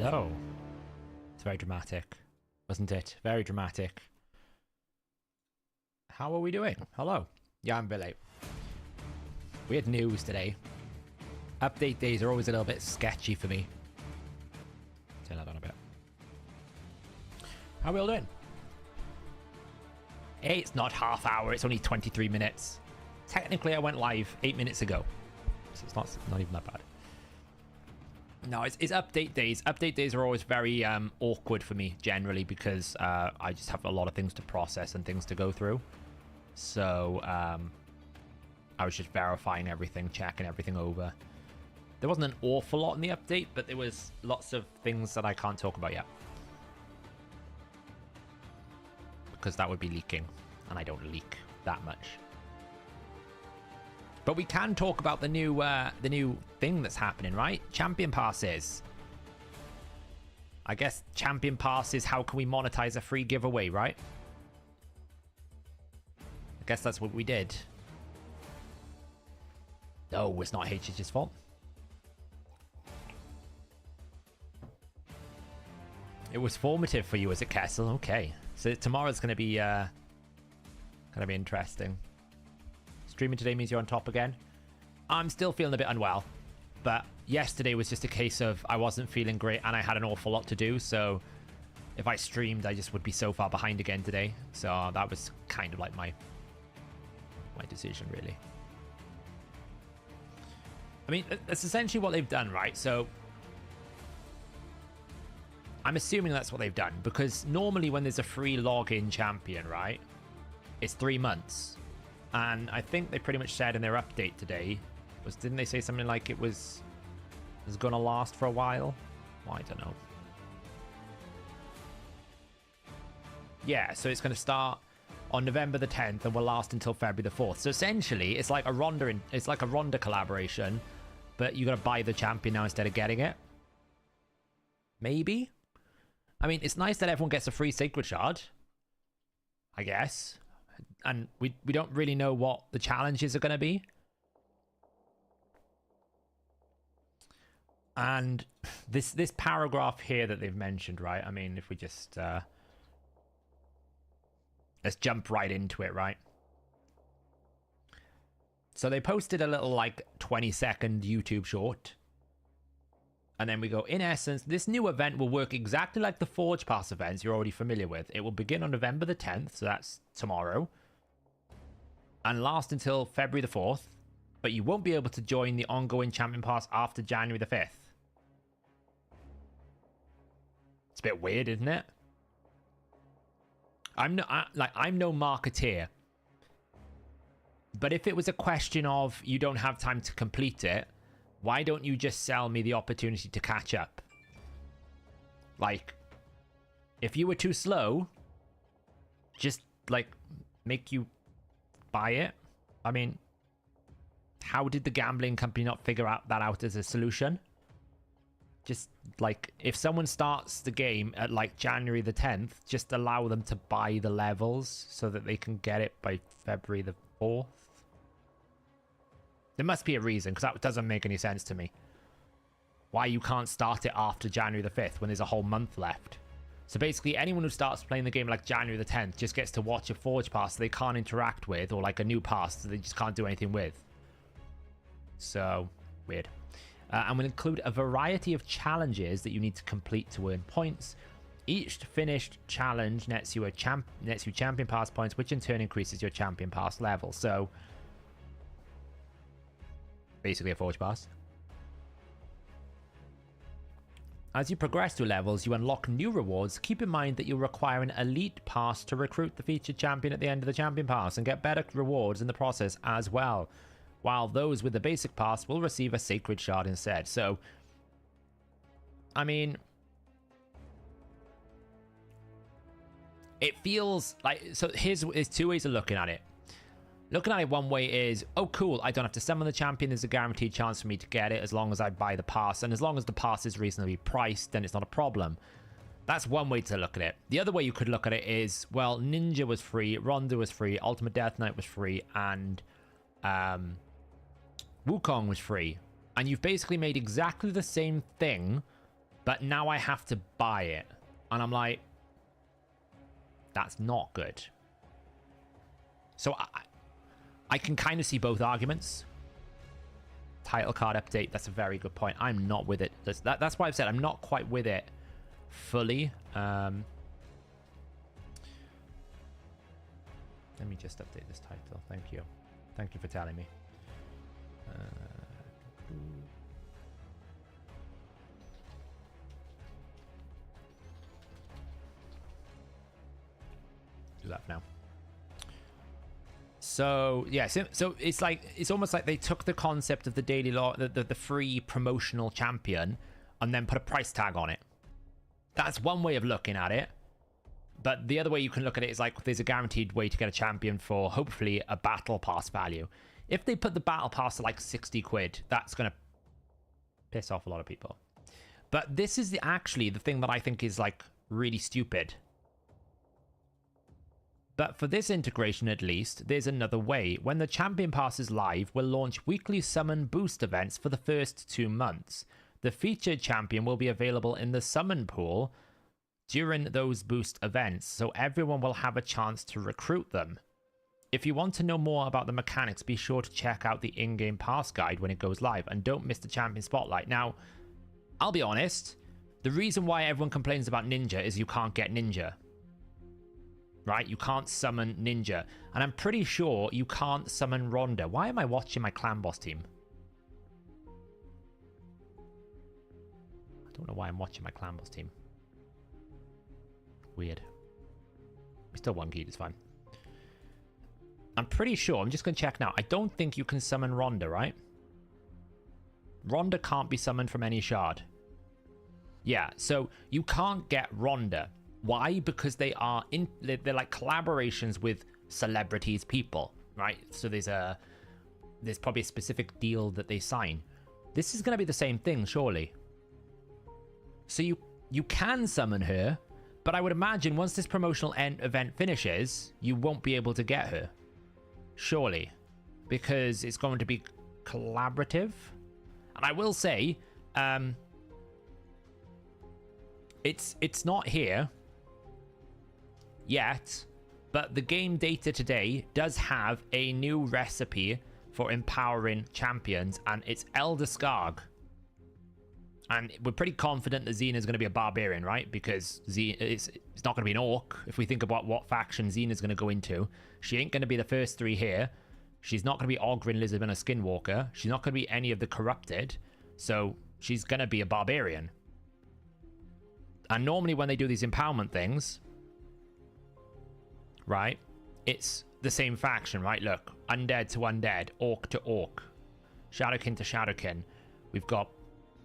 Hello. It's very dramatic, wasn't it? Very dramatic. How are we doing? Hello. Yeah, I'm a bit late. We had news today. Update days are always a little bit sketchy for me. Turn that on a bit. How are we all doing? Hey, it's not half hour, it's only 23 minutes. Technically, I went live 8 minutes ago. So it's not even that bad. No, it's update days. Update days are always very awkward for me, generally, because I just have a lot of things to process and things to go through. So, I was just verifying everything, checking everything over. There wasn't an awful lot in the update, but there was lots of things that I can't talk about yet. Because that would be leaking, and I don't leak that much. But we can talk about the new thing that's happening, right? Champion passes. I guess champion passes, how can we monetize a free giveaway, right? I guess that's what we did. No, it's not HH's fault. It was formative for you, as it, Kessel? Okay. So tomorrow's going to be interesting. Streaming today means you're on top again. I'm still feeling a bit unwell, but yesterday was just a case of I wasn't feeling great and I had an awful lot to do, so if I streamed I just would be so far behind again today. So that was kind of like my decision, really. I mean, that's essentially what they've done, right? So I'm assuming that's what they've done, because normally when there's a free login champion, right, it's 3 months. And I think they pretty much said in their update today, didn't they say something like it was going to last for a while? Well, I don't know. Yeah, so it's going to start on November the 10th and will last until February the 4th. So essentially, it's like a Ronda collaboration, but you got to buy the champion now instead of getting it. Maybe. I mean, it's nice that everyone gets a free Sacred Shard, I guess. And we don't really know what the challenges are going to be. And this paragraph here that they've mentioned, right? I mean, if we just let's jump right into it, right? So they posted a little like 20-second YouTube short. And then we go, in essence, this new event will work exactly like the Forge Pass events you're already familiar with. It will begin on November the 10th, so that's tomorrow, and last until February the 4th, but you won't be able to join the ongoing Champion Pass after January the 5th. It's a bit weird, isn't it? I'm no marketeer, but if it was a question of you don't have time to complete it, why don't you just sell me the opportunity to catch up? Like, if you were too slow, just like make you buy it. I mean, how did the gambling company not figure that out as a solution? Just like, if someone starts the game at like January the 10th, just allow them to buy the levels so that they can get it by February the 4th. There must be a reason, because that doesn't make any sense to me. Why you can't start it after January the 5th when there's a whole month left. So basically, anyone who starts playing the game like January the 10th just gets to watch a Forge Pass they can't interact with, or like a new pass that they just can't do anything with. So, weird. And will include a variety of challenges that you need to complete to earn points. Each finished challenge nets you Champion Pass points, which in turn increases your Champion Pass level. So, basically a Forge Pass. As you progress through levels, you unlock new rewards. Keep in mind that you'll require an Elite Pass to recruit the featured champion at the end of the Champion Pass and get better rewards in the process as well, while those with the Basic Pass will receive a Sacred Shard instead. So, I mean, it feels like, so there's two ways of looking at it. Looking at it one way is, oh cool, I don't have to summon the champion, there's a guaranteed chance for me to get it as long as I buy the pass, and as long as the pass is reasonably priced, then it's not a problem. That's one way to look at it. The other way you could look at it is, well, Ninja was free, Ronda was free, Ultimate Death Knight was free, and Wukong was free. And you've basically made exactly the same thing But now I have to buy it. And I'm like, that's not good. So I can kind of see both arguments. Title card update, that's a very good point. I'm not with it. That's why I've said I'm not quite with it fully. Let me just update this title. Thank you. Thank you for telling me. Do that now. So yeah, so it's like, it's almost like they took the concept of the daily law, the free promotional champion, and then put a price tag on it. That's one way of looking at it. But the other way you can look at it is like, there's a guaranteed way to get a champion for hopefully a battle pass value. If they put the battle pass to like 60 quid, that's going to piss off a lot of people. But this is actually the thing that I think is like really stupid. But for this integration at least, there's another way. When the champion pass is live, we'll launch weekly summon boost events for the first 2 months. The featured champion will be available in the summon pool during those boost events, so everyone will have a chance to recruit them. If you want to know more about the mechanics, be sure to check out the in-game pass guide when it goes live, and don't miss the champion spotlight. Now, I'll be honest, the reason why everyone complains about Ninja is you can't get Ninja. Right? You can't summon Ninja. And I'm pretty sure you can't summon Rhonda. Why am I watching my clan boss team? I don't know why I'm watching my clan boss team. Weird. We still won keyed, it's fine. I'm pretty sure, I'm just going to check now. I don't think you can summon Rhonda, right? Rhonda can't be summoned from any shard. Yeah, so you can't get Rhonda. Why? Because they're like collaborations with celebrities, people, right? So there's probably a specific deal that they sign. This is going to be the same thing, surely. So you can summon her, but I would imagine once this promotional event finishes, you won't be able to get her. Surely. Because it's going to be collaborative. And I will say, it's not here yet, but the game data today does have a new recipe for empowering champions, and it's Elder Skarg. And we're pretty confident that Xena is going to be a barbarian, right? Because it's not going to be an orc. If we think about what faction Xena is going to go into, she ain't going to be the first three here. She's not going to be Oghren, Lizardman, or Skinwalker. She's not going to be any of the corrupted. So she's going to be a barbarian. And normally when they do these empowerment things, right, it's the same faction, right? Look, undead to undead, orc to orc, shadowkin to shadowkin. We've got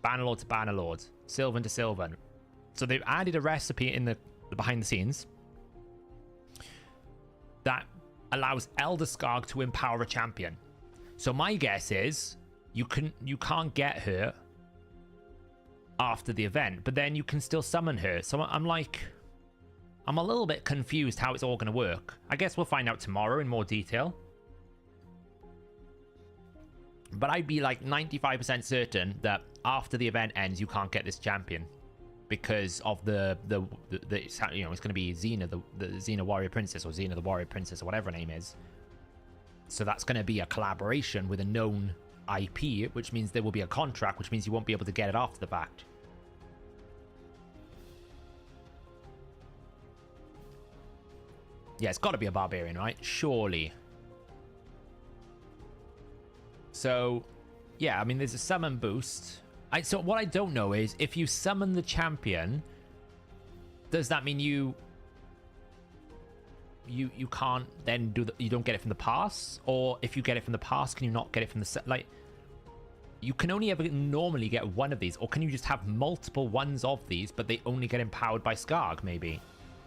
Bannerlord to Bannerlord, Sylvan to Sylvan. So they've added a recipe in the behind the scenes that allows Elder Skarg to empower a champion. So my guess is you can't get her after the event, but then you can still summon her. So I'm a little bit confused how it's all going to work. I guess we'll find out tomorrow in more detail. But I'd be like 95% certain that after the event ends, you can't get this champion because of the you know, it's going to be Xena, the Xena Warrior Princess, or Xena the Warrior Princess, or whatever her name is. So that's going to be a collaboration with a known IP, which means there will be a contract, which means you won't be able to get it after the fact. Yeah, it's got to be a barbarian, right? Surely. So, yeah, I mean, there's a summon boost. So what I don't know is, if you summon the champion, does that mean you can't then you don't get it from the pass? Or if you get it from the pass, can you not get it from the like? You can only ever normally get one of these, or can you just have multiple ones of these, but they only get empowered by Skarg, maybe?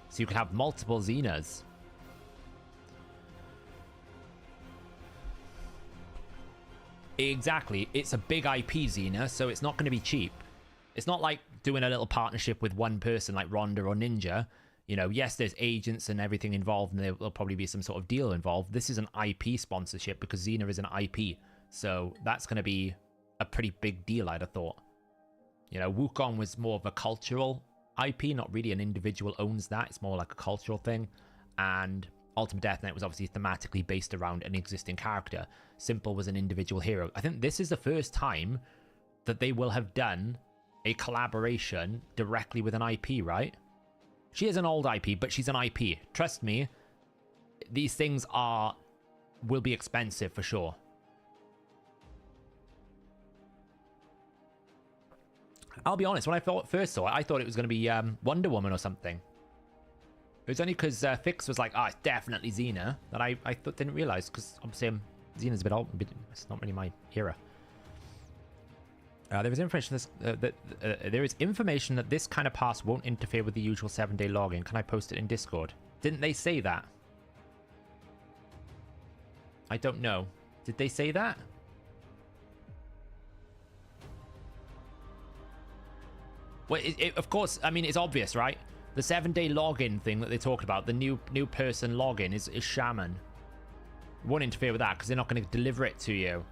So you can have multiple Xenas. Exactly. It's a big IP Xena, so it's not going to be cheap. It's not like doing a little partnership with one person like Rhonda or Ninja. You know, yes, there's agents and everything involved, and there'll probably be some sort of deal involved. This is an IP sponsorship because Xena is an IP. So that's going to be a pretty big deal, I'd have thought. You know, Wukong was more of a cultural IP, not really an individual owns that. It's more like a cultural thing. And Ultimate Death Knight was obviously thematically based around an existing character. Simple was an individual hero. I think this is the first time that they will have done a collaboration directly with an IP, right? She is an old IP, but she's an IP. Trust me, these things will be expensive for sure. I'll be honest, when I first saw it, I thought it was going to be Wonder Woman or something. It was only because Fix was like, it's definitely Xena, that I didn't realize, because obviously Xena's a bit old, it's not really my era. There is information that this kind of pass won't interfere with the usual 7-day login. Can I post it in Discord? Didn't they say that? I don't know. Did they say that? Well, of course, I mean, it's obvious, right? The 7-day login thing that they talk about, the new person login is Shaman. It won't interfere with that because they're not going to deliver it to you.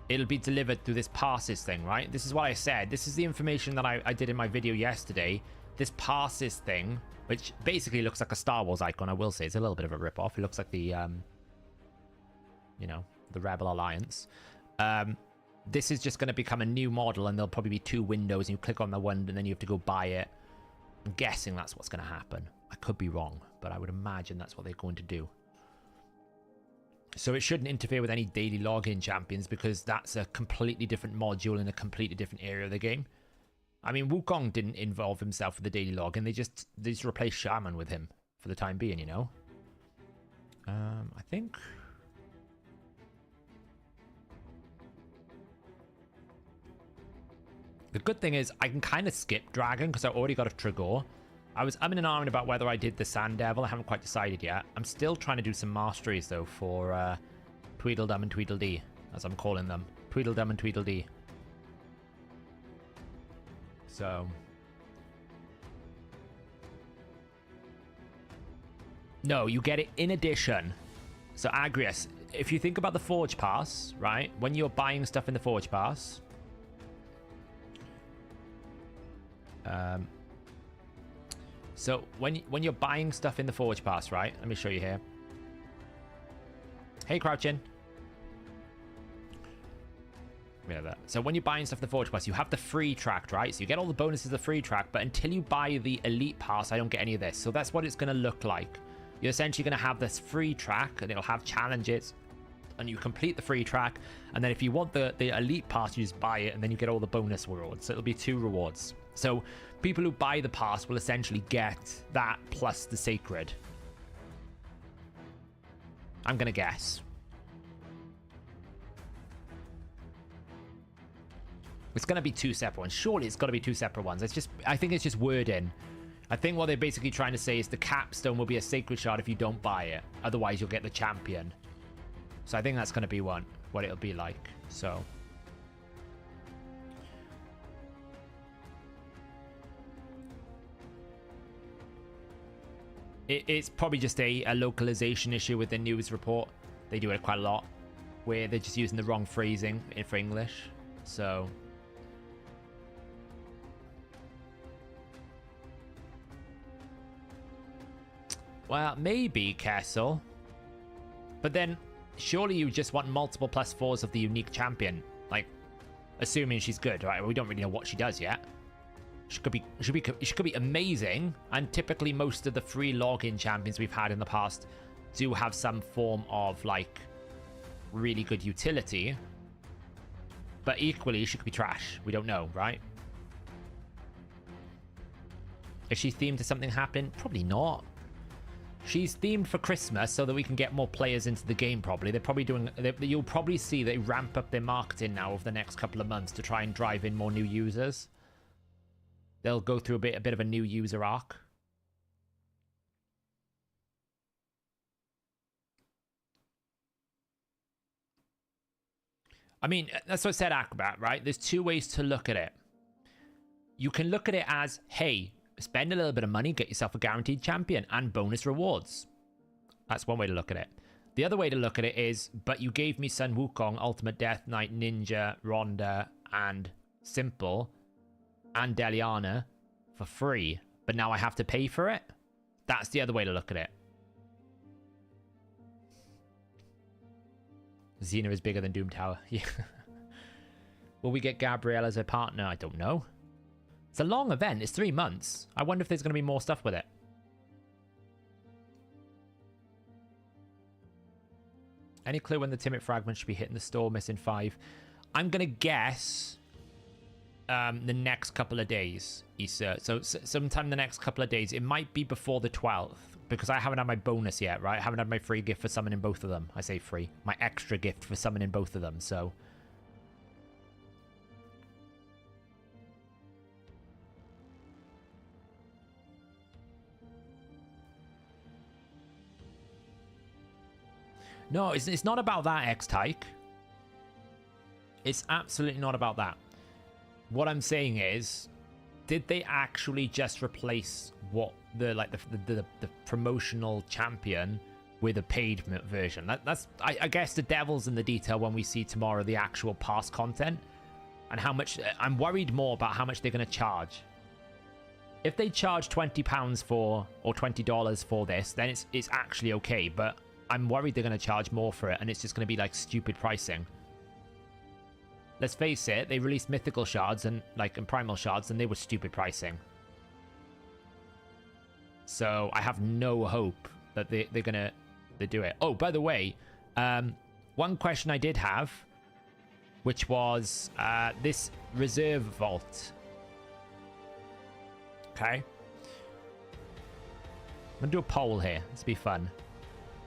It'll be delivered through this passes thing, right? This is what I said. This is the information that I did in my video yesterday. This passes thing, which basically looks like a Star Wars icon, I will say. It's a little bit of a rip-off. It looks like the, you know, the Rebel Alliance. This is just going to become a new model, and there'll probably be 2 windows, and you click on the one, and then you have to go buy it. I'm guessing that's what's going to happen. I could be wrong, but I would imagine that's what they're going to do. So it shouldn't interfere with any daily login champions, because that's a completely different module in a completely different area of the game. I mean, Wukong didn't involve himself with the daily login. They just replaced Shaman with him for the time being, you know? I think... The good thing is I can kind of skip Dragon because I already got a Trigor. I was umming and ahhing about whether I did the Sand Devil. I haven't quite decided yet. I'm still trying to do some masteries though for Tweedledum and Tweedledee, as I'm calling them. Tweedledum and Tweedledee. So... No, you get it in addition. So Agrius, if you think about the Forge Pass, right? When you're buying stuff in the Forge Pass... So when you're buying stuff in the Forge Pass, right? Let me show you here. Hey, Crouchin. Yeah, that. So when you're buying stuff in the Forge Pass, you have the free track, right? So you get all the bonuses of the free track, but until you buy the Elite Pass, I don't get any of this. So that's what it's going to look like. You're essentially going to have this free track, and it'll have challenges, and you complete the free track, and then if you want the Elite Pass, you just buy it, and then you get all the bonus rewards. So it'll be 2 rewards. So people who buy the pass will essentially get that plus the Sacred. I'm going to guess. It's going to be 2 separate ones. Surely it's got to be 2 separate ones. I think it's just wording. I think what they're basically trying to say is the capstone will be a Sacred Shard if you don't buy it. Otherwise, you'll get the champion. So I think that's going to be what it'll be like. So... It's probably just a localization issue with the news report. They do it quite a lot, where they're just using the wrong phrasing for English. So... Well, maybe, Kessel. But then, surely you just want multiple +4s of the unique champion. Like, assuming she's good, right? We don't really know what she does yet. She could be amazing, and typically most of the free login champions we've had in the past do have some form of like really good utility, but equally she could be trash. We don't know, right? Is she themed to something happening? Probably not. She's themed for Christmas so that we can get more players into the game. Probably they're probably doing. You'll probably see they ramp up their marketing now over the next couple of months to try and drive in more new users. They'll go through a bit of a new user arc. I mean, that's what I said, Acrobat, right? There's 2 ways to look at it. You can look at it as, hey, spend a little bit of money, get yourself a guaranteed champion and bonus rewards. That's one way to look at it. The other way to look at it is, but you gave me Sun Wukong, Ultimate Death Knight, Ninja, Ronda, and Simple. and Deliana for free, but now I have to pay for it? That's the other way to look at it. Xena is bigger than Doom Tower. Yeah. Will we get Gabrielle as a partner? I don't know. It's a long event. It's 3 months. I wonder if there's going to be more stuff with it. Any clue when the Timid fragment should be hitting the store? Missing 5. I'm going to guess the next couple of days, Issa. So sometime the next couple of days. It might be before the 12th, because I haven't had my bonus yet, right? I haven't had my free gift for summoning both of them. I say free. My extra gift for summoning both of them, so... No, it's not about that, X-Tyke. It's absolutely not about that. What I'm saying is, did they actually just replace what the promotional champion with a paid version? That's I guess the devil's in the detail when we see tomorrow the actual past content and how much. I'm worried more about how much they're going to charge. If they charge £20 for or $20 for this, then it's actually okay. But I'm worried they're going to charge more for it, and it's just going to be like stupid pricing. Let's face it, they released mythical shards and primal shards, and they were stupid pricing. So I have no hope that they're gonna do it. Oh, by the way, one question I did have, which was this reserve vault. Okay, I'm gonna do a poll here. Let's be fun.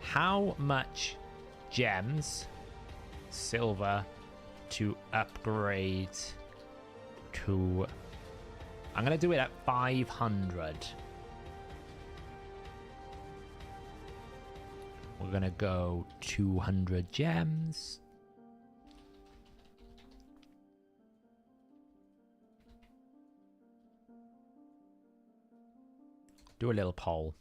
How much gems, silver, to upgrade to... I'm going to do it at 500. We're going to go 200 gems. Do a little poll.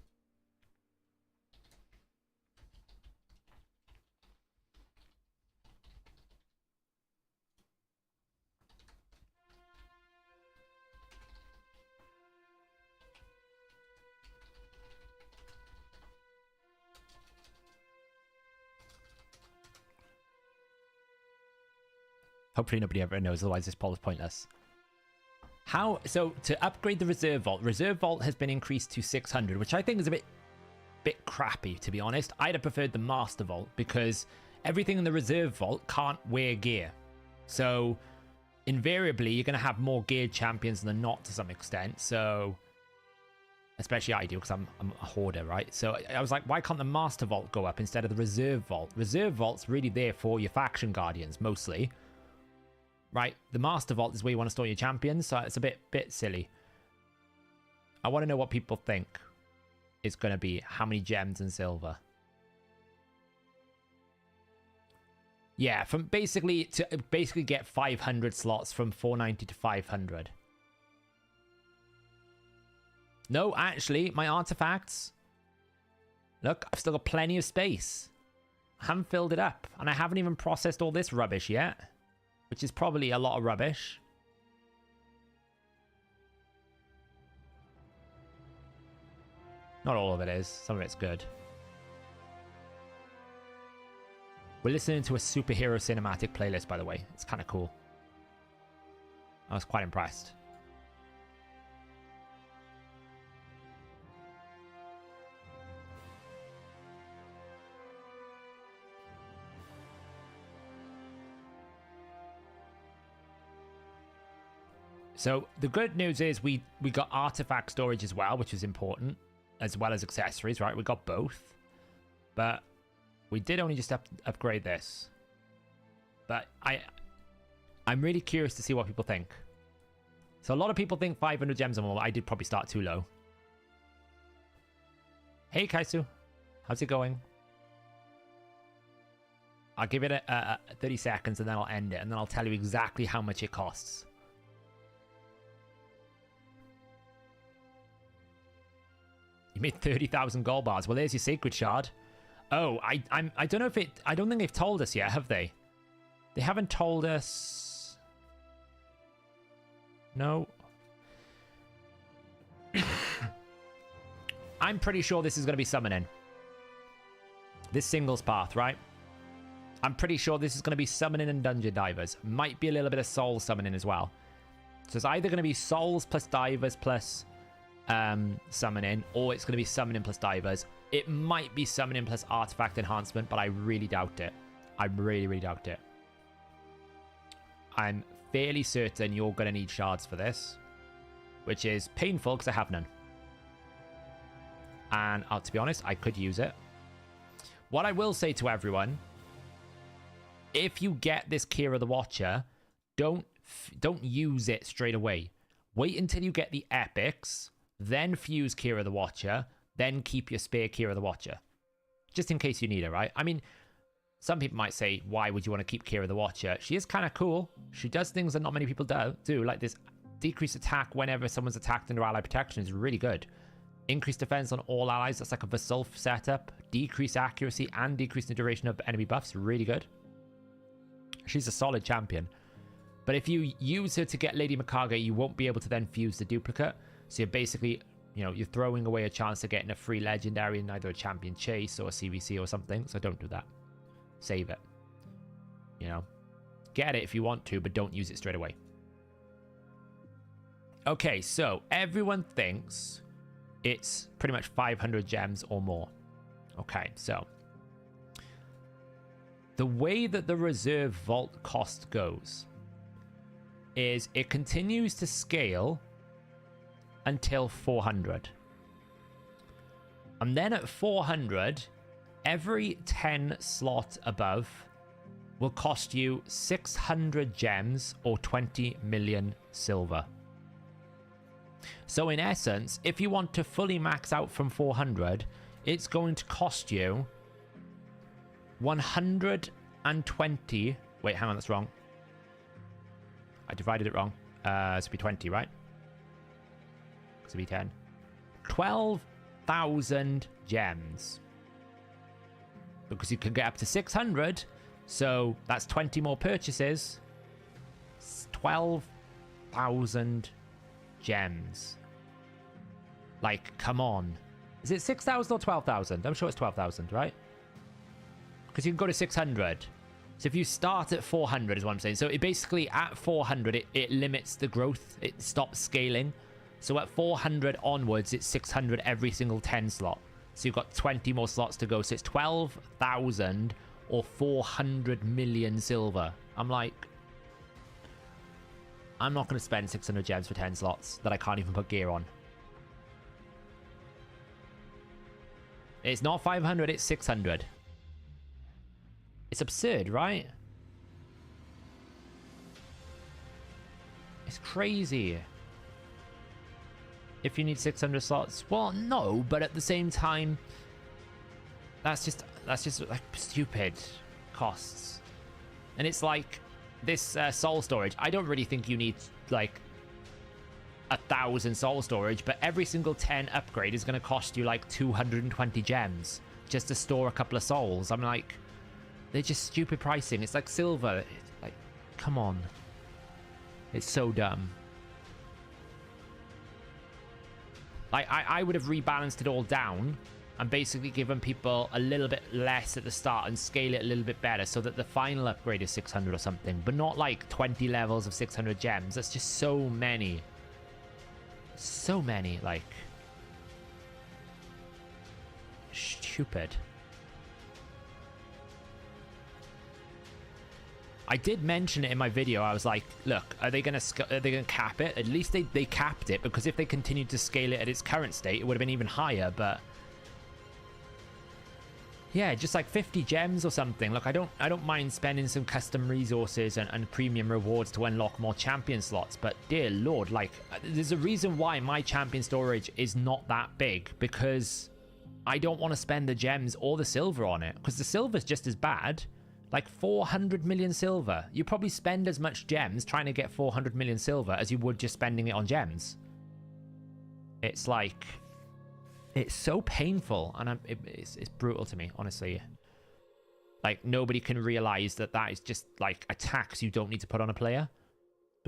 Hopefully nobody ever knows, otherwise this poll is pointless. So to upgrade the Reserve Vault has been increased to 600, which I think is a bit crappy, to be honest. I'd have preferred the Master Vault, because everything in the Reserve Vault can't wear gear. So invariably, you're going to have more geared champions than not to some extent. So, especially I do, because I'm a hoarder, right? So I was like, why can't the Master Vault go up instead of the Reserve Vault? Reserve Vault's really there for your faction guardians, mostly. Right, the Master Vault is where you want to store your champions, so it's a bit silly. I want to know what people think it's going to be. How many gems and silver? Yeah, from basically get 500 slots from 490 to 500. No, actually, my artifacts. Look, I've still got plenty of space. I haven't filled it up, and I haven't even processed all this rubbish yet. Which is probably a lot of rubbish. Not all of it is. Some of it's good. We're listening to a superhero cinematic playlist, by the way. It's kind of cool. I was quite impressed. So the good news is we got artifact storage as well, which is important, as well as accessories, right? We got both. But we did only just upgrade this. But I'm really curious to see what people think. So a lot of people think 500 gems or more. I did probably start too low. Hey, Kaisu. How's it going? I'll give it 30 seconds and then I'll end it. And then I'll tell you exactly how much it costs. You made 30,000 gold bars. Well, there's your sacred shard. Oh, I don't know if it... I don't think they've told us yet, have they? They haven't told us... No. I'm pretty sure this is going to be summoning. This singles path, right? I'm pretty sure this is going to be summoning and dungeon divers. Might be a little bit of soul summoning as well. So it's either going to be souls plus divers plus summoning, or it's going to be summoning plus divers. It might be summoning plus artifact enhancement, but I really doubt it. I really, really doubt it. I'm fairly certain you're going to need shards for this, which is painful because I have none. And to be honest, I could use it. What I will say to everyone, if you get this Kira the Watcher, don't use it straight away. Wait until you get the epics, then fuse Kira the Watcher, then keep your spare Kira the Watcher. Just in case you need it, right? I mean, some people might say, why would you want to keep Kira the Watcher? She is kind of cool. She does things that not many people do. Like this decreased attack whenever someone's attacked under ally protection is really good. Increased defense on all allies. That's like a Vasulf setup. Decreased accuracy and decrease the duration of enemy buffs. Really good. She's a solid champion. But if you use her to get Lady Mikage, you won't be able to then fuse the duplicate. So you're basically, you know, you're throwing away a chance of getting a free legendary in either a champion chase or a CVC or something. So don't do that. Save it. You know, get it if you want to, but don't use it straight away. Okay, so everyone thinks it's pretty much 500 gems or more. Okay, so the way that the reserve vault cost goes is it continues to scale until 400. And then at 400, every 10 slot above will cost you 600 gems or 20 million silver. So in essence, if you want to fully max out from 400, it's going to cost you 120. Wait, hang on, that's wrong. I divided it wrong. This would be 20, right? This would be 10. 12,000 gems. Because you can get up to 600. So that's 20 more purchases. 12,000 gems. Like, come on. Is it 6,000 or 12,000? I'm sure it's 12,000, right? Because you can go to 600. So if you start at 400 is what I'm saying. So it basically at 400, it limits the growth. It stops scaling. So at 400 onwards, it's 600 every single 10 slot. So you've got 20 more slots to go. So it's 12,000 or 400 million silver. I'm like, I'm not going to spend 600 gems for 10 slots that I can't even put gear on. It's not 500, it's 600. It's absurd, right? It's crazy. If you need 600 slots, well, no, but at the same time, that's just like stupid costs. And it's like this soul storage. I don't really think you need like 1,000 soul storage, but every single 10 upgrade is going to cost you like 220 gems just to store a couple of souls. I'm like, they're just stupid pricing. It's like silver. It's like, come on. It's so dumb. Like, I would have rebalanced it all down and basically given people a little bit less at the start and scale it a little bit better so that the final upgrade is 600 or something, but not like 20 levels of 600 gems. That's just so many. So many, like, stupid. I did mention it in my video. I was like, look, are they gonna cap it? At least they capped it, because if they continued to scale it at its current state, it would have been even higher. But yeah, just like 50 gems or something. Look, I don't mind spending some custom resources and premium rewards to unlock more champion slots, but dear lord, like, there's a reason why my champion storage is not that big, because I don't want to spend the gems or the silver on it, because the silver's just as bad. Like 400 million silver. You probably spend as much gems trying to get 400 million silver as you would just spending it on gems. It's like, it's so painful, and it's brutal to me, honestly. Like, nobody can realize that that is just like a tax you don't need to put on a player,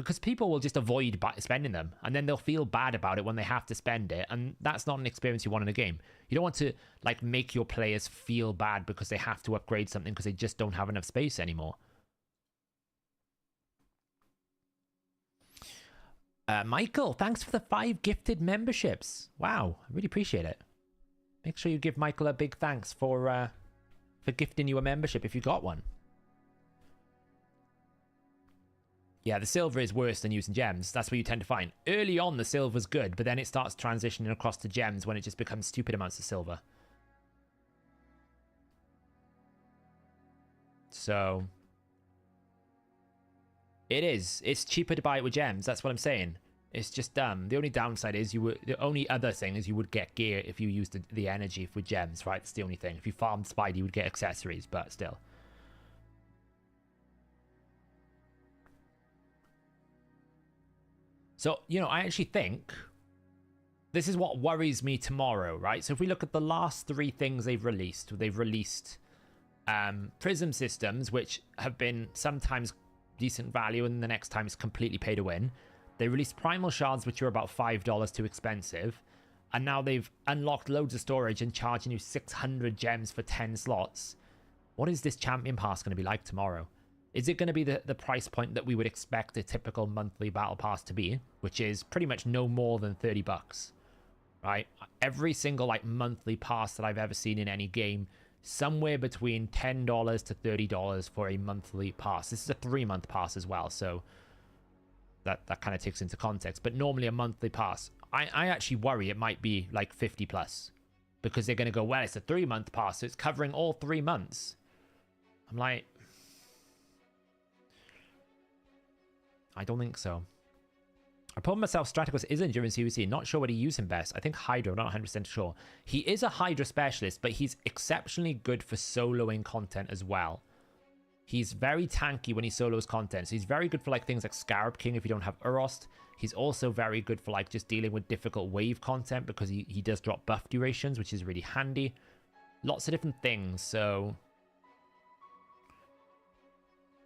Because people will just avoid spending them, and then they'll feel bad about it when they have to spend it, and that's not an experience you want in a game. You don't want to like make your players feel bad because they have to upgrade something because they just don't have enough space anymore. Michael, thanks for the 5 gifted memberships. Wow, I really appreciate it. Make sure you give Michael a big thanks for gifting you a membership if you got one. Yeah, the silver is worse than using gems. That's what you tend to find. Early on, the silver's good, but then it starts transitioning across to gems when it just becomes stupid amounts of silver. So it is. It's cheaper to buy it with gems. That's what I'm saying. It's just dumb. The only downside is the only other thing is you would get gear if you used the energy for gems, right? That's the only thing. If you farmed Spidey, you would get accessories, but still. So, you know, I actually think this is what worries me tomorrow, right? So if we look at the last 3 things they've released Prism systems, which have been sometimes decent value and the next time it's completely pay to win. They released Primal Shards, which are about $5 too expensive. And now they've unlocked loads of storage and charging you 600 gems for 10 slots. What is this Champion Pass going to be like tomorrow? Is it going to be the price point that we would expect a typical monthly Battle Pass to be? Which is pretty much no more than $30, right? Every single like monthly pass that I've ever seen in any game, somewhere between $10 to $30 for a monthly pass. This is a 3-month pass as well, so that kind of takes into context. But normally a monthly pass, I actually worry it might be like 50 plus, because they're going to go, well, it's a 3-month pass, so it's covering all 3 months. I'm like, I don't think so. I told myself Strategos is endurance CVC. Not sure what he used him best. I think Hydra, not 100% sure. He is a Hydra specialist, but he's exceptionally good for soloing content as well. He's very tanky when he solos content. So he's very good for like things like Scarab King if you don't have Urost. He's also very good for like just dealing with difficult wave content because he does drop buff durations, which is really handy. Lots of different things, so...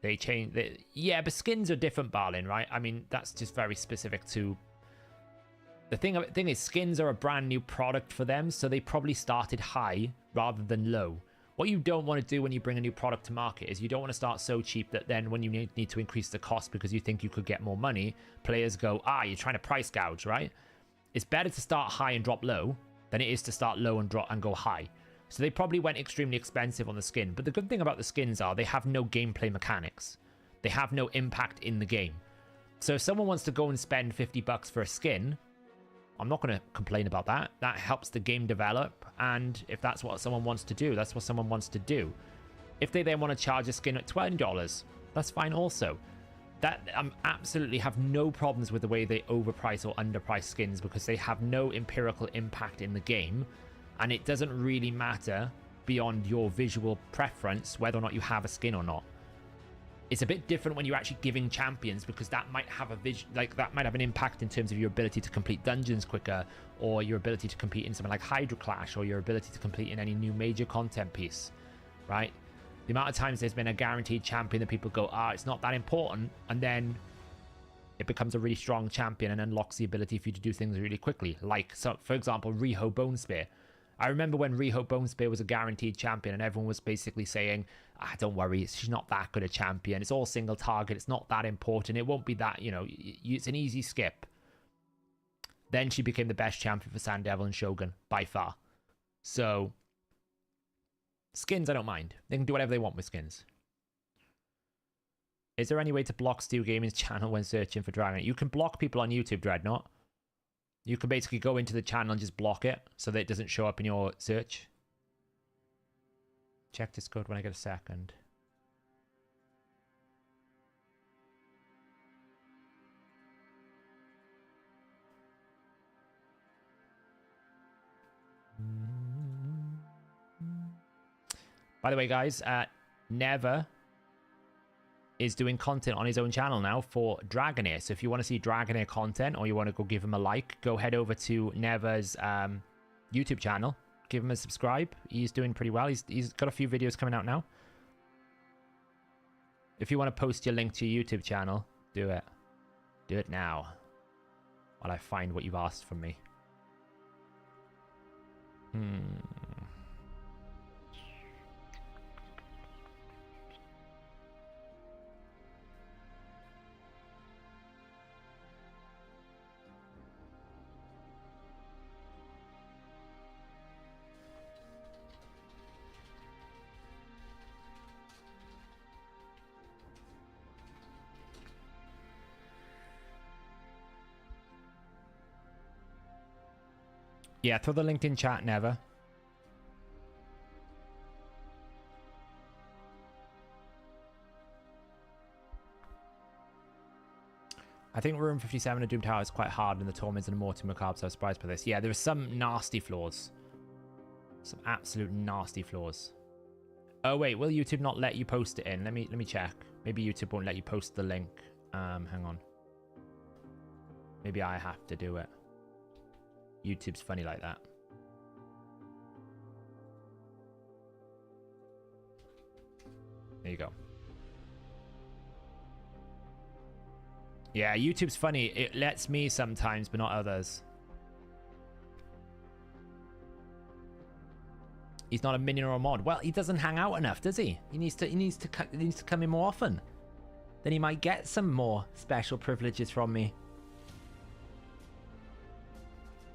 They change... Yeah, but skins are different, Barlin, right? I mean, that's just very specific to... The thing is, skins are a brand new product for them, so they probably started high rather than low. What you don't want to do when you bring a new product to market is you don't want to start so cheap that then when you need to increase the cost because you think you could get more money, players go, you're trying to price gouge, right? It's better to start high and drop low than it is to start low and drop and go high. So they probably went extremely expensive on the skin. But the good thing about the skins are they have no gameplay mechanics. They have no impact in the game. So if someone wants to go and spend $50 for a skin, I'm not going to complain about that. That helps the game develop. And if that's what someone wants to do, that's what someone wants to do. If they then want to charge a skin at $20, that's fine also. That absolutely have no problems with the way they overprice or underprice skins because they have no empirical impact in the game. And it doesn't really matter beyond your visual preference whether or not you have a skin or not. It's a bit different when you're actually giving champions because that might have that might have an impact in terms of your ability to complete dungeons quicker, or your ability to compete in something like Hydra Clash, or your ability to compete in any new major content piece, right? The amount of times there's been a guaranteed champion that people go, it's not that important, and then it becomes a really strong champion and unlocks the ability for you to do things really quickly. Like, so for example, Riho Bone Spear. I remember when Riho Bone Spear was a guaranteed champion and everyone was basically saying, don't worry, she's not that good a champion. It's all single target. It's not that important. It won't be that, it's an easy skip. Then she became the best champion for Sand Devil and Shogun by far. So, skins, I don't mind. They can do whatever they want with skins. Is there any way to block Stu Gaming's channel when searching for Dragon? You can block people on YouTube, Dreadnought. You can basically go into the channel and just block it so that it doesn't show up in your search. Check Discord when I get a second. By the way, guys, Never is doing content on his own channel now for Dragonair. So if you want to see Dragonair content or you want to go give him a like, go head over to Never's YouTube channel. Give him a subscribe. He's doing pretty well. He's got a few videos coming out now. If you want to post your link to your YouTube channel, do it. Do it now. While I find what you've asked from me. Yeah, throw the link in chat, never. I think Room 57 of Doom Tower is quite hard and the Torments and Morty Macabre, so I was surprised by this. Yeah, there are some nasty flaws. Some absolute nasty flaws. Oh wait, will YouTube not let you post it in? Let me check. Maybe YouTube won't let you post the link. Hang on. Maybe I have to do it. YouTube's funny like that. There you go. Yeah, YouTube's funny. It lets me sometimes, but not others. He's not a minion or a mod. Well, he doesn't hang out enough, does he? He needs to come in more often. Then he might get some more special privileges from me.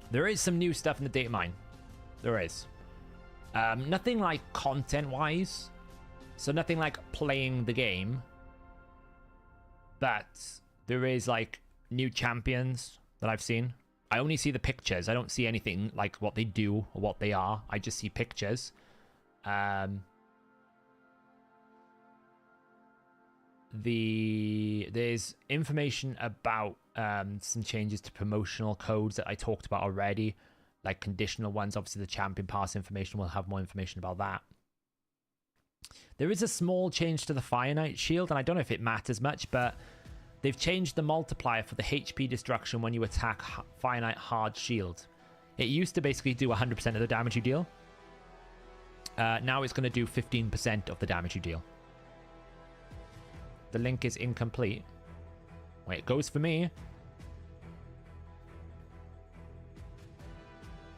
There is some new stuff in the data mine. There is. Nothing like content-wise. So nothing like playing the game. But there is like new champions that I've seen. I only see the pictures. I don't see anything like what they do or what they are. I just see pictures. There's information about some changes to promotional codes that I talked about already, like conditional ones. Obviously, the champion pass information will have more information about that. There is a small change to the Fire Knight shield, and I don't know if it matters much, but they've changed the multiplier for the HP destruction when you attack Fire Knight hard shield. It used to basically do 100% of the damage you deal. Now it's going to do 15% of the damage you deal. The link is incomplete. Wait, it goes for me.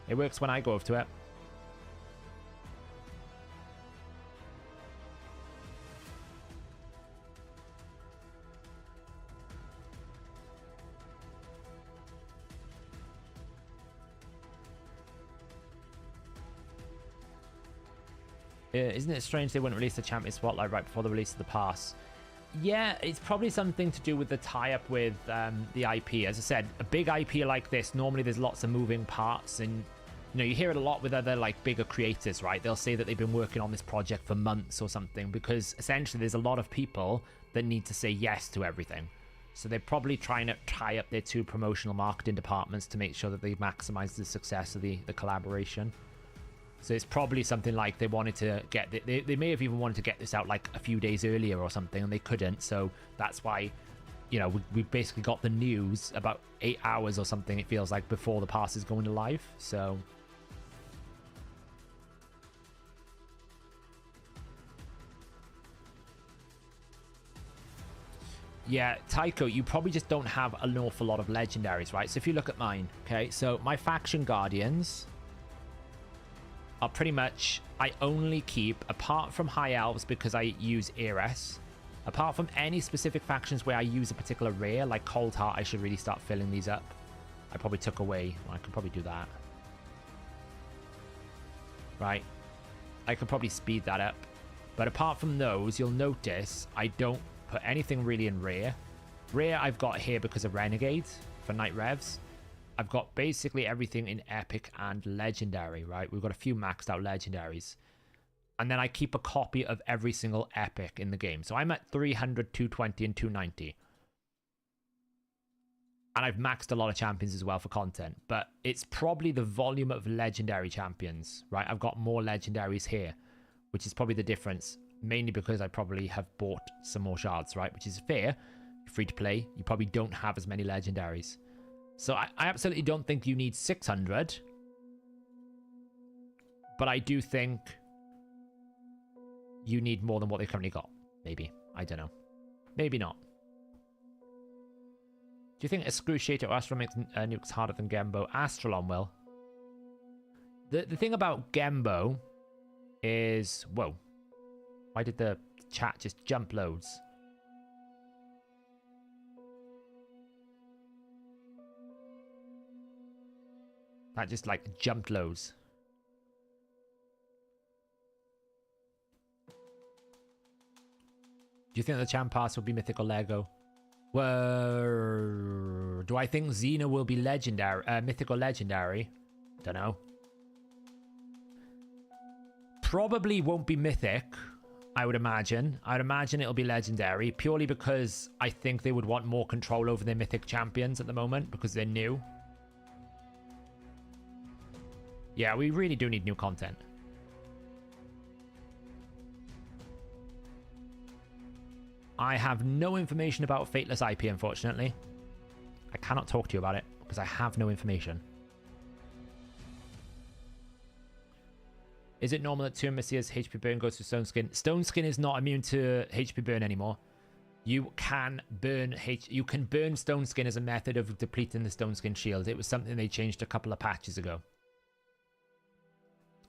It works when I go over to it. Isn't it strange they wouldn't release the Champion Spotlight right before the release of the pass? Yeah, it's probably something to do with the tie-up with the IP. As I said, a big IP like this, normally there's lots of moving parts, and you know, you hear it a lot with other like bigger creators, right? They'll say that they've been working on this project for months or something, because essentially there's a lot of people that need to say yes to everything. So they're probably trying to tie up their two promotional marketing departments to make sure that they maximize the success of the collaboration. So it's probably something like they wanted to get... They may have even wanted to get this out like a few days earlier or something, and they couldn't. So that's why, you know, we basically got the news about 8 hours or something, it feels like, before the pass is going to live. So... yeah, Tycho, you probably just don't have an awful lot of legendaries, right? So if you look at mine, okay, so my faction guardians are pretty much, I only keep, apart from high elves because I use Eris, apart from any specific factions where I use a particular rare, like Cold Heart, I should really start filling these up. I probably took away, well, I could probably do that. Right, I could probably speed that up. But apart from those, you'll notice I don't put anything really in rare. Rare I've got here because of Renegade for Night Revs. I've got basically everything in epic and legendary, right? We've got a few maxed out legendaries. And then I keep a copy of every single epic in the game. So I'm at 300, 220, and 290. And I've maxed a lot of champions as well for content. But it's probably the volume of legendary champions, right? I've got more legendaries here, which is probably the difference. Mainly because I probably have bought some more shards, right? Which is fair. Free to play. You probably don't have as many legendaries. So I absolutely don't think you need 600. But I do think you need more than what they currently got. Maybe. I don't know. Maybe not. you think Excruciator or Astral makes nukes harder than Gembo? Astralon will. The thing about Gembo is... Whoa. Why did the chat just jump loads? That just like jumped loads. Do you think the Champ Pass will be Mythical Lego? Well, do I think Xena will be legendary? Mythical Legendary? Don't know. Probably won't be Mythic, I would imagine. I'd imagine it'll be Legendary, purely because I think they would want more control over their Mythic champions at the moment, because they're new. Yeah, we really do need new content. I have no information about Fateless IP, unfortunately. I cannot talk to you about it because I have no information. Is it normal that 2 Messiah's HP burn goes to Stone Skin? Stone Skin is not immune to HP burn anymore. You can burn Stone Skin as a method of depleting the Stone Skin shield. It was something they changed a couple of patches ago.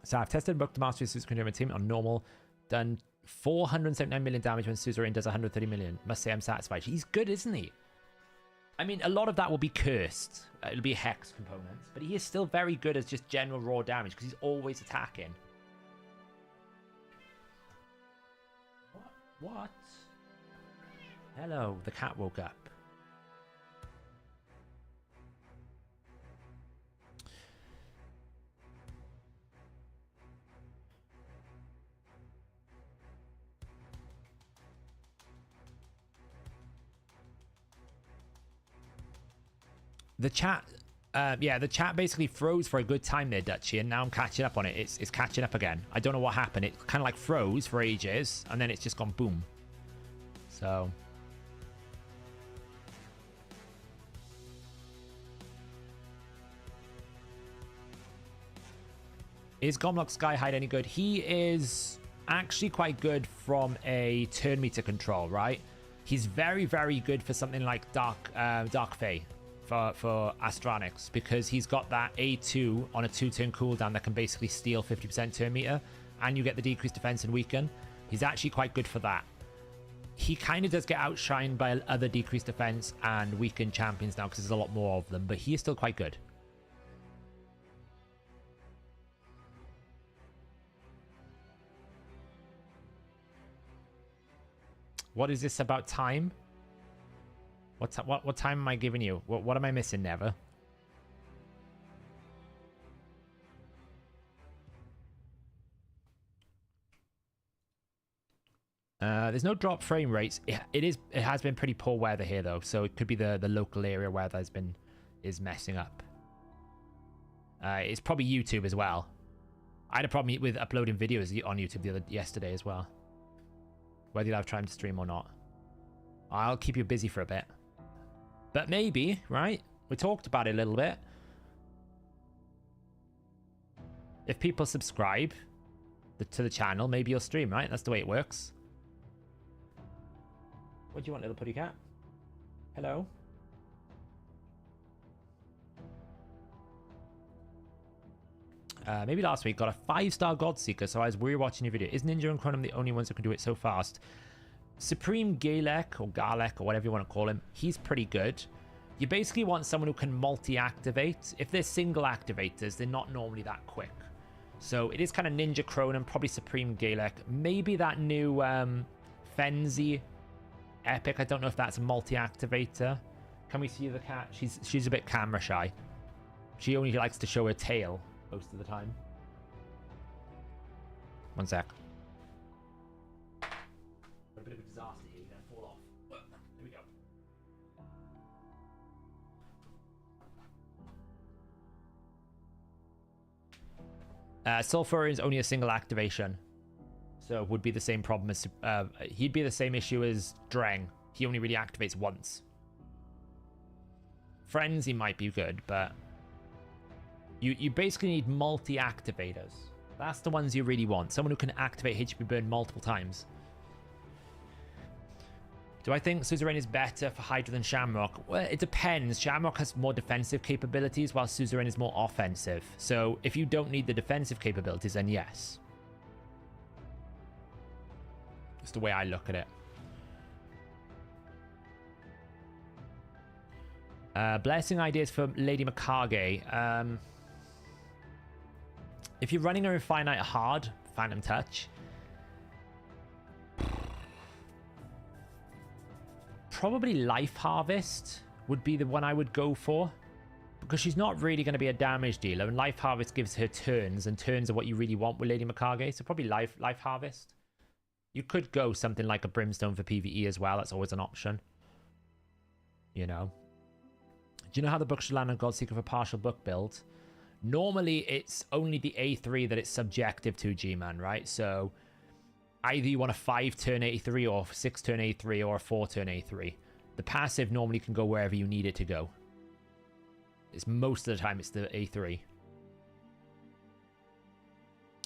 So I've tested Book the Mastery Suits Consumer Team on normal, done 479 million damage when Suzerain does 130 million. Must say I'm satisfied. He's good, isn't he? I mean, a lot of that will be cursed. It'll be hex components, but he is still very good as just general raw damage because he's always attacking. What? Hello, the cat woke up. The chat, yeah, the chat basically froze for a good time there, Dutchy, and now I'm catching up on it. It's catching up again. I don't know what happened. It kind of like froze for ages, and then it's just gone boom. So... Is Gomlock Skyhide any good? He is actually quite good from a turn meter control, right? He's very, very good for something like Dark Fae for Astronix, because he's got that A2 on a 2-turn cooldown that can basically steal 50% turn meter, and you get the decreased defense and weaken. He's actually quite good for that. He kind of does get outshined by other decreased defense and weakened champions now because there's a lot more of them, but he is still quite good. What is this about time? What time am I giving you? What am I missing, Never? There's no drop frame rates. It has been pretty poor weather here though, so it could be the local area weather is messing up. It's probably YouTube as well. I had a problem with uploading videos on YouTube yesterday as well. Whether you'll have time to stream or not. I'll keep you busy for a bit. But maybe, right? We talked about it a little bit. If people subscribe to the channel, maybe you'll stream, right? That's the way it works. What do you want, little putty cat? Hello? Maybe last week, got a 5-star Godseeker, so I was rewatching your video. Is Ninja and Chronom the only ones who can do it so fast? Supreme Galek, or Galek, or whatever you want to call him, he's pretty good. You basically want someone who can multi-activate. If they're single activators, they're not normally that quick. So it is kind of Ninja Chronom, probably Supreme Galek. Maybe that new Fenzi Epic. I don't know if that's a multi-activator. Can we see the cat? She's a bit camera shy. She only likes to show her tail most of the time. One sec. A bit of a disaster here. You're gonna fall off. Here we go. Sulfur is only a single activation, so it would be the same problem as he'd be the same issue as Dreng. He only really activates once. Frenzy might be good, but you basically need multi-activators. That's the ones you really want. Someone who can activate HP burn multiple times. Do I think Suzerain is better for Hydra than Shamrock? Well, it depends. Shamrock has more defensive capabilities, while Suzerain is more offensive. So if you don't need the defensive capabilities, then yes. That's the way I look at it. Blessing ideas for Lady Mikage. If you're running her in Finite Hard, Phantom Touch, probably Life Harvest would be the one I would go for, because she's not really going to be a damage dealer, and Life Harvest gives her turns, and turns are what you really want with Lady Mikage, so probably Life Harvest. You could go something like a Brimstone for PvE as well. That's always an option. You know. Do you know how the book should land on Godseeker for partial book build? Normally, it's only the A3 that it's subjective to, G-Man, right? So either you want a 5-turn A3 or 6-turn A3 or a 4-turn A3. The passive normally can go wherever you need it to go. It's most of the time it's the A3.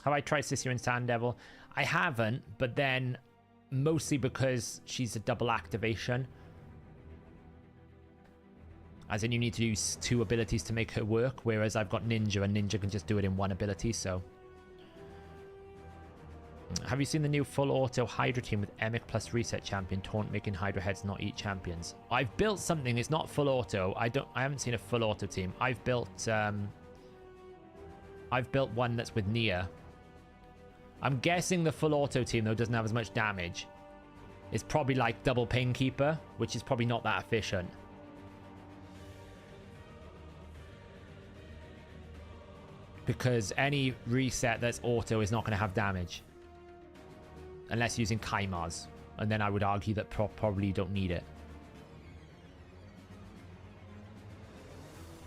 Have I tried Sissy and Sand Devil? I haven't, but then mostly because she's a double activation. As in, you need to use 2 abilities to make her work, whereas I've got Ninja, and Ninja can just do it in 1 ability, so. Have you seen the new full auto Hydra team with Emic plus Reset Champion, Taunt making Hydra heads not eat champions? I've built something, it's not full auto. I haven't seen a full auto team. I've built one that's with Nia. I'm guessing the full auto team, though, doesn't have as much damage. It's probably like double Pain Keeper, which is probably not that efficient. Because any reset that's auto is not going to have damage. Unless using Kaimas. And then I would argue that probably you don't need it.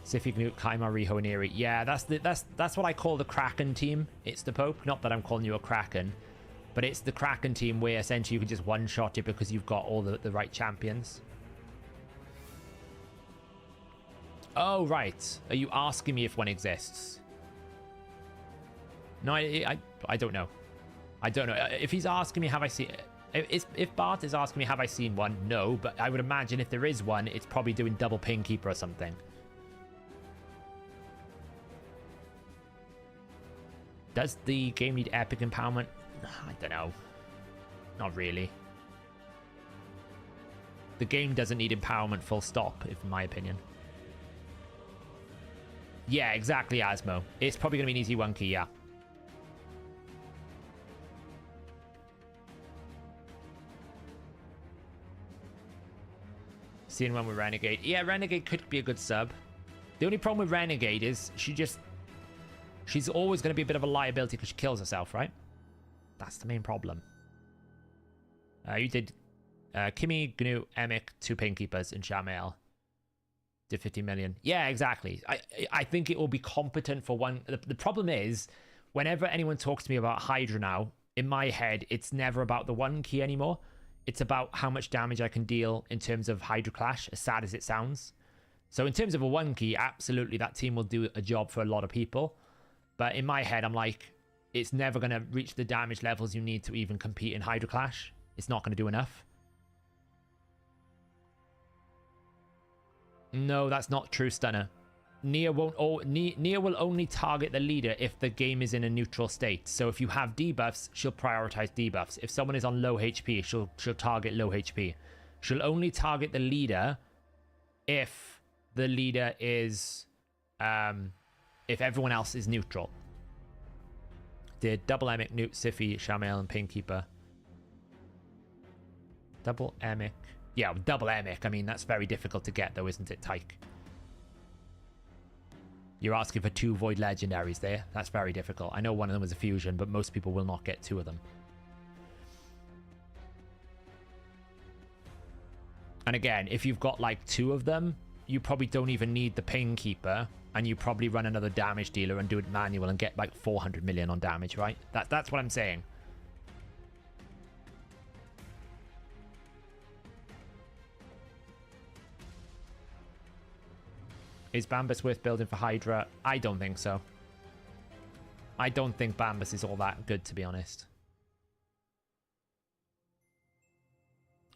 Sifik Nuke, Kaima, Riho, and Eri. Yeah, that's what I call the Kraken team. It's the Pope. Not that I'm calling you a Kraken. But it's the Kraken team where essentially you can just one-shot it because you've got all the right champions. Oh, right. Are you asking me if one exists? No, I don't know. I don't know. If he's asking me, have I seen... If Bart is asking me, have I seen one? No, but I would imagine if there is one, it's probably doing double Pain Keeper or something. Does the game need epic empowerment? I don't know. Not really. The game doesn't need empowerment full stop, in my opinion. Yeah, exactly, Asmo. It's probably going to be an easy 1 key, yeah. Seeing one with Renegade. Yeah, Renegade could be a good sub. The only problem with Renegade is she's always going to be a bit of a liability because she kills herself, right? That's the main problem. You did Kimmy, Gnu, Emic, 2 Pain Keepers, and Shamael. Did 50 million. Yeah, exactly. I think it will be competent for one. The problem is, whenever anyone talks to me about Hydra now, in my head, it's never about the 1 key anymore. It's about how much damage I can deal in terms of Hydra Clash, as sad as it sounds. So in terms of a 1 key, absolutely, that team will do a job for a lot of people. But in my head, I'm like, it's never going to reach the damage levels you need to even compete in Hydra Clash. It's not going to do enough. No, that's not true, Stunner. Nia will only target the leader if the game is in a neutral state. So if you have debuffs, she'll prioritize debuffs. If someone is on low HP, she'll target low HP. She'll only target the leader if the leader is if everyone else is neutral. Did double Emic, Newt, Siffy, Shamael, and Painkeeper. Double Emic. Yeah, double Emic. I mean, that's very difficult to get, though, isn't it, Tyke? You're asking for 2 Void Legendaries there. That's very difficult. I know one of them was a fusion, but most people will not get 2 of them. And again, if you've got like 2 of them, you probably don't even need the Painkeeper, and you probably run another damage dealer and do it manual and get like 400 million on damage, right? That's what I'm saying. Is Bambus worth building for Hydra? I don't think so. I don't think Bambus is all that good, to be honest.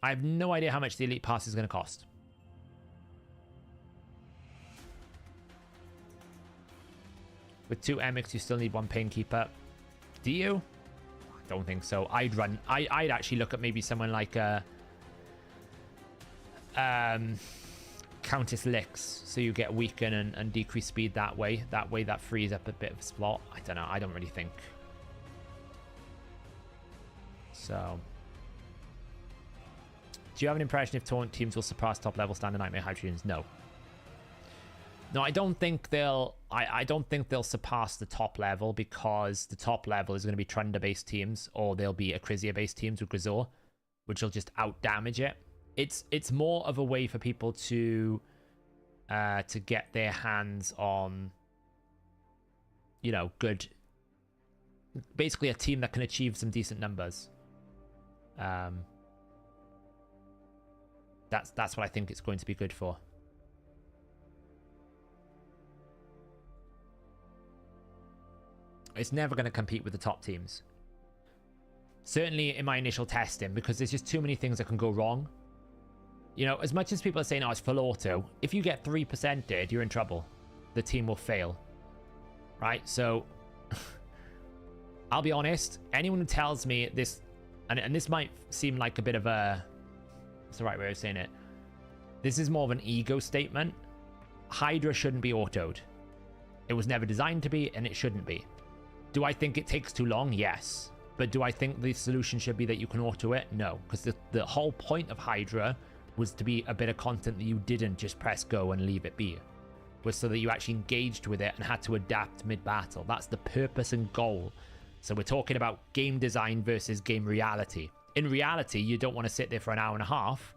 I have no idea how much the Elite Pass is going to cost. With 2 Emics, you still need 1 Painkeeper. Do you? I don't think so. I'd actually look at maybe someone like Countess Licks, so you get weaken and decrease speed that way. That way that frees up a bit of slot. I don't know. I don't really think. So, do you have an impression if Taunt teams will surpass top level standard Nightmare Hydrians? No. No, I don't think they'll. I don't think they'll surpass the top level, because the top level is going to be Trunda based teams, or they'll be Acrizia based teams with Grisor, which will just out damage it. It's more of a way for people to get their hands on, you know, good. Basically, a team that can achieve some decent numbers. That's what I think it's going to be good for. It's never going to compete with the top teams. Certainly in my initial testing, because there's just too many things that can go wrong. You know, as much as people are saying, oh, it's full auto, if you get 3%ed, you're in trouble. The team will fail. Right? So, I'll be honest, anyone who tells me this, and this might seem like a bit of a, what's the right way of saying it? This is more of an ego statement. Hydra shouldn't be autoed. It was never designed to be, and it shouldn't be. Do I think it takes too long? Yes. But do I think the solution should be that you can auto it? No. Because the whole point of Hydra was to be a bit of content that you didn't just press go and leave it be. Was so that you actually engaged with it and had to adapt mid-battle. That's the purpose and goal. So we're talking about game design versus game reality. In reality, you don't want to sit there for an hour and a half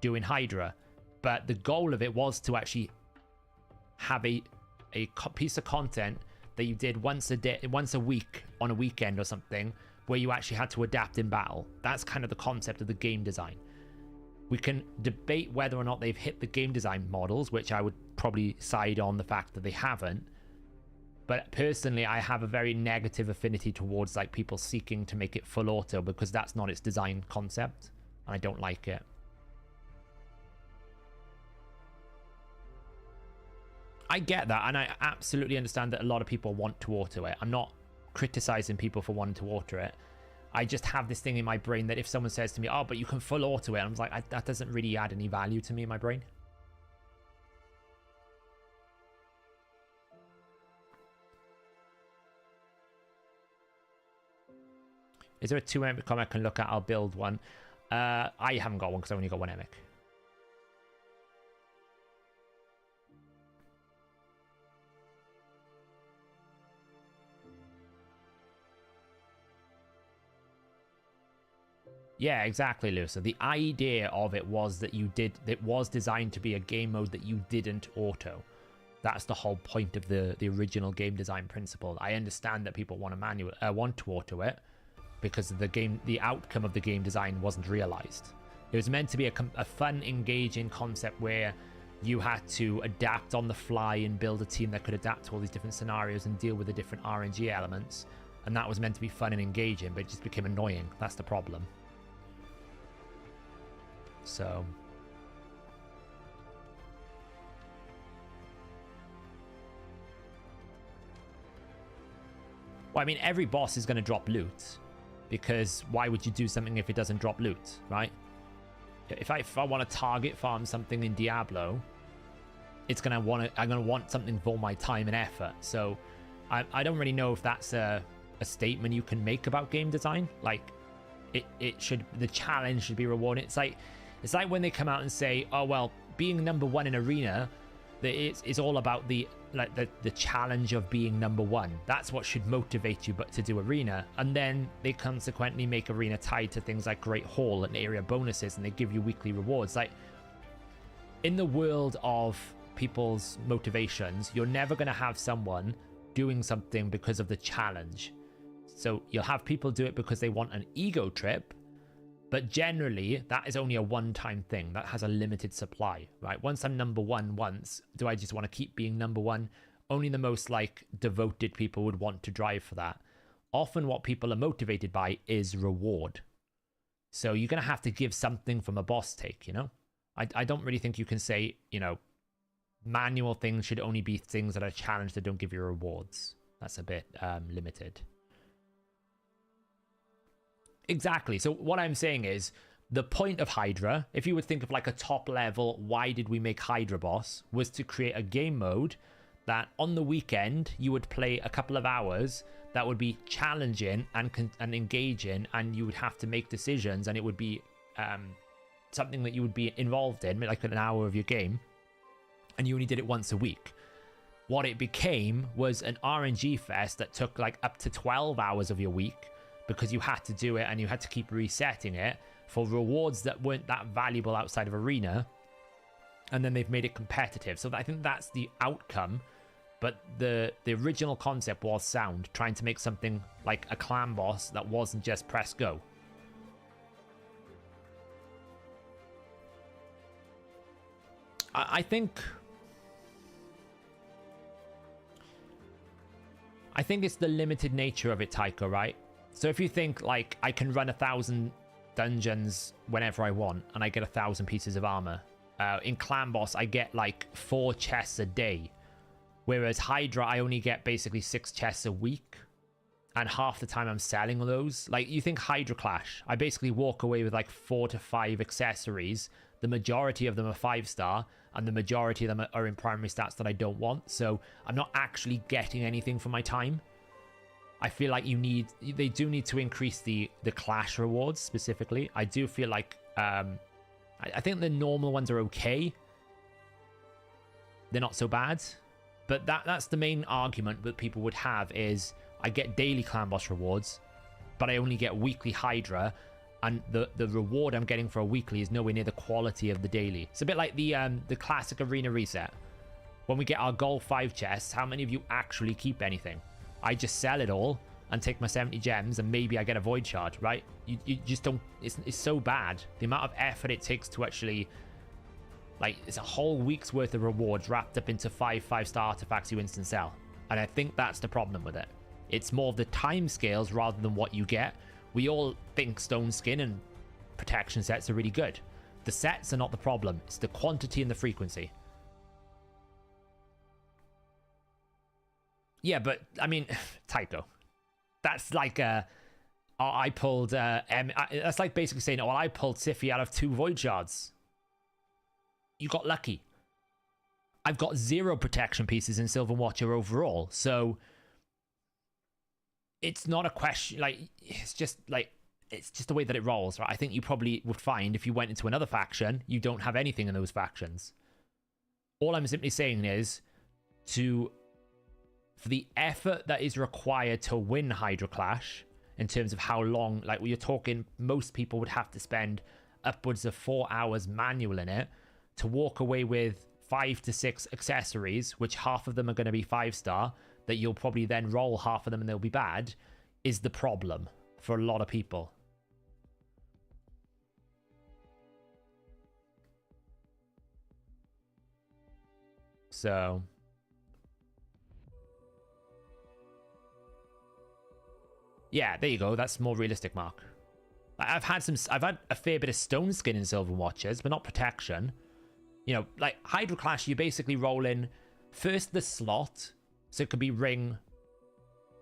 doing Hydra. But the goal of it was to actually have a piece of content that you did once a week on a weekend or something, where you actually had to adapt in battle. That's kind of the concept of the game design. We can debate whether or not they've hit the game design models, which I would probably side on the fact that they haven't. But personally, I have a very negative affinity towards like people seeking to make it full auto, because that's not its design concept, and I don't like it. I get that, and I absolutely understand that a lot of people want to auto it. I'm not criticizing people for wanting to auto it. I just have this thing in my brain that if someone says to me, oh, but you can full auto it, I'm like, that doesn't really add any value to me in my brain. Is there a 2 Emic comic I can look at? I'll build one. I haven't got one because I only got 1 Emic. Yeah, exactly, Lou. So the idea of it was that it was designed to be a game mode that you didn't auto. That's the whole point of the original game design principle. I understand that people want to auto it because the outcome of the game design wasn't realized. It was meant to be a fun, engaging concept where you had to adapt on the fly and build a team that could adapt to all these different scenarios and deal with the different RNG elements. And that was meant to be fun and engaging, but it just became annoying. That's the problem. So, well, I mean, every boss is going to drop loot, because why would you do something if it doesn't drop loot, right? If I want to target farm something in Diablo, I'm going to want something for my time and effort. So, I don't really know if that's a statement you can make about game design. Like, the challenge should be rewarded. It's like when they come out and say, oh, well, being number one in arena, it's all about the challenge of being number one. That's what should motivate you to do arena. And then they consequently make arena tied to things like Great Hall and area bonuses, and they give you weekly rewards. Like, in the world of people's motivations, you're never going to have someone doing something because of the challenge. So you'll have people do it because they want an ego trip. But generally, that is only a one-time thing. That has a limited supply, right? Once I'm number one do I just want to keep being number one? Only the most, devoted people would want to drive for that. Often what people are motivated by is reward. So you're going to have to give something from a boss take, you know? I don't really think you can say, you know, manual things should only be things that are challenged that don't give you rewards. That's a bit limited. Exactly. So what I'm saying is the point of Hydra, if you would think of like a top level, why did we make Hydra boss, was to create a game mode that on the weekend you would play a couple of hours that would be challenging and engaging, and you would have to make decisions, and it would be something that you would be involved in, like an hour of your game, and you only did it once a week. What it became was an RNG fest that took like up to 12 hours of your week, because you had to do it and you had to keep resetting it for rewards that weren't that valuable outside of Arena. And then they've made it competitive. So I think that's the outcome. But the original concept was sound, trying to make something like a clan boss that wasn't just press go. I think it's the limited nature of it, Tycho, right? So if you think like I can run 1,000 dungeons whenever I want and I get 1,000 pieces of armor. In Clan Boss, I get like 4 chests a day. Whereas Hydra, I only get basically 6 chests a week. And half the time I'm selling those. Like, you think Hydra Clash, I basically walk away with like 4 to 5 accessories. The majority of them are 5-star, and the majority of them are in primary stats that I don't want. So I'm not actually getting anything for my time. I feel like they do need to increase the Clash rewards specifically. I do feel like, I think the normal ones are okay. They're not so bad. But that's the main argument that people would have is, I get daily Clan Boss rewards, but I only get weekly Hydra, and the reward I'm getting for a weekly is nowhere near the quality of the daily. It's a bit like the classic arena reset. When we get our gold 5 chests, how many of you actually keep anything? I just sell it all and take my 70 gems, and maybe I get a void shard, right? You just don't. It's so bad. The amount of effort it takes to actually, like, it's a whole week's worth of rewards wrapped up into 5-star artifacts you instant sell. And I think that's the problem with it. It's more of the time scales rather than what you get. We all think stone skin and protection sets are really good. The sets are not the problem. It's the quantity and the frequency. Yeah, but I mean, Tycho, that's like I pulled that's like basically saying, oh, I pulled Sify out of 2 void shards. You got lucky. I've got 0 protection pieces in Silver Watcher overall, so it's not a question, like, it's just the way that it rolls, right? I think you probably would find if you went into another faction, you don't have anything in those factions. All I'm simply saying is, for the effort that is required to win Hydra Clash, in terms of how long, like, you're talking, most people would have to spend upwards of 4 hours manual in it to walk away with 5 to 6 accessories, which half of them are going to be 5-star, that you'll probably then roll half of them and they'll be bad, is the problem for a lot of people. So yeah, there you go. That's more realistic, Mark. I've had a fair bit of stone skin in Silver Watchers, but not protection. You know, like Hydra Clash, you basically roll in first the slot, so it could be ring,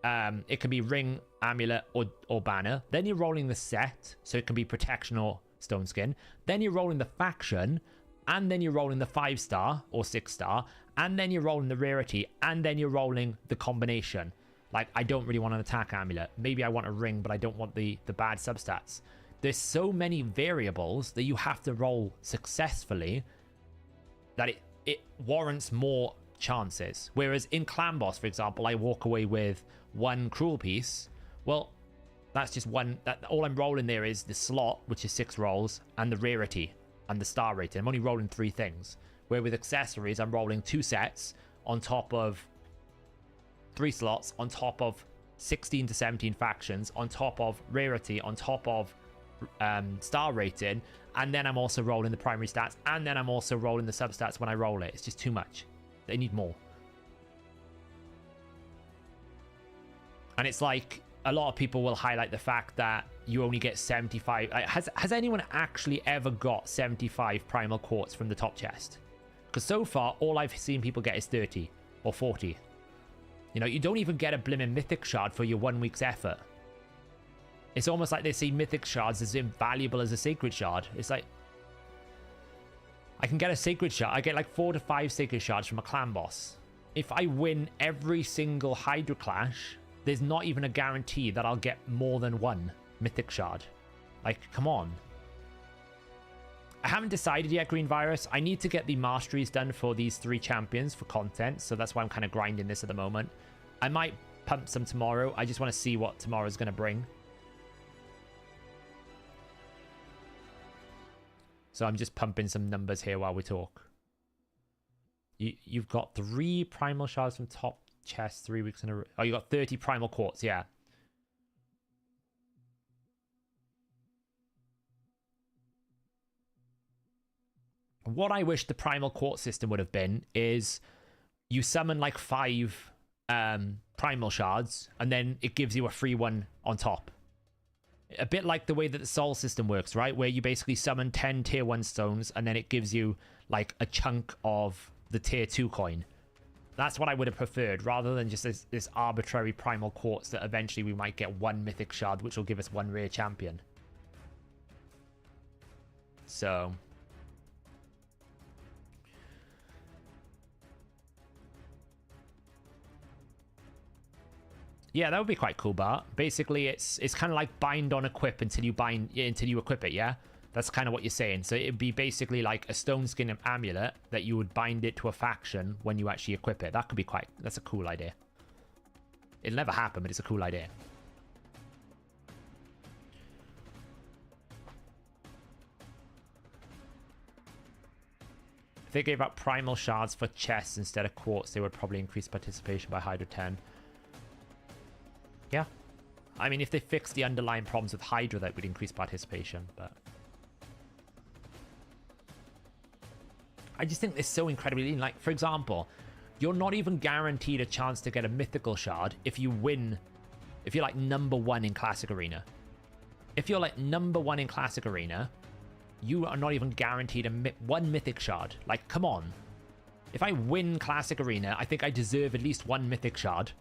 amulet, or banner. Then you're rolling the set, so it can be protection or stone skin. Then you're rolling the faction, and then you're rolling the 5-star or 6-star, and then you're rolling the rarity, and then you're rolling the combination. Like, I don't really want an attack amulet. Maybe I want a ring, but I don't want the bad substats. There's so many variables that you have to roll successfully that it warrants more chances. Whereas in Clan Boss, for example, I walk away with 1 cruel piece. Well, that's just one. All I'm rolling there is the slot, which is 6 rolls, and the rarity and the star rating. I'm only rolling 3 things. Where with accessories, I'm rolling 2 sets on top of 3 slots, on top of 16 to 17 factions, on top of rarity, on top of star rating, and then I'm also rolling the primary stats, and then I'm also rolling the substats when I roll it. It's just too much. They need more. And it's like a lot of people will highlight the fact that you only get 75. Has anyone actually ever got 75 primal quartz from the top chest? Because so far, all I've seen people get is 30 or 40. You know, you don't even get a blimmin' mythic shard for your 1 week's effort. It's almost like they see mythic shards as invaluable as a sacred shard. It's like, I can get a sacred shard. I get like 4 to 5 sacred shards from a clan boss. If I win every single Hydra clash, there's not even a guarantee that I'll get more than 1 mythic shard. Like, come on. I haven't decided yet, Green Virus. I need to get the masteries done for these 3 champions for content, so that's why I'm kind of grinding this at the moment. I might pump some tomorrow. I just want to see what tomorrow's going to bring. So I'm just pumping some numbers here while we talk. You've got 3 primal shards from top chest 3 weeks in a row. Oh, you got 30 primal quartz, yeah. What I wish the primal quartz system would have been is you summon like 5 primal shards and then it gives you a free one on top. A bit like the way that the soul system works, right? Where you basically summon 10 tier 1 stones and then it gives you like a chunk of the tier 2 coin. That's what I would have preferred, rather than just this arbitrary primal quartz that eventually we might get 1 mythic shard, which will give us 1 rare champion. So yeah, that would be quite cool, Bart. Basically, it's kind of like bind on equip until you equip it, yeah? That's kind of what you're saying. So it'd be basically like a stone skin amulet that you would bind it to a faction when you actually equip it. That could be that's a cool idea. It'll never happen, but it's a cool idea. If they gave out primal shards for chests instead of quartz, they would probably increase participation by Hydra 10. Yeah. I mean, if they fix the underlying problems with Hydra, that would increase participation, but I just think they're so incredibly lean. Like, for example, you're not even guaranteed a chance to get a mythical shard if you win, if you're like #1 in Classic Arena. If you're like #1 in Classic Arena, you are not even guaranteed one mythic shard. Like, come on. If I win Classic Arena, I think I deserve at least 1 mythic shard.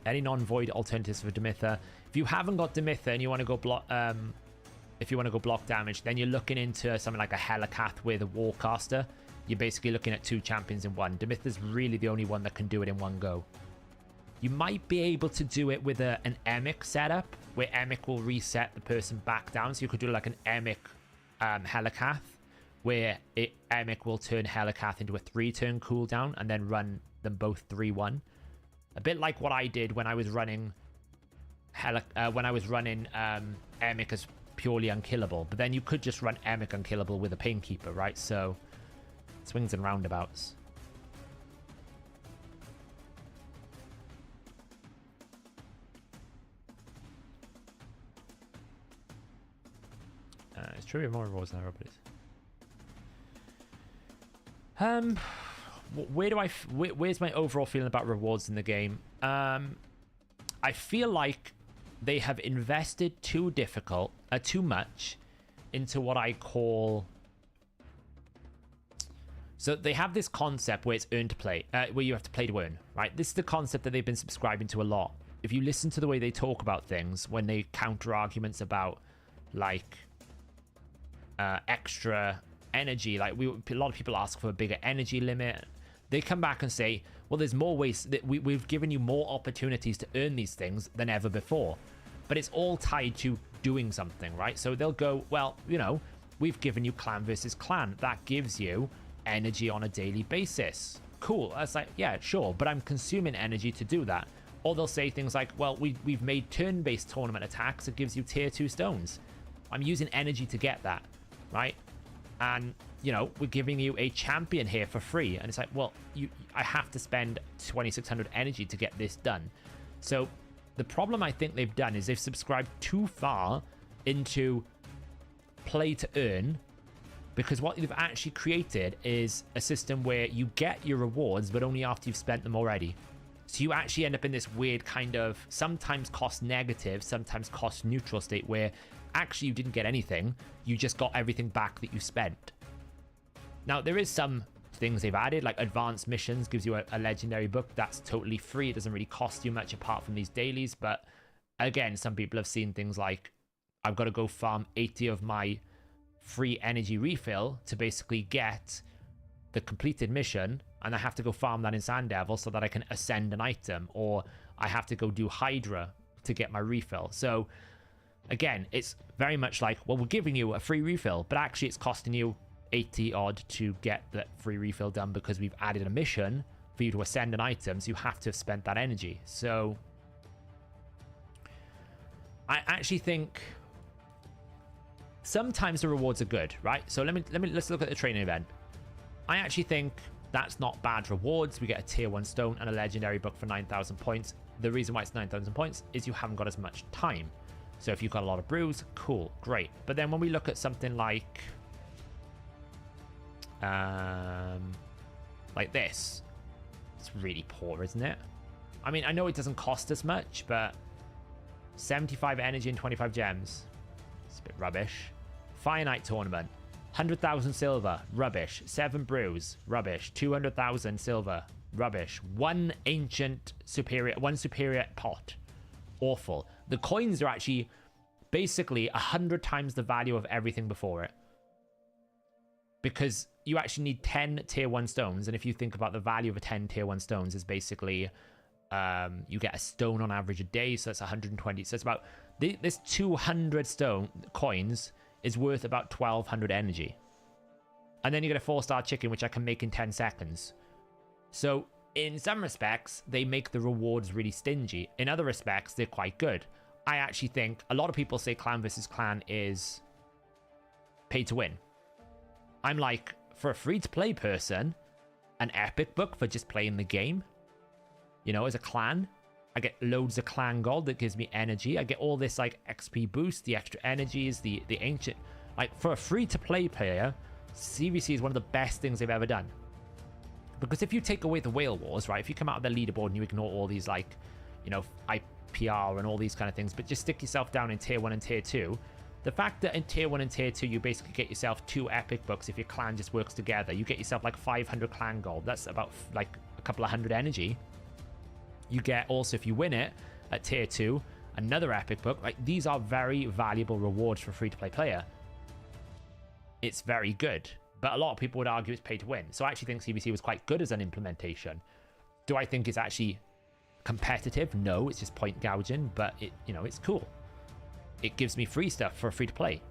Any non-void alternatives for Demitha? If you haven't got Demitha and you want to go block, if you want to go block damage, then you're looking into something like a Helicath with a Warcaster. You're basically looking at 2 champions in one. Demitha's really the only one that can do it in one go. You might be able to do it with an Emic setup, where Emic will reset the person back down. So you could do like an Emic Helicath, where Emic will turn Helicath into a 3-turn cooldown and then run them both 3-1. A bit like what I did when I was running Emic as purely unkillable. But then you could just run Emic unkillable with a Painkeeper, right? So, swings and roundabouts. It's true we have more rewards than everybody's. Where's my overall feeling about rewards in the game? I feel like they have invested too much into what I call. So they have this concept where it's earn to play, where you have to play to earn, right? This is the concept that they've been subscribing to a lot. If you listen to the way they talk about things, when they counter arguments about like extra energy, like a lot of people ask for a bigger energy limit. They come back and say, well, there's more ways that we've given you more opportunities to earn these things than ever before. But it's all tied to doing something, right? So they'll go, well, you know, we've given you clan versus clan. That gives you energy on a daily basis. Cool. That's like, yeah, sure. But I'm consuming energy to do that. Or they'll say things like, well, we've made turn-based tournament attacks. It gives you tier 2 stones. I'm using energy to get that, right? And, you know, we're giving you a champion here for free. And it's like, well, I have to spend 2,600 energy to get this done. So the problem I think they've done is they've subscribed too far into play to earn Because what you've actually created is a system where you get your rewards, but only after you've spent them already. So you actually end up in this weird kind of sometimes cost negative, sometimes cost neutral state where actually you didn't get anything. You just got everything back that you spent. Now, there is some things they've added, like advanced missions gives you a legendary book. That's totally free. It doesn't really cost you much apart from these dailies. But again, some people have seen things like, I've got to go farm 80 of my free energy refill to basically get the completed mission, and I have to go farm that in Sand Devil so that I can ascend an item, or I have to go do Hydra to get my refill. So again, it's very much like, well, we're giving you a free refill, but actually it's costing you 80 odd to get that free refill done because we've added a mission for you to ascend an item, so you have to have spent that energy. So I actually think sometimes the rewards are good, right? So let's look at the training event. I actually think that's not bad rewards. We get a tier 1 stone and a legendary book for 9,000 points. The reason why it's 9,000 points is you haven't got as much time. So if you've got a lot of brews, cool, great. But then when we look at something like this, it's really poor, isn't it? I mean, I know it doesn't cost as much, but 75 energy and 25 gems. It's a bit rubbish. Fire Night Tournament. 100,000 silver. Rubbish. 7 brews. Rubbish. 200,000 silver. Rubbish. One superior pot. Awful. The coins are actually basically 100 times the value of everything before it. Because you actually need 10 tier 1 stones. And if you think about the value of a 10 tier 1 stones is basically you get a stone on average a day, so that's 120. So it's about this 200 stone coins is worth about 1,200 energy. And then you get a 4-star chicken, which I can make in 10 seconds. So in some respects, they make the rewards really stingy. In other respects, they're quite good. I actually think a lot of people say clan versus clan is pay to win. I'm like, for a free-to-play person, an epic book for just playing the game, you know, as a clan, I get loads of clan gold that gives me energy. I get all this like XP boost, the extra energies, the ancient, like for a free-to-play player, CVC is one of the best things they've ever done. Because if you take away the whale wars, right, if you come out of the leaderboard and you ignore all these like, you know, IPR and all these kind of things, but just stick yourself down in tier 1 and tier 2, the fact that in tier 1 and tier 2 you basically get yourself 2 epic books if your clan just works together, you get yourself like 500 clan gold. That's about like a couple of hundred energy. You get also, if you win it at tier 2, another epic book. Like, these are very valuable rewards for a free-to-play player. It's very good, but a lot of people would argue it's pay to win. So I actually think CVC was quite good as an implementation. Do I think it's actually competitive? No, it's just point gouging, but it, you know, it's cool. It gives me free stuff for free to play.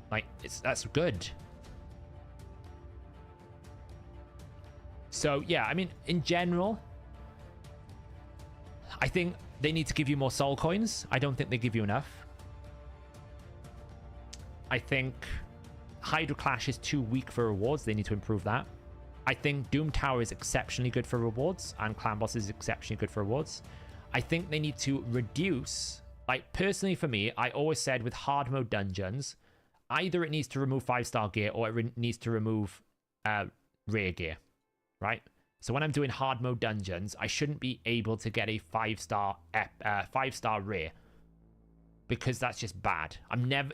Like, that's good. So yeah, I mean, in general, I think they need to give you more soul coins. I don't think they give you enough. I think Hydra Clash is too weak for rewards. They need to improve that. I think Doom Tower is exceptionally good for rewards, and Clan Boss is exceptionally good for rewards. I think they need to reduce, like, personally for me, I always said with hard mode dungeons, either it needs to remove 5-star gear or it needs to remove rare gear, right? So when I'm doing hard mode dungeons, I shouldn't be able to get a 5-star rare, because that's just bad.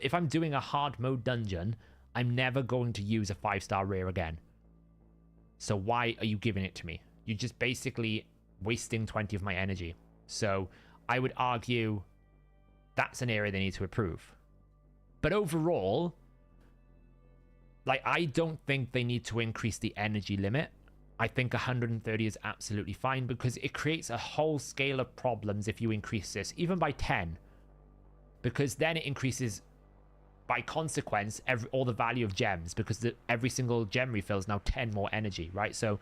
If I'm doing a hard mode dungeon, I'm never going to use a 5-star rare again. So why are you giving it to me? You're just basically wasting 20 of my energy. So I would argue that's an area they need to improve. But overall, like, I don't think they need to increase the energy limit. I think 130 is absolutely fine, because it creates a whole scale of problems if you increase this, even by 10. Because then it increases, by consequence, all the value of gems, because every single gem refill is now 10 more energy, right? So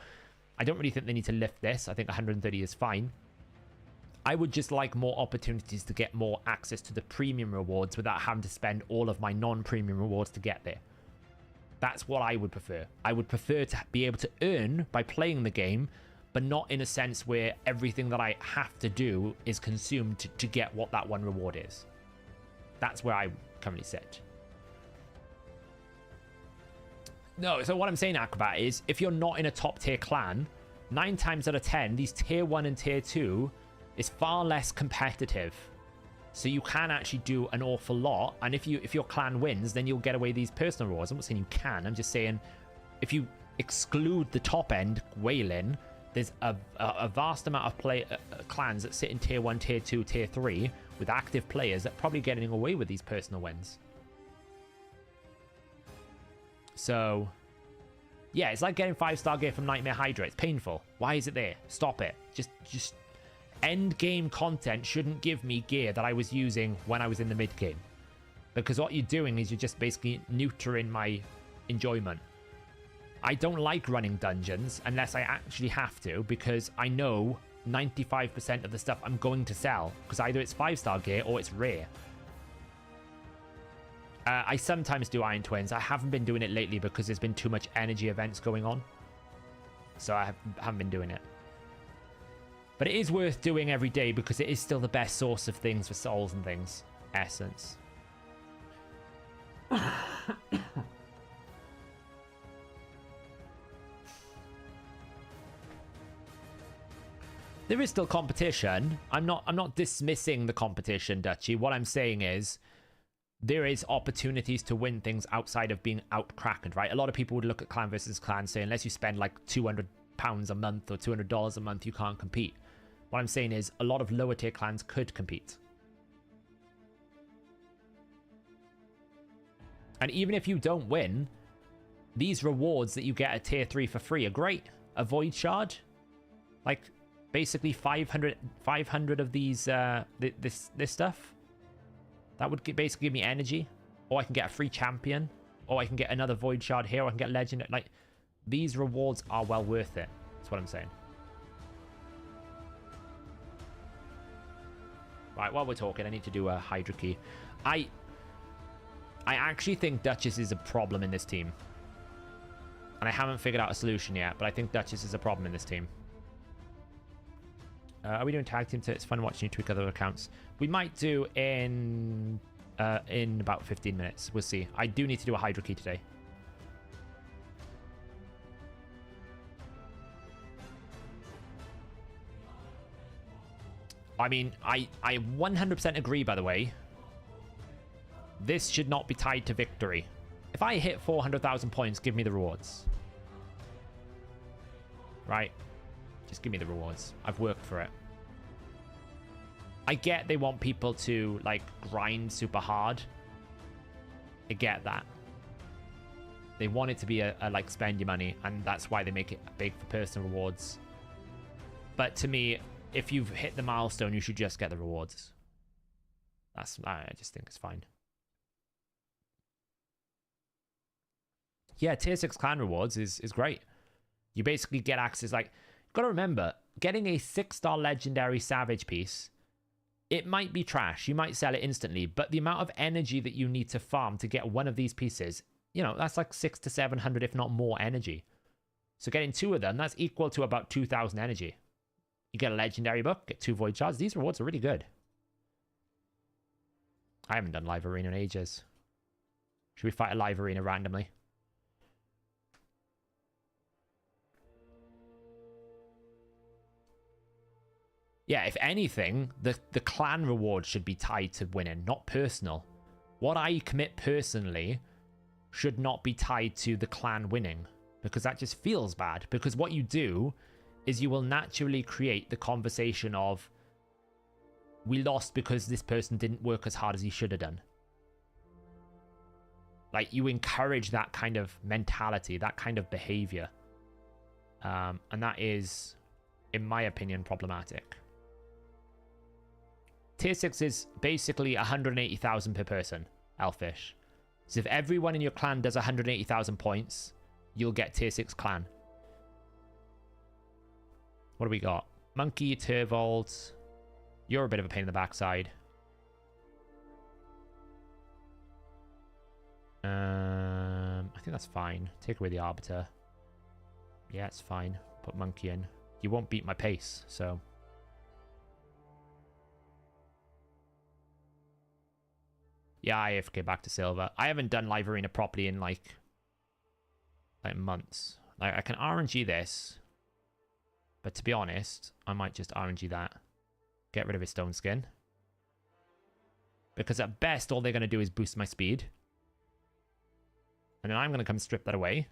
I don't really think they need to lift this. I think 130 is fine. I would just like more opportunities to get more access to the premium rewards without having to spend all of my non-premium rewards to get there. That's what I would prefer. I would prefer to be able to earn by playing the game, but not in a sense where everything that I have to do is consumed to get what that one reward is. That's where I currently sit. No, so what I'm saying, Acrobat, is if you're not in a top tier clan, 9 times out of 10, these tier 1 and tier 2 is far less competitive. So you can actually do an awful lot. And if your clan wins, then you'll get away these personal rewards. I'm not saying you can. I'm just saying if you exclude the top end whaling, there's a vast amount of clans that sit in tier 1, tier 2, tier 3 with active players that are probably getting away with these personal wins. So, yeah, it's like getting 5-star gear from Nightmare Hydra. It's painful. Why is it there? Stop it. Just end game content shouldn't give me gear that I was using when I was in the mid game. Because what you're doing is you're just basically neutering my enjoyment. I don't like running dungeons unless I actually have to, because I know 95% of the stuff I'm going to sell, because either it's 5-star gear or it's rare. I sometimes do Iron Twins. I haven't been doing it lately because there's been too much energy events going on. So I haven't been doing it. But it is worth doing every day because it is still the best source of things for souls and things. Essence. There is still competition. I'm not dismissing the competition, Dutchy. What I'm saying is there is opportunities to win things outside of being out-krakened, right? A lot of people would look at clan versus clan saying unless you spend like £200 a month or $200 a month, you can't compete. What I'm saying is a lot of lower tier clans could compete. And even if you don't win, these rewards that you get at tier 3 for free are great. A void shard, like basically 500 of these this stuff. That would basically give me energy, or I can get a free champion, or I can get another void shard here, or I can get legend. Like, these rewards are well worth it. That's what I'm saying. Right, while we're talking, I need to do a Hydra key. I actually think Duchess is a problem in this team. And I haven't figured out a solution yet, but I think Duchess is a problem in this team. Are we doing tag team? It's fun watching you tweak other accounts. We might do in about 15 minutes. We'll see. I do need to do a Hydra key today. I mean, I 100% agree, by the way. This should not be tied to victory. If I hit 400,000 points, give me the rewards. Right? Just give me the rewards. I've worked for it. I get they want people to, like, grind super hard. I get that. They want it to be a like, spend your money, and that's why they make it big for personal rewards. But to me, if you've hit the milestone, you should just get the rewards. I just think it's fine. Yeah, tier 6 clan rewards is great. You basically get access, like, gotta remember, getting a 6-star legendary savage piece, it might be trash. You might sell it instantly, but the amount of energy that you need to farm to get one of these pieces, you know, that's like 600 to 700, if not more energy. So getting 2 of them, that's equal to about 2,000 energy. You get a legendary book, get 2 void shards. These rewards are really good. I haven't done live arena in ages. Should we fight a live arena randomly? Yeah, if anything, the clan reward should be tied to winning, not personal. What I commit personally should not be tied to the clan winning, because that just feels bad. Because what you do is you will naturally create the conversation of, we lost because this person didn't work as hard as he should have done. Like, you encourage that kind of mentality, that kind of behavior. And that is, in my opinion, problematic. Tier 6 is basically 180,000 per person, Elfish. So if everyone in your clan does 180,000 points, you'll get tier 6 clan. What do we got? Monkey, Turvold. You're a bit of a pain in the backside. I think that's fine. Take away the Arbiter. Yeah, it's fine. Put Monkey in. You won't beat my pace, so... Yeah, I have to get back to silver. I haven't done live arena properly in, like, like months. Like I can RNG this, but to be honest, I might just RNG that. Get rid of his stone skin. Because at best, all they're going to do is boost my speed. And then I'm going to come strip that away.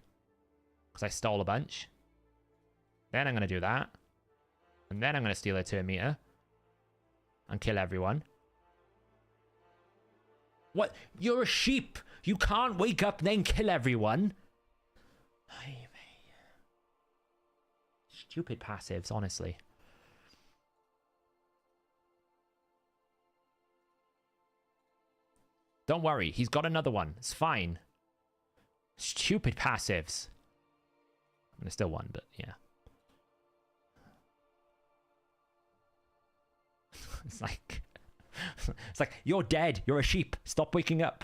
Because I stole a bunch. Then I'm going to do that. And then I'm going to steal a turn meter. And kill everyone. What? You're a sheep! You can't wake up and then kill everyone! Stupid passives, honestly. Don't worry, he's got another one. It's fine. Stupid passives. I mean, there's still one, but yeah. It's like... It's like, you're dead. You're a sheep. Stop waking up.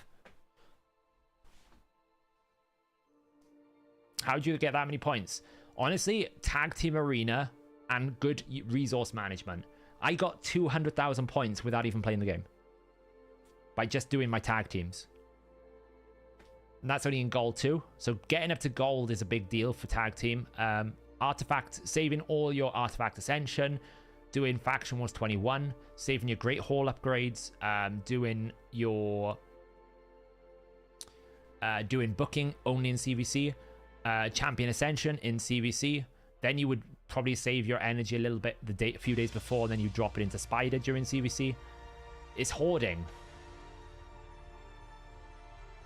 How'd you get that many points? Honestly, tag team arena and good resource management. I got 200,000 points without even playing the game. By just doing my tag teams. And that's only in gold too. So getting up to gold is a big deal for tag team. Artifact, saving all your artifact ascension. Doing faction wars 21. Saving your great hall upgrades. Doing your... doing booking only in CVC. Champion ascension in CVC. Then you would probably save your energy a little bit a few days before. Then you drop it into Spider during CVC. It's hoarding.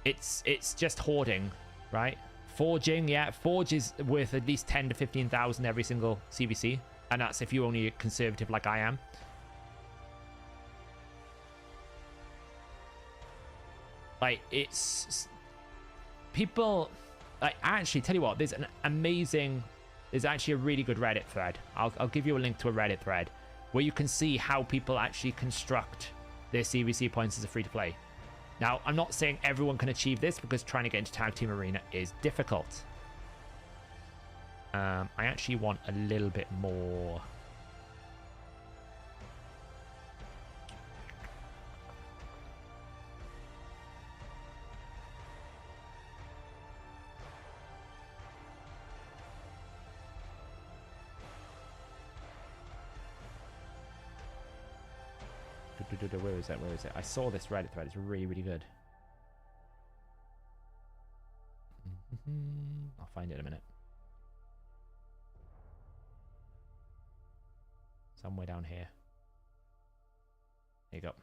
It's just hoarding, right? Forging, yeah. Forge is worth at least 10 to 15,000 every single CVC. And that's if you're only a conservative like I am. Like, it's... People... Like, actually, tell you what, there's an amazing... There's actually a really good Reddit thread. I'll give you a link to a Reddit thread where you can see how people actually construct their CVC points as a free-to-play. Now, I'm not saying everyone can achieve this because trying to get into Tag Team Arena is difficult. I actually want a little bit more... Where is that? Where is it? I saw this Reddit thread. It's really, really good. I'll find it in a minute. Somewhere down here. There you go.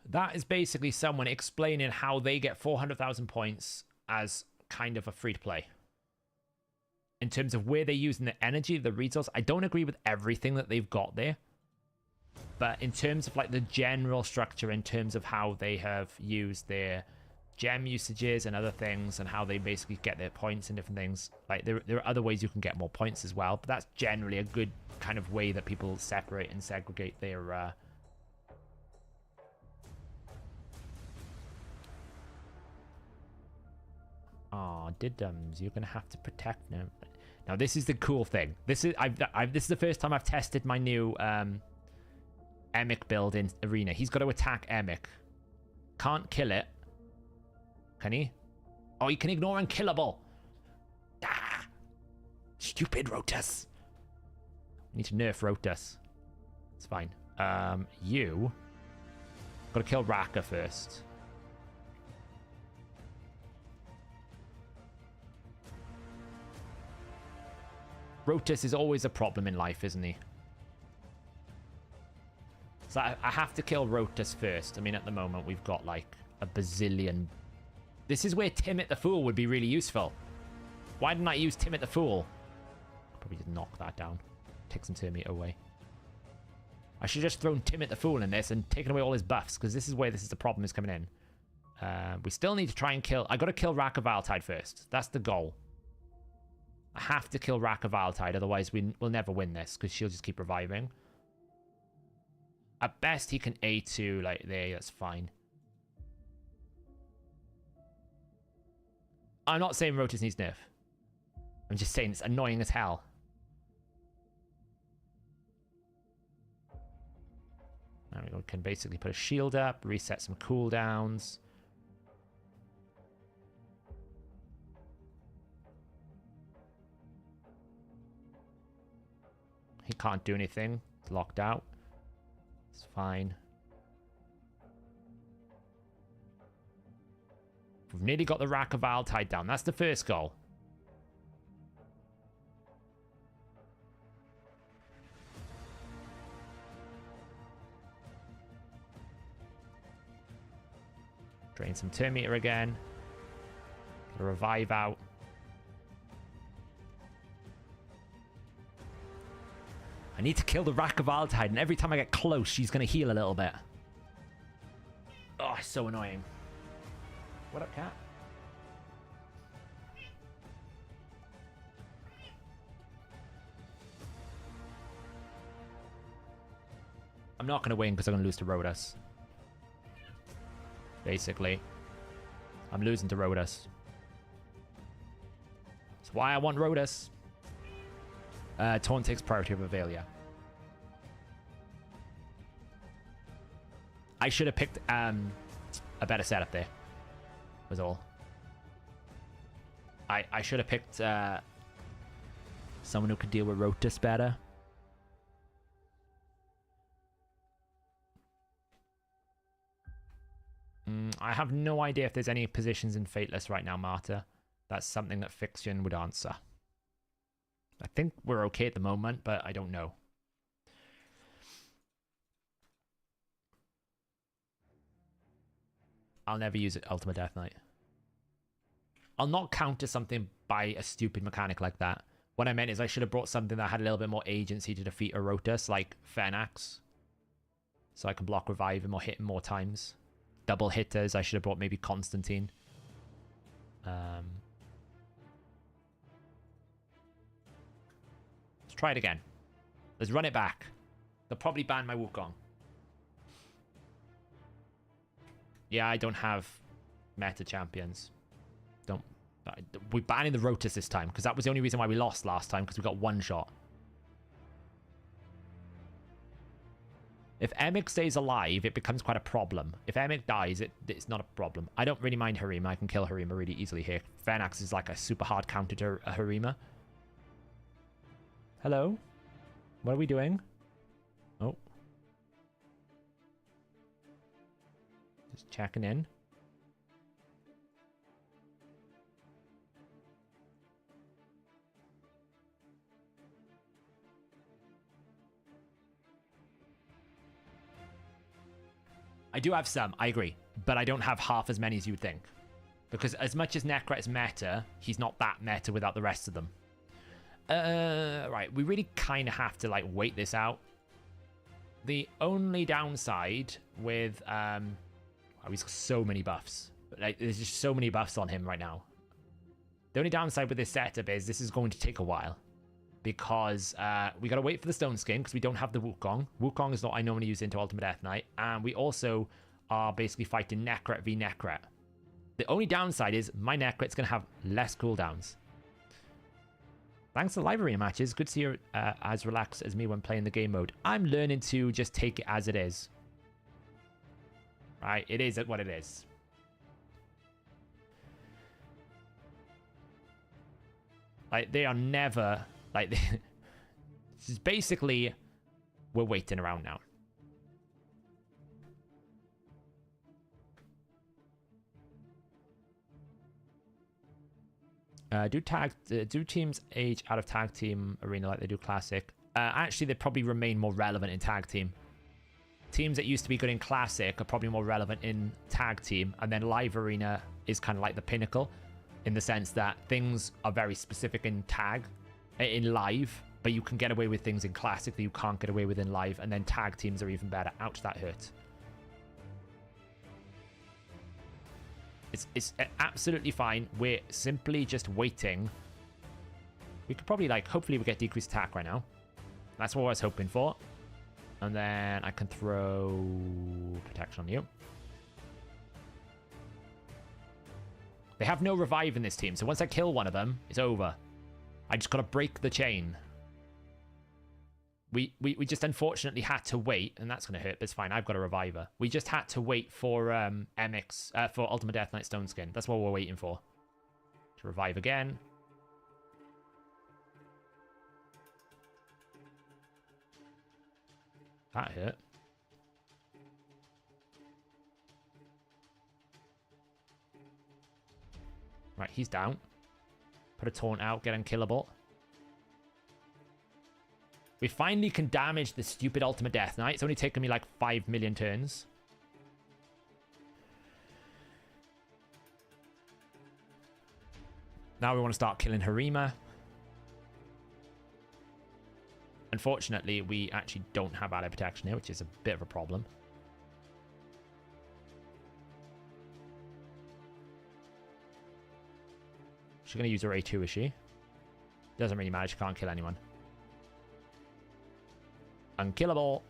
That is basically someone explaining how they get 400,000 points as kind of a free-to-play. In terms of where they're using the energy, the resource, I don't agree with everything that they've got there. But in terms of like the general structure, in terms of how they have used their gem usages and other things, and how they basically get their points and different things, like there are other ways you can get more points as well. But that's generally a good kind of way that people separate and segregate their... Oh, Diddums, you're gonna have to protect them. Now, this is the cool thing. This is this is the first time I've tested my new Emic build in Arena. He's got to attack Emic. Can't kill it. Can he? Oh, he can ignore unkillable. Ah! Stupid Rotus. We need to nerf Rotus. It's fine. You got to kill Raka first. Rotus is always a problem in life, isn't he? So I have to kill Rotus first. I mean, at the moment, we've got like a bazillion. This is where Timid the Fool would be really useful. Why didn't I use Timid the Fool? Probably just knock that down. Take some turn meter away. I should have just thrown Timid the Fool in this and taken away all his buffs, because this is where the problem is coming in. We still need to try and kill... I got to kill Raka Valtide first. That's the goal. I have to kill Raka Valtide, otherwise we'll never win this, because she'll just keep reviving. At best, he can A2, like, there, that's fine. I'm not saying Rotus needs nerf. I'm just saying it's annoying as hell. There we go. We can basically put a shield up, reset some cooldowns. He can't do anything. It's locked out. It's fine. We've nearly got the Rack of Isle tied down. That's the first goal. Drain some turn meter again. Get a revive out. I need to kill the Rack of Altide, and every time I get close, she's going to heal a little bit. Oh, it's so annoying. What up, cat? I'm not going to win because I'm going to lose to Rhodas. Basically. I'm losing to Rhodas. That's why I want Rhodas. Taunt takes priority over Velia. I should have picked a better setup there. Was all. I should have picked someone who could deal with Rotus better. I have no idea if there's any positions in Fateless right now, Marta. That's something that Fiction would answer. I think we're okay at the moment, but I don't know. I'll never use it, Ultimate Death Knight. I'll not counter something by a stupid mechanic like that. What I meant is I should have brought something that had a little bit more agency to defeat a Rotus, like Fenax. So I can block revive him or hit him more times. Double hitters, I should have brought maybe Constantine. Let's try it again. Let's run it back. They'll probably ban my Wukong. Yeah, I don't have meta champions. We're banning the Rotus this time, because that was the only reason why we lost last time, because we got one shot. If Emic stays alive, it becomes quite a problem. If Emic dies, it's not a problem. I don't really mind Harima. I can kill Harima really easily here. Fenax is like a super hard counter to a Harima. Hello? What are we doing? Oh. Just checking in. I do have some, I agree. But I don't have half as many as you would think. Because as much as Necra is meta, he's not that meta without the rest of them. Right, we really kind of have to, like, wait this out. The only downside with... oh, he's got so many buffs. Like, there's just so many buffs on him right now. The only downside with this setup is this is going to take a while. Because we got to wait for the Stone Skin, because we don't have the Wukong. Wukong is not I normally use into Ultimate Death Knight. And we also are basically fighting Necret v Necret. The only downside is my Necret's going to have less cooldowns. Thanks to live arena matches. Good to see you as relaxed as me when playing the game mode. I'm learning to just take it as it is. Right, it is what it is. Like, they are never... Like, this is basically... We're waiting around now. Do teams age out of tag team arena like they do classic? Actually, they probably remain more relevant in tag team. Teams that used to be good in classic are probably more relevant in tag team, and then live arena is kind of like the pinnacle in the sense that things are very specific in live, but you can get away with things in classic that you can't get away with in live, and then tag teams are even better. Ouch, that hurt. It's absolutely fine. We're simply just waiting. We could probably, like, hopefully we get decreased attack right now. That's what I was hoping for. And then I can throw protection on you. They have no revive in this team, so once I kill one of them, it's over. I just gotta break the chain. We just unfortunately had to wait, and that's going to hurt, but it's fine. I've got a reviver. We just had to wait for MX, for Ultimate Death Knight Stone Skin. That's what we're waiting for. To revive again. That hurt. Right, he's down. Put a taunt out, get unkillable. We finally can damage the stupid Ultimate Death Knight. It's only taken me like 5 million turns. Now we want to start killing Harima. Unfortunately, we actually don't have ally protection here, which is a bit of a problem. She's going to use her A2, is she? Doesn't really matter. She can't kill anyone. Unkillable.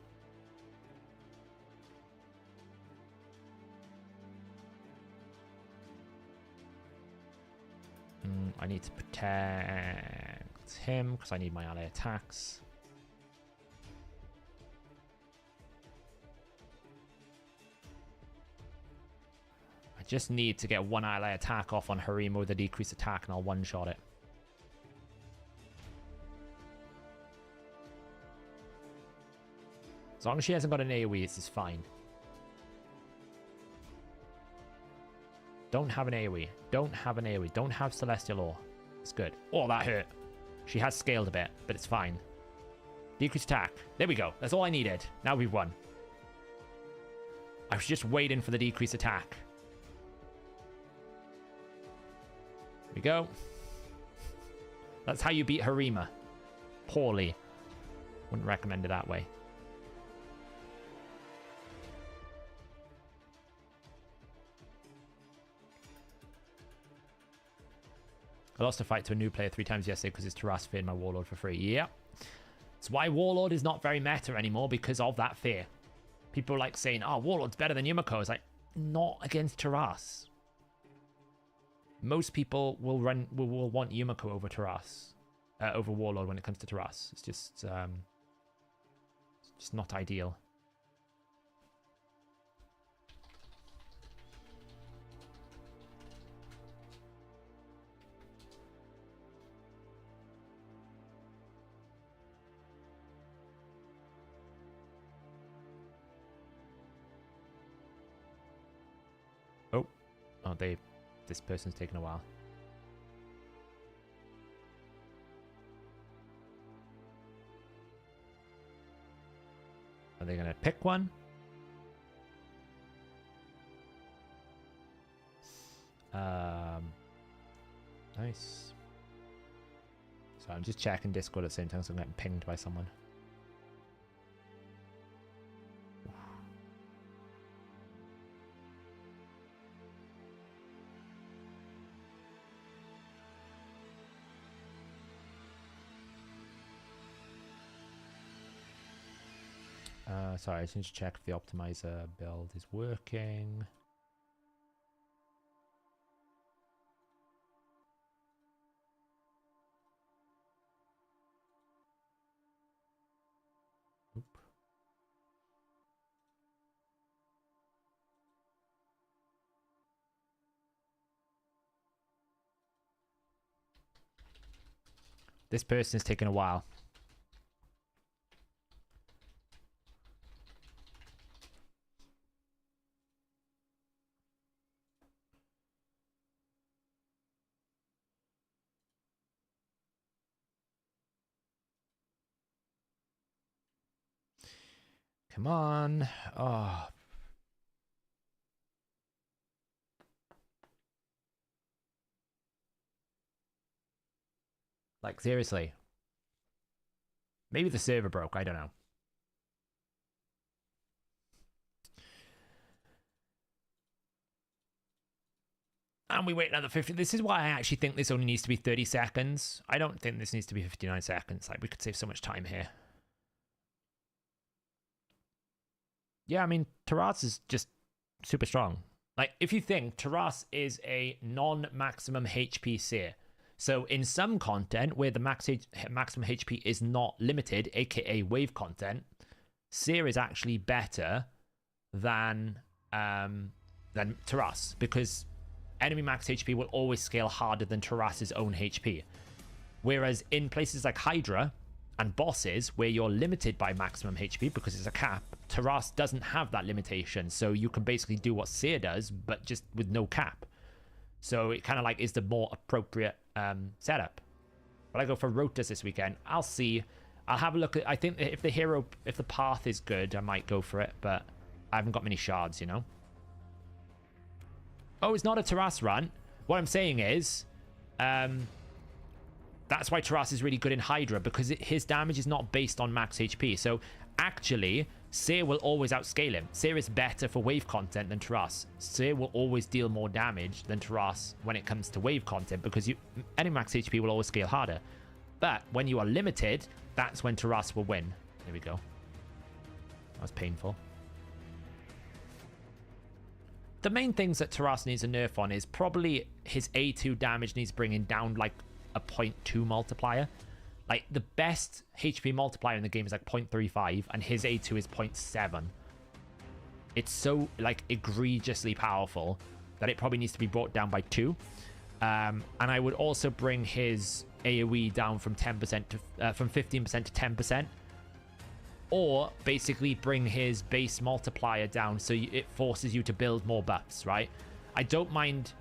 I need to protect him because I need my ally attacks. I just need to get one ally attack off on Harima with a decreased attack and I'll one-shot it. As long as she hasn't got an AoE, this is fine. Don't have an AoE. Don't have an AoE. Don't have Celestial Ore. It's good. Oh, that hurt. She has scaled a bit, but it's fine. Decreased attack. There we go. That's all I needed. Now we've won. I was just waiting for the decreased attack. There we go. That's how you beat Harima. Poorly. Wouldn't recommend it that way. I lost a fight to a new player 3 times yesterday because his Taras feared my Warlord for free. Yeah. That's why Warlord is not very meta anymore, because of that fear. People like saying, oh, Warlord's better than Yumiko. It's like, not against Taras. Most people will want Yumiko over Taras. Over Warlord when it comes to Taras. It's just not ideal. Oh, this person's taken a while. Are they going to pick one? Nice. So I'm just checking Discord at the same time, so I'm getting pinged by someone. Sorry, I just need to check if the optimizer build is working. Oop. This person is taking a while. Come on. Oh. Like, seriously. Maybe the server broke. I don't know. And we wait another 50. This is why I actually think this only needs to be 30 seconds. I don't think this needs to be 59 seconds. Like, we could save so much time here. Yeah, I mean, Taras is just super strong. Like, if you think Taras is a non-maximum HP seer, So in some content where the maximum HP is not limited, aka wave content, Seer is actually better than Taras, because enemy max HP will always scale harder than Taras's own HP. Whereas in places like Hydra and bosses where you're limited by maximum HP because it's a cap, Taras doesn't have that limitation. So you can basically do what Seer does, but just with no cap. So it kind of like is the more appropriate setup. But I go for Rotas this weekend. I'll see. I'll have a look at, I think if the path is good, I might go for it, but I haven't got many shards, you know? Oh, it's not a Taras run. What I'm saying is, that's why Taras is really good in Hydra, because his damage is not based on max HP. So actually, Seer will always outscale him. Seer is better for wave content than Taras. Seer will always deal more damage than Taras when it comes to wave content, because any max HP will always scale harder. But when you are limited, that's when Taras will win. There we go. That was painful. The main things that Taras needs a nerf on is probably his A2 damage needs bringing down like a 0.2 multiplier. Like the best HP multiplier in the game is like 0.35 and his A2 is 0.7. It's so like egregiously powerful that it probably needs to be brought down by 2. And I would also bring his AoE down from 10% to from 15% to 10%, or basically bring his base multiplier down so it forces you to build more buffs, right? I don't mind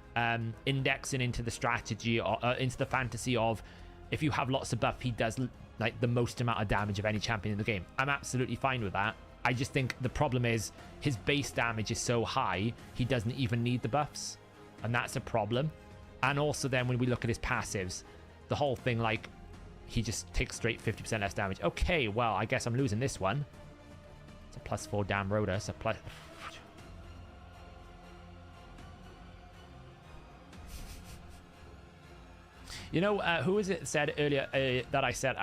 indexing into the strategy or into the fantasy of if you have lots of buff, he does like the most amount of damage of any champion in the game. I'm absolutely fine with that. I just think the problem is his base damage is so high, he doesn't even need the buffs, and that's a problem. And also then when we look at his passives, the whole thing, like, he just takes straight 50% less damage. Okay, well, I guess I'm losing this one. It's a +4 damn Rhoda. It's a plus... You know, who was it said earlier that I said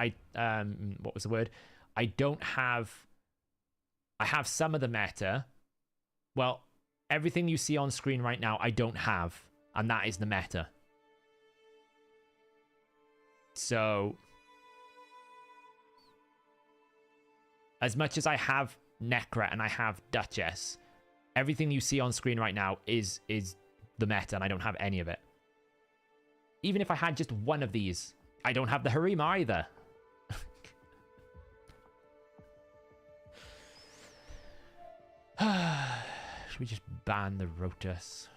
what was the word? I have some of the meta. Well, everything you see on screen right now, I don't have. And that is the meta. So, as much as I have Necra and I have Duchess, everything you see on screen right now is the meta, and I don't have any of it. Even if I had just one of these, I don't have the Harima either. Should we just ban the Rotus?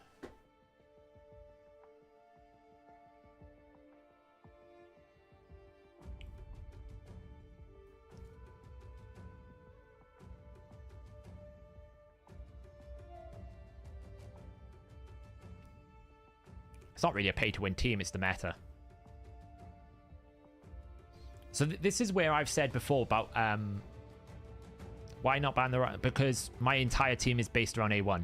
It's not really a pay-to-win team, it's the meta. So this is where I've said before about why not ban the... Because my entire team is based around A1.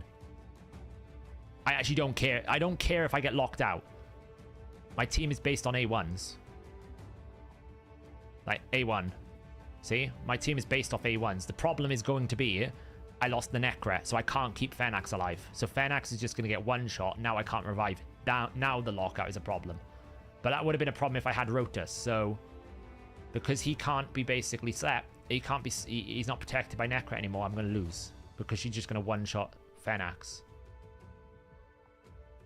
I actually don't care. I don't care if I get locked out. My team is based on A1s. Like, A1. See? My team is based off A1s. The problem is going to be... I lost the Necra, so I can't keep Fenax alive. So Fenax is just going to get one shot. Now I can't revive. Now the lockout is a problem. But that would have been a problem if I had Rotus. So, because he can't be basically slept, he's not protected by Necra anymore, I'm going to lose. Because she's just going to one-shot Fenax.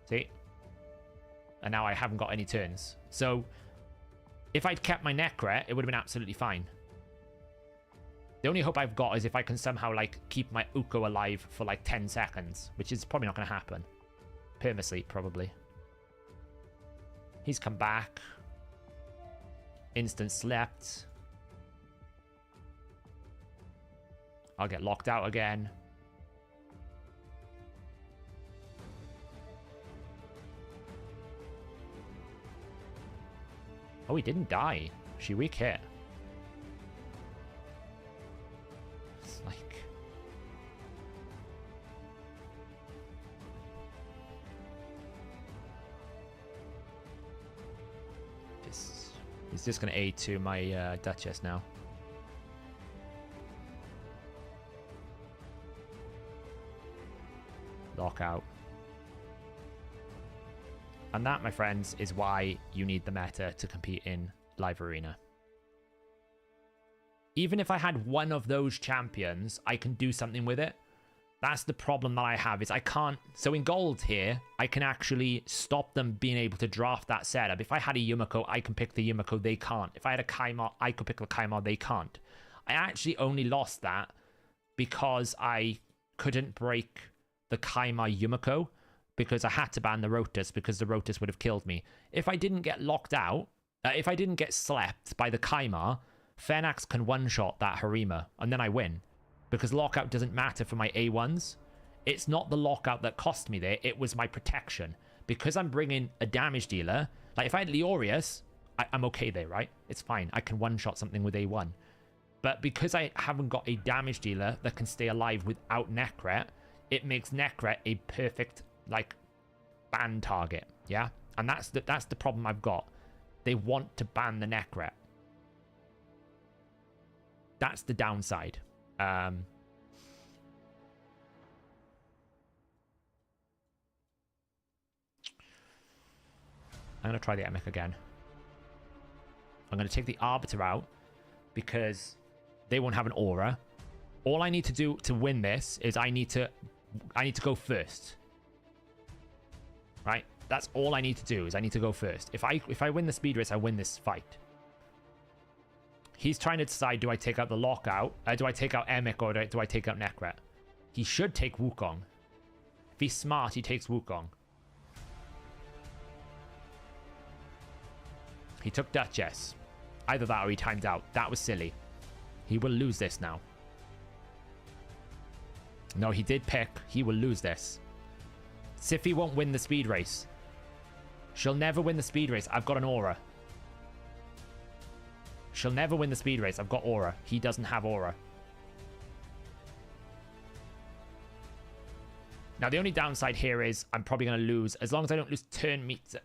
See? And now I haven't got any turns. So, if I'd kept my Necra, it would have been absolutely fine. The only hope I've got is if I can somehow, like, keep my Uko alive for, like, 10 seconds. Which is probably not going to happen. Permasleep, probably. He's come back. Instant slept. I'll get locked out again. Oh, he didn't die. She weak hit. It's like... He's just going to aid to my Duchess now. Lockout. And that, my friends, is why you need the meta to compete in Live Arena. Even if I had one of those champions, I can do something with it. That's the problem that I have, is I can't... So in gold here, I can actually stop them being able to draft that setup. If I had a Yumiko, I can pick the Yumiko, they can't. If I had a Kaimar, I could pick the Kaimar, they can't. I actually only lost that because I couldn't break the Kaimar Yumiko, because I had to ban the Rotus, because the Rotus would have killed me. If I didn't get locked out, if I didn't get slept by the Kaimar, Fenax can one-shot that Harima, and then I win. Because lockout doesn't matter for my A1s. It's not the lockout that cost me there, it was my protection. Because I'm bringing a damage dealer, like if I had Leorius, I'm okay there, right? It's fine, I can one-shot something with A1. But because I haven't got a damage dealer that can stay alive without Necret, it makes Necret a perfect, like, ban target, yeah? And that's the problem I've got. They want to ban the Necret. That's the downside. I'm going to try the Emic again. I'm going to take the Arbiter out because they won't have an aura. All I need to do to win this is I need to go first. Right? That's all I need to do, is I need to go first. If I win the speed race, I win this fight. He's trying to decide, do I take out the lockout? Do I take out Emic or do I take out Necret? He should take Wukong. If he's smart, he takes Wukong. He took Duchess. Either that or he timed out. That was silly. He will lose this now. No, he did pick. He will lose this. Sify won't win the speed race. She'll never win the speed race. I've got an aura. She'll never win the speed race. I've got aura. He doesn't have aura. Now, the only downside here is I'm probably going to lose, as long as I don't lose turn meter.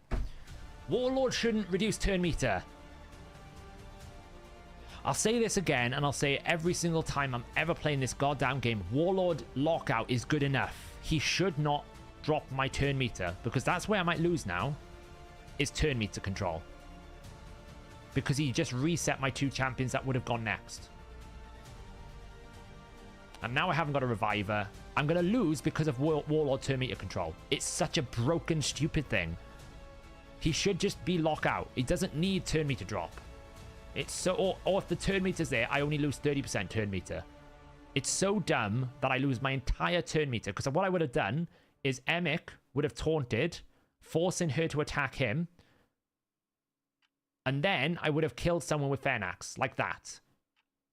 Warlord shouldn't reduce turn meter. I'll say this again, and I'll say it every single time I'm ever playing this goddamn game. Warlord lockout is good enough. He should not drop my turn meter, because that's where I might lose now, is turn meter control. Because he just reset my two champions that would have gone next. And now I haven't got a reviver. I'm going to lose because of Warlord turn meter control. It's such a broken, stupid thing. He should just be lockout. He doesn't need turn meter drop. It's so... Or if the turn meter's there, I only lose 30% turn meter. It's so dumb that I lose my entire turn meter. Because what I would have done is Emic would have taunted, forcing her to attack him. And then I would have killed someone with Fenax, like that.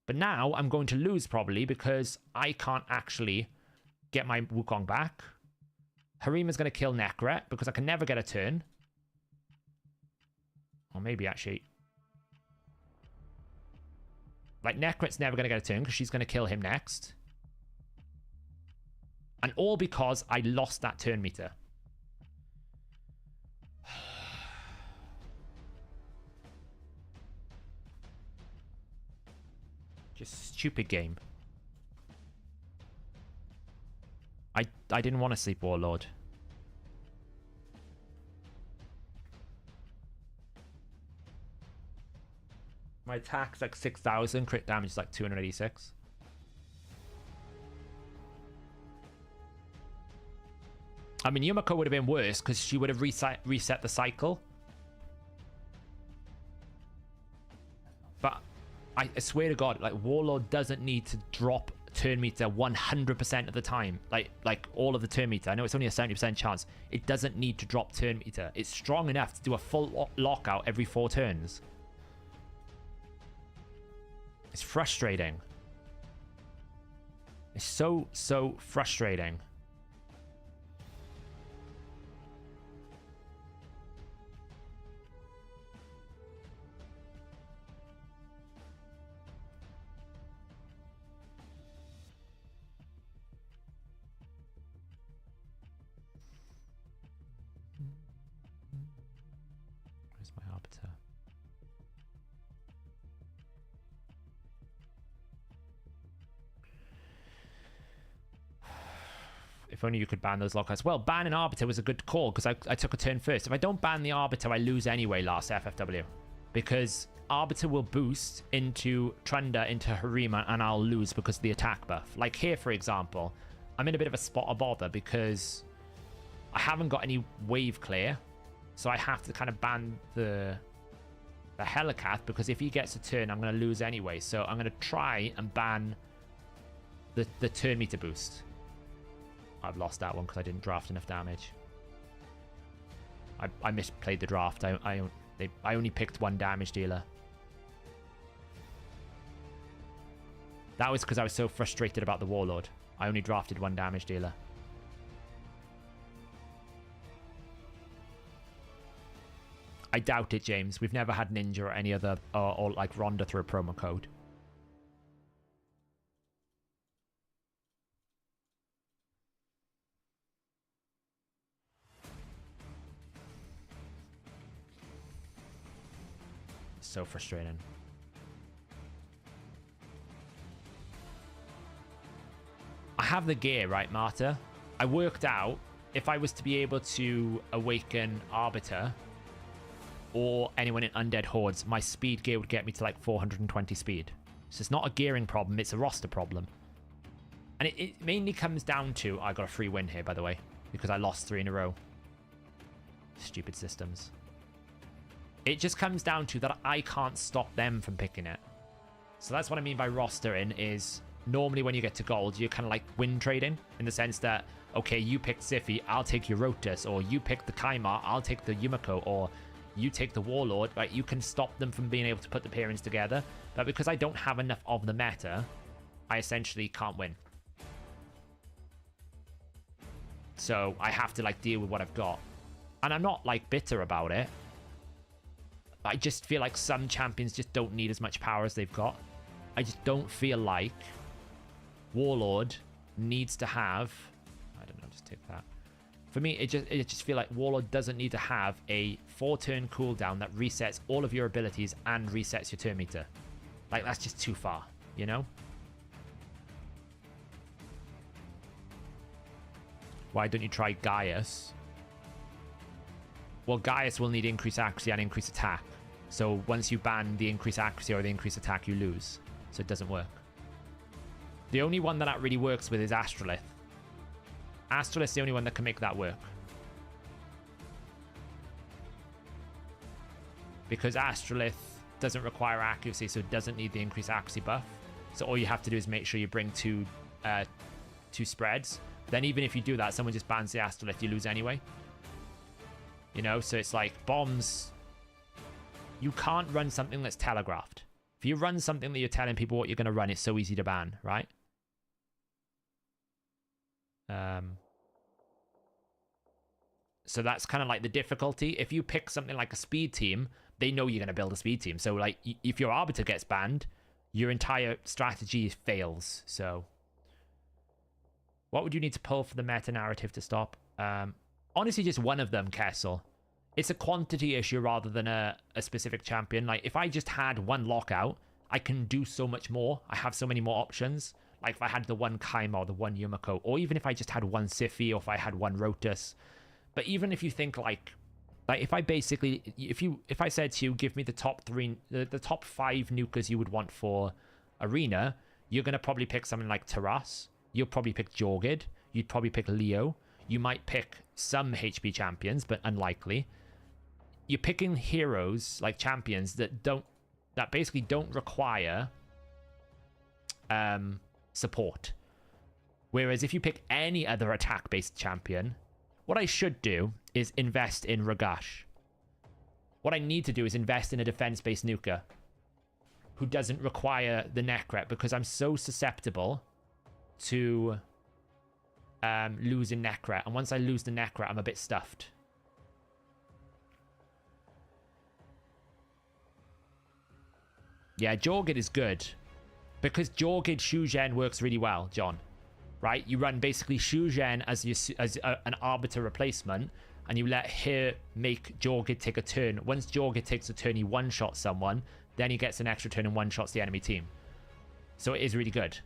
But now I'm going to lose probably because I can't actually get my Wukong back. Harima's going to kill Necret because I can never get a turn. Or maybe actually... Like, Necret's never going to get a turn because she's going to kill him next. And all because I lost that turn meter. Just stupid game. I didn't want to sleep Warlord. My attack's like 6,000, crit damage is like 286. I mean, Yumiko would have been worse because she would have reset the cycle. But I swear to God, like, Warlord doesn't need to drop turn meter 100% of the time. Like all of the turn meter. I know it's only a 70% chance. It doesn't need to drop turn meter. It's strong enough to do a full lockout every 4 turns. It's frustrating. It's so frustrating. Where's my arbiter? If only you could ban those lockouts. Well, banning Arbiter was a good call because I took a turn first. If I don't ban the Arbiter, I lose anyway last FFW. Because Arbiter will boost into Trunda, into Harima, and I'll lose because of the attack buff. Like here, for example, I'm in a bit of a spot of bother because I haven't got any wave clear. So I have to kind of ban the Helicath because if he gets a turn, I'm going to lose anyway. So I'm going to try and ban the turn meter boost. I've lost that one because I didn't draft enough damage. I misplayed the draft. I only picked one damage dealer. That was because I was so frustrated about the Warlord. I only drafted one damage dealer. I doubt it, James. We've never had Ninja or any other, or like Ronda through a promo code. So frustrating. I have the gear, right, Marta? I worked out if I was to be able to awaken Arbiter or anyone in Undead Hordes, my speed gear would get me to like 420 speed. So it's not a gearing problem, it's a roster problem. And it mainly comes down to... I got a free win here, by the way, because I lost 3 in a row. Stupid systems. It just comes down to that I can't stop them from picking it. So that's what I mean by rostering is... Normally when you get to gold, you're kind of like win trading in the sense that, okay, you picked Siphi, I'll take your Rotus, or you picked the Kaimar, I'll take the Yumiko, or you take the Warlord, right? You can stop them from being able to put the pairings together. But because I don't have enough of the meta, I essentially can't win. So I have to like deal with what I've got. And I'm not like bitter about it. I just feel like some champions just don't need as much power as they've got. I just don't feel like Warlord needs to have... I don't know, just take that. For me, it just feel like Warlord doesn't need to have a 4-turn cooldown that resets all of your abilities and resets your turn meter. Like, that's just too far, you know? Why don't you try Gaius? Well, Gaius will need increased accuracy and increased attack. So once you ban the increased accuracy or the increased attack, you lose. So it doesn't work. The only one that really works with is Astrolith. Astrolith's the only one that can make that work. Because Astrolith doesn't require accuracy, so it doesn't need the increased accuracy buff. So all you have to do is make sure you bring two spreads. Then even if you do that, someone just bans the Astrolith, you lose anyway. You know, so it's like bombs. You can't run something that's telegraphed. If you run something that you're telling people what you're going to run, it's so easy to ban, right? So that's kind of like the difficulty. If you pick something like a speed team, they know you're going to build a speed team. So like if your Arbiter gets banned, your entire strategy fails. So what would you need to pull for the meta narrative to stop? Honestly, just one of them, Kessel. It's a quantity issue rather than a specific champion. Like, if I just had one lockout, I can do so much more. I have so many more options. Like, if I had the one Kaima or the one Yumiko, or even if I just had one Siphi, or if I had one Rotus. But even if you think, like if I basically... If I said to you, give me the top 3... The top 5 nukers you would want for Arena, you're going to probably pick something like Taras. You'll probably pick Jorgid. You'd probably pick Leo. You might pick some HP champions, but unlikely. You're picking heroes, like champions, that basically don't require support. Whereas if you pick any other attack-based champion, what I should do is invest in Ragash. What I need to do is invest in a defense-based nuker who doesn't require the neck rep, because I'm so susceptible to losing neck rep. And once I lose the neck rep, I'm a bit stuffed. Yeah, Jorgid is good. Because Jorgid Shugen works really well, John. Right? You run basically Shugen as an Arbiter replacement, and you let her make Jorgid take a turn. Once Jorgid takes a turn, he one-shots someone, then he gets an extra turn and one-shots the enemy team. So it is really good.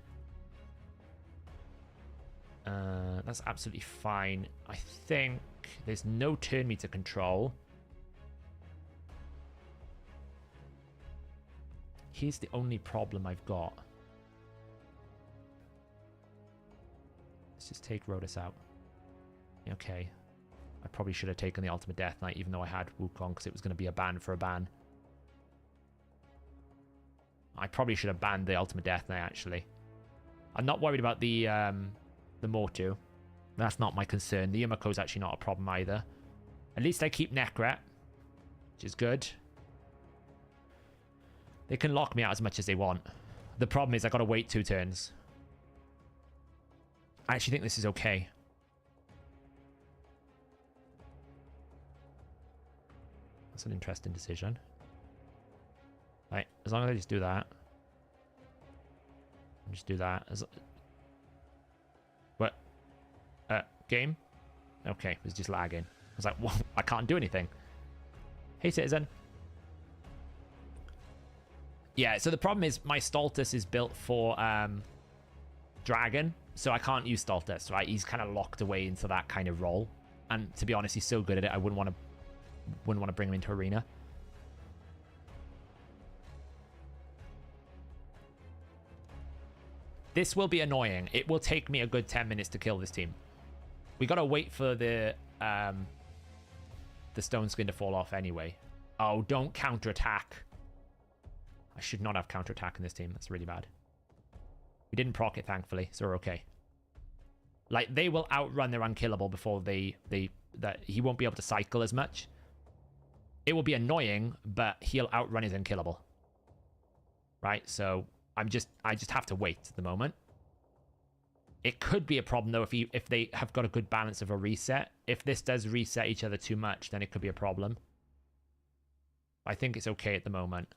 That's absolutely fine. I think there's no turn meter control. Here's the only problem I've got. Let's just take Rhodus out. Okay. I probably should have taken the Ultimate Death Knight, even though I had Wukong, because it was going to be a ban for a ban. I probably should have banned the Ultimate Death Knight, actually. I'm not worried about the Mortu. That's not my concern. The Yumako's actually not a problem either. At least I keep Necret, which is good. They can lock me out as much as they want. The problem is I got to wait 2 turns. I actually think this is okay. That's an interesting decision. Right, as long as I just do that. Just do that. What? Game? Okay, it was just lagging. I was like, well, I can't do anything. Hey, citizen. Yeah, so the problem is my Stultus is built for Dragon, so I can't use Stultus, right? He's kind of locked away into that kind of role. And to be honest, he's so good at it, I wouldn't want to bring him into Arena. This will be annoying. It will take me a good 10 minutes to kill this team. We gotta wait for the stone skin to fall off anyway. Oh, don't counterattack. I should not have counterattack in this team. That's really bad. We didn't proc it, thankfully, so we're okay. Like, they will outrun their unkillable before that he won't be able to cycle as much. It will be annoying, but he'll outrun his unkillable. Right, so I just have to wait at the moment. It could be a problem though if they have got a good balance of a reset. If this does reset each other too much, then it could be a problem. I think it's okay at the moment.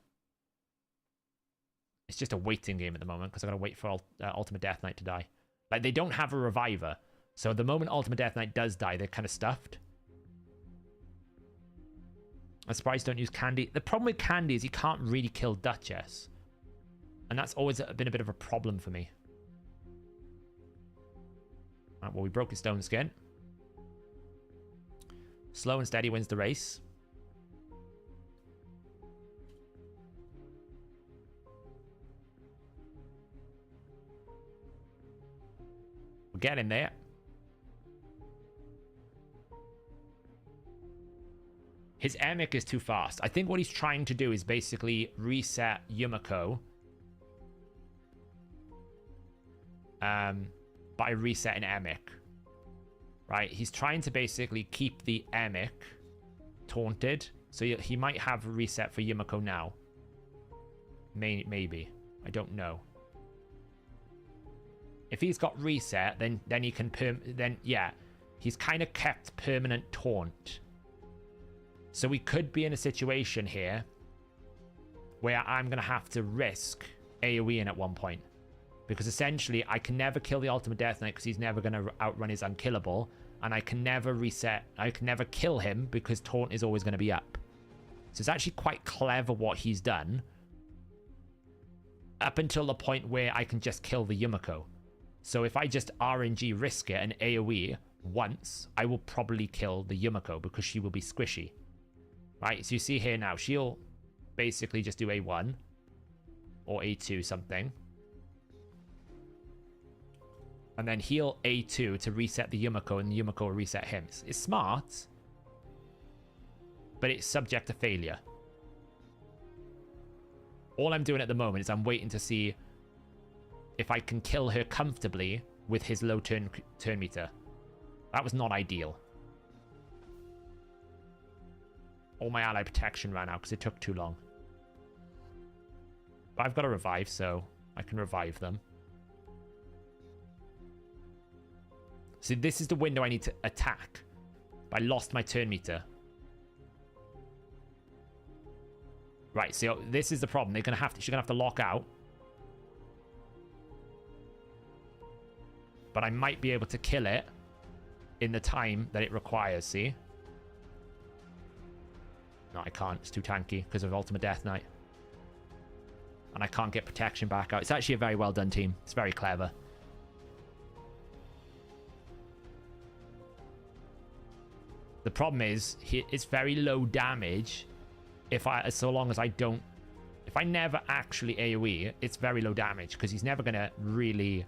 It's just a waiting game at the moment because I gotta wait for Ultimate Death Knight to die. Like, they don't have a reviver, so the moment Ultimate Death Knight does die, they're kind of stuffed. I'm surprised don't use Candy. The problem with Candy is he can't really kill Duchess. And that's always been a bit of a problem for me. Right, well, we broke his stone skin. Slow and steady wins the race. We're getting there. His Emic is too fast. I think what he's trying to do is basically reset Yumiko. By resetting Emic. Right? He's trying to basically keep the Emic taunted. So he might have a reset for Yumiko now. Maybe. I don't know. If he's got reset, then he can yeah. He's kind of kept permanent taunt. So we could be in a situation here where I'm going to have to risk AoE in at one point. Because essentially, I can never kill the Ultimate Death Knight because he's never going to outrun his unkillable. And I can never reset. I can never kill him because taunt is always going to be up. So it's actually quite clever what he's done. Up until the point where I can just kill the Yumiko. So if I just RNG risk it and AoE once, I will probably kill the Yumiko because she will be squishy. Right, so you see here now, she'll basically just do A1 or A2 something. And then he'll A2 to reset the Yumiko, and the Yumiko will reset him. It's smart, but it's subject to failure. All I'm doing at the moment is I'm waiting to see if I can kill her comfortably with his low turn meter. That was not ideal. All my ally protection ran out because it took too long. But I've got a revive, so I can revive them. See, this is the window I need to attack. But I lost my turn meter. Right, so this is the problem. She's gonna have to lock out. But I might be able to kill it in the time that it requires, see? No, I can't. It's too tanky because of Ultimate Death Knight. And I can't get protection back out. It's actually a very well done team. It's very clever. The problem is, it's very low damage so long as I don't... If I never actually AoE, it's very low damage, because he's never going to really...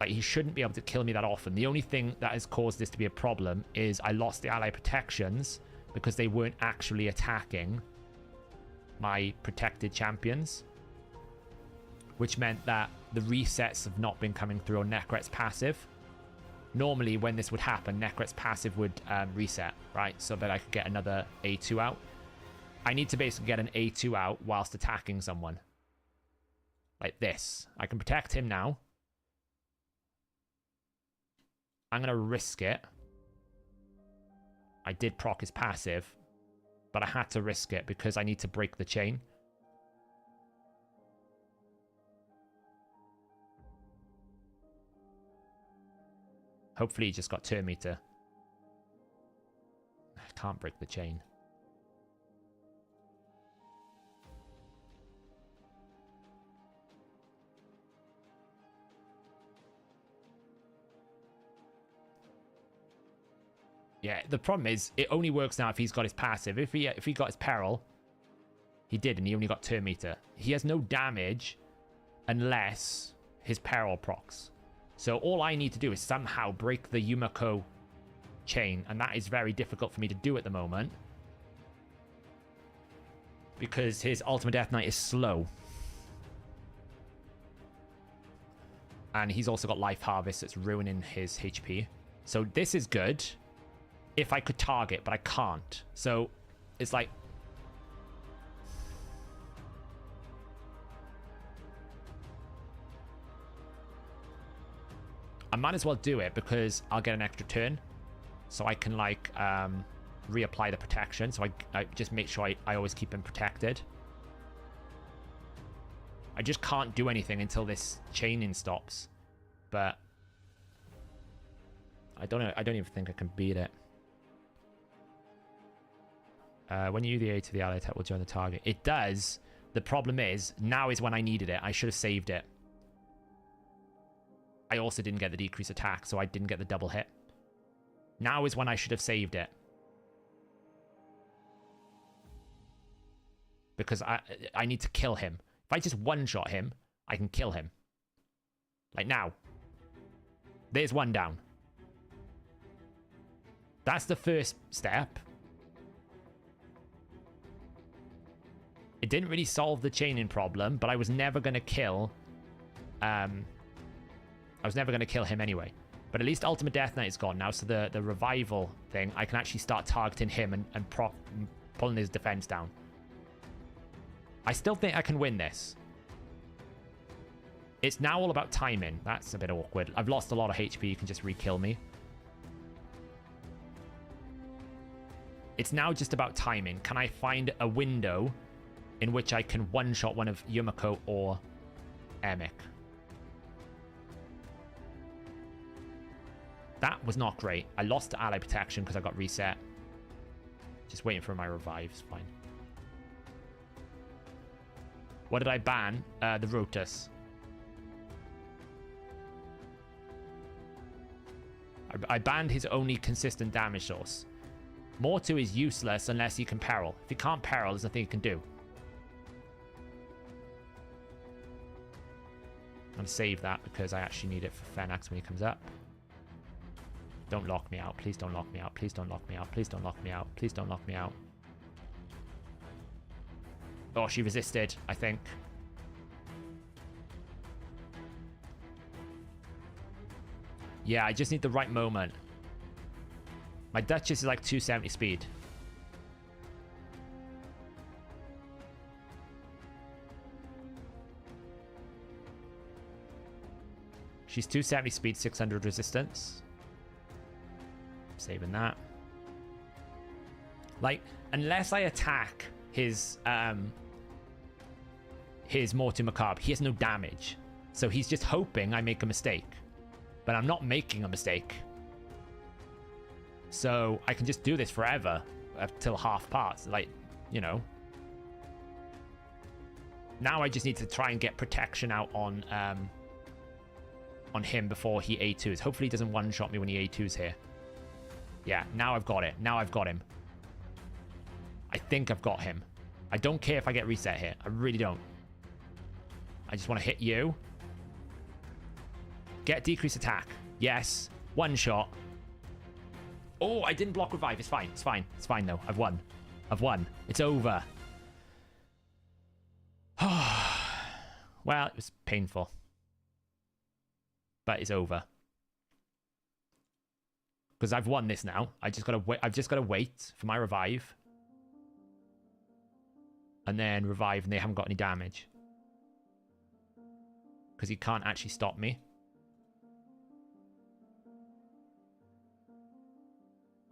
Like, he shouldn't be able to kill me that often. The only thing that has caused this to be a problem is I lost the ally protections because they weren't actually attacking my protected champions, which meant that the resets have not been coming through on Necret's passive. Normally, when this would happen, Necret's passive would reset, right? So that I could get another A2 out. I need to basically get an A2 out whilst attacking someone. Like this. I can protect him now. I'm going to risk it. I did proc his passive, but I had to risk it because I need to break the chain. Hopefully he just got turn meter. I can't break the chain. Yeah, the problem is, it only works now if he's got his passive. If he got his peril, he did, and he only got turn meter. He has no damage unless his peril procs. So all I need to do is somehow break the Yumiko chain, and that is very difficult for me to do at the moment because his Ultimate Death Knight is slow. And he's also got Life Harvest that's ruining his HP. So this is good if I could target, but I can't. So it's like... I might as well do it because I'll get an extra turn. So I can like reapply the protection. So I just make sure I always keep him protected. I just can't do anything until this chaining stops. But I don't know. I don't even think I can beat it. When you use the A to the ally attack will join the target. It does. The problem is, now is when I needed it. I should have saved it. I also didn't get the decrease attack, so I didn't get the double hit. Now is when I should have saved it. Because I need to kill him. If I just one-shot him, I can kill him. Like now. There's one down. That's the first step. It didn't really solve the chaining problem, but I was never going to kill... I was never going to kill him anyway. But at least Ultimate Death Knight is gone now, so the revival thing, I can actually start targeting him and pulling his defense down. I still think I can win this. It's now all about timing. That's a bit awkward. I've lost a lot of HP. You can just re-kill me. It's now just about timing. Can I find a window in which I can one-shot one of Yumiko or Emic? That was not great. I lost to ally protection because I got reset. Just waiting for my revives. Fine. What did I ban? The Rotus. I banned his only consistent damage source. Mortu is useless unless he can peril. If he can't peril, there's nothing he can do. I'm going to save that because I actually need it for Fenax when he comes up. Don't lock me out. Please don't lock me out. Please don't lock me out. Please don't lock me out. Please don't lock me out. Oh, she resisted, I think. Yeah, I just need the right moment. My Duchess is like 270 speed. She's 270 speed, 600 resistance. Saving that. Like, unless I attack his Mortu Macabre, he has no damage. So he's just hoping I make a mistake. But I'm not making a mistake. So I can just do this forever till half parts. Like, you know. Now I just need to try and get protection out on him before he A2s. Hopefully he doesn't one-shot me when he A2s here. Yeah, now I've got it. Now I've got him. I think I've got him. I don't care if I get reset here. I really don't. I just want to hit you. Get decreased attack. Yes. One shot. Oh, I didn't block revive. It's fine. It's fine. It's fine, though. I've won. I've won. It's over. Well, it was painful. But it's over. Because I've won this now. I just gotta wait. I've just gotta wait for my revive. And then revive, and they haven't got any damage. Because he can't actually stop me.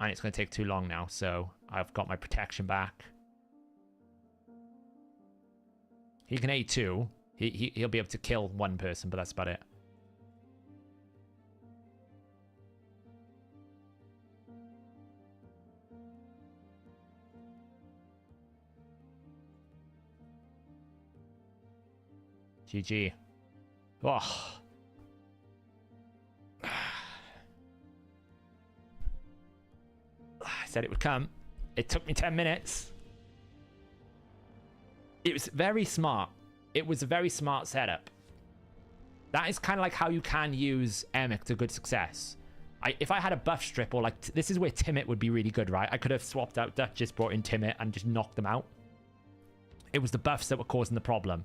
And it's going to take too long now, so I've got my protection back. He can A2. He'll be able to kill one person, but that's about it. GG. Oh. I said it would come. It took me 10 minutes. It was very smart. It was a very smart setup. That is kind of like how you can use Emic to good success. If I had a buff strip, or like, this is where Timid would be really good, right? I could have swapped out Duchess, brought in Timid, and just knocked them out. It was the buffs that were causing the problem.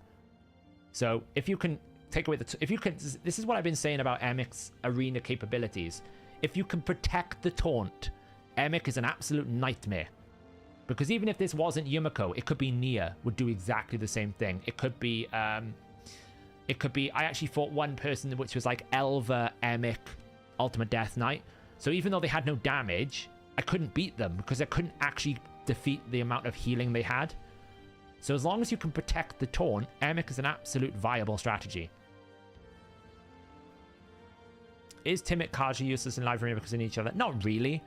So if you can take away if you can, this is what I've been saying about Emic's arena capabilities. If you can protect the taunt, Emic is an absolute nightmare. Because even if this wasn't Yumiko, it could be Nia would do exactly the same thing. It could be, I actually fought one person which was like Elva, Emic, Ultimate Death Knight. So even though they had no damage, I couldn't beat them because I couldn't actually defeat the amount of healing they had. So as long as you can protect the taunt, Emic is an absolute viable strategy. Is Timid Kaji useless in live arena because they need each other? Not really.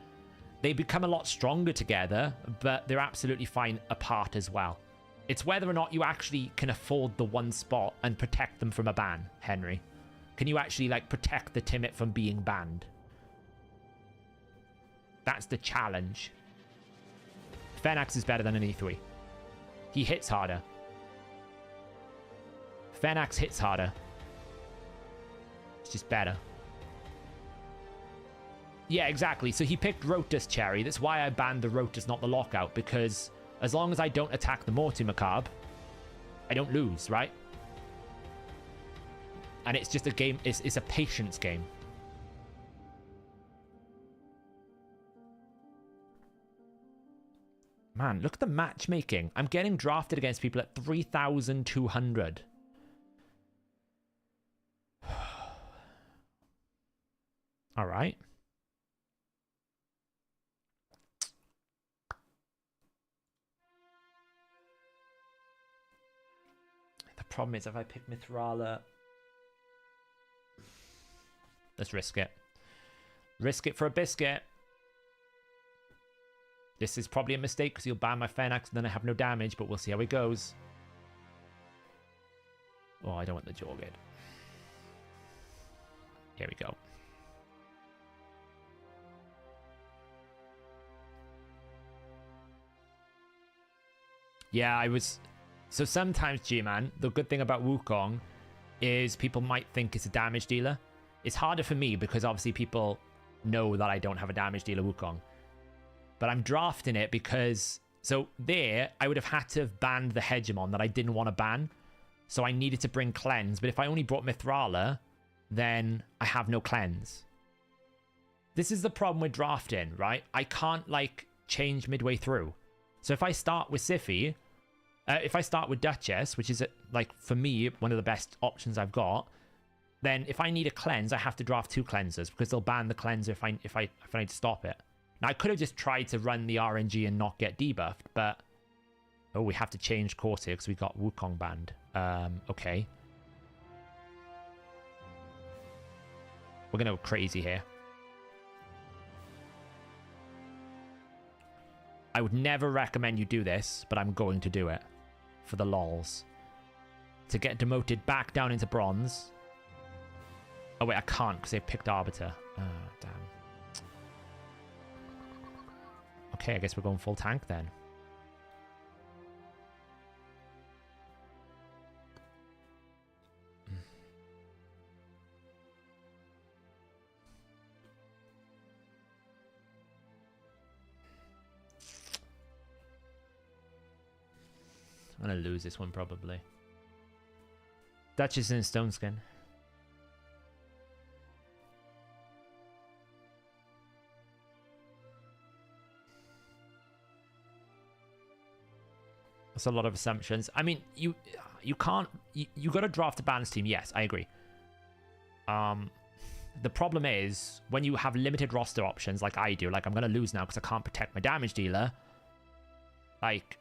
They become a lot stronger together, but they're absolutely fine apart as well. It's whether or not you actually can afford the one spot and protect them from a ban, Henry. Can you actually, like, protect the Timid from being banned? That's the challenge. Fenax is better than an E3. He hits harder. Fenax hits harder. It's just better. Yeah, exactly. So he picked Rotus Cherry. That's why I banned the Rotus, not the Lockout, because as long as I don't attack the Morty Macabre, I don't lose, right? And it's just a game, it's a patience game. Man, look at the matchmaking. I'm getting drafted against people at 3,200. All right. The problem is if I pick Mithrala... Let's risk it. Risk it for a biscuit. This is probably a mistake because he'll ban my Fenax and then I have no damage, but we'll see how it goes. Oh, I don't want the Jorgid. Here we go. Yeah, I was... So sometimes, G-Man, the good thing about Wukong is people might think it's a damage dealer. It's harder for me because obviously people know that I don't have a damage dealer Wukong. But I'm drafting it because... So there, I would have had to have banned the Hegemon that I didn't want to ban. So I needed to bring Cleanse. But if I only brought Mithrala, then I have no Cleanse. This is the problem with drafting, right? I can't, like, change midway through. So if I start with Siphi, if I start with Duchess, which is, like, for me, one of the best options I've got, then if I need a Cleanse, I have to draft 2 Cleansers because they'll ban the Cleanser if I need to stop it. Now, I could have just tried to run the RNG and not get debuffed, but... Oh, we have to change course here because we got Wukong banned. Okay. We're going to go crazy here. I would never recommend you do this, but I'm going to do it. For the lols. To get demoted back down into bronze. Oh, wait, I can't because they picked Arbiter. Oh, damn. Okay, I guess we're going full tank then. I'm gonna lose this one probably. Duchess in Stone Skin. That's a lot of assumptions. I mean, you can't... You got to draft a balance team. Yes, I agree. The problem is, when you have limited roster options like I do, like I'm going to lose now because I can't protect my damage dealer. Like...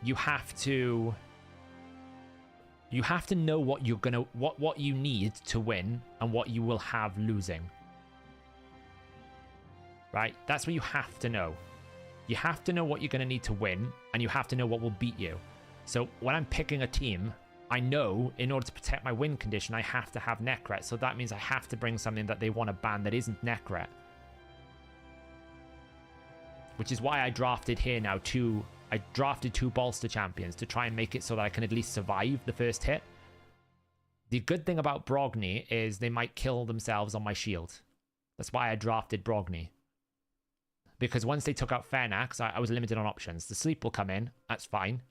you have to know what you're gonna what you need to win and what you will have losing. Right? That's what you have to know. You have to know what you're gonna need to win, and you have to know what will beat you. So when I'm picking a team, I know in order to protect my win condition, I have to have Necret. So that means I have to bring something that they want to ban that isn't Necret. Which is why I drafted here now I drafted 2 bolster champions to try and make it so that I can at least survive the first hit. The good thing about Brogni is they might kill themselves on my shield. That's why I drafted Brogni. Because once they took out Fernax, I was limited on options. The sleep will come in. That's fine.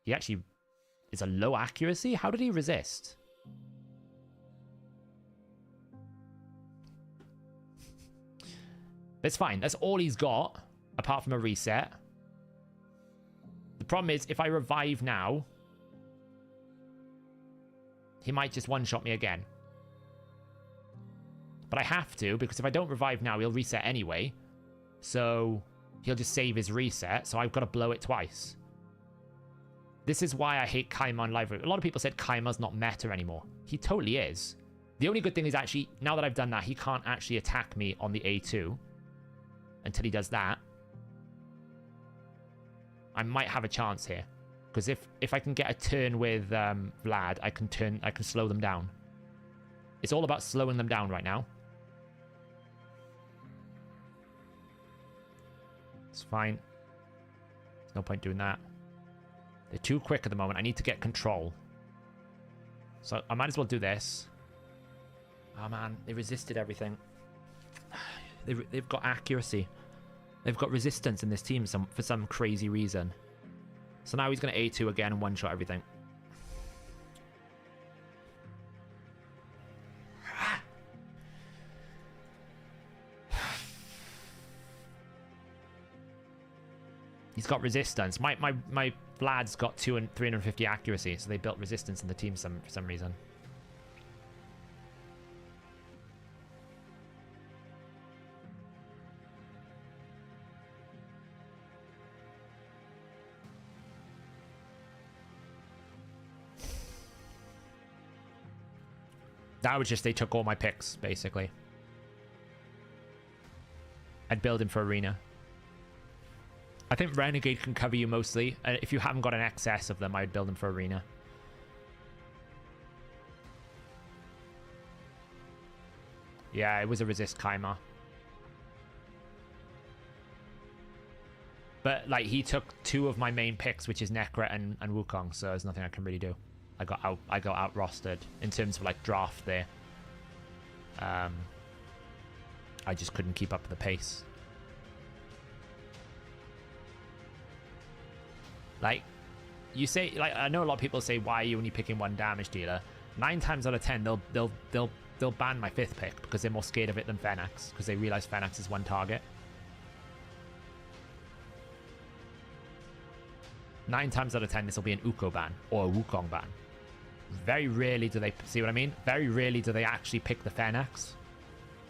He actually is a low accuracy. How did he resist? It's fine. That's all he's got, apart from a reset. The problem is, if I revive now, he might just one-shot me again. But I have to, because if I don't revive now, he'll reset anyway. So he'll just save his reset, so I've got to blow it twice. This is why I hate Kaima on live. A lot of people said Kaima's not meta anymore. He totally is. The only good thing is actually, now that I've done that, he can't actually attack me on the A2 until he does that. I might have a chance here, because if I can get a turn with Vlad, I can slow them down. It's all about slowing them down right now. It's fine. There's no point doing that. They're too quick at the moment. I need to get control. So I might as well do this. Oh man, they resisted everything. They've got accuracy. They've got resistance in this team for some crazy reason. So now he's going to A2 again and one-shot everything. He's got resistance. My Vlad's got 350 accuracy, so they built resistance in the team for some reason. That was just, they took all my picks, basically. I'd build him for Arena. I think Renegade can cover you mostly. If you haven't got an excess of them, I'd build him for Arena. Yeah, it was a resist Kaima. But, like, he took 2 of my main picks, which is Necret and Wukong, so there's nothing I can really do. I got out rostered in terms of like draft there. I just couldn't keep up with the pace. Like, you say, like, I know a lot of people say, why are you only picking 1 damage dealer? 9 times out of 10, they'll ban my 5th pick because they're more scared of it than Fernax, because they realize Fernax is 1 target. 9 times out of 10, this will be an Uko ban or a Wukong ban. Very rarely do they, see what I mean? Very rarely do they actually pick the Fernax.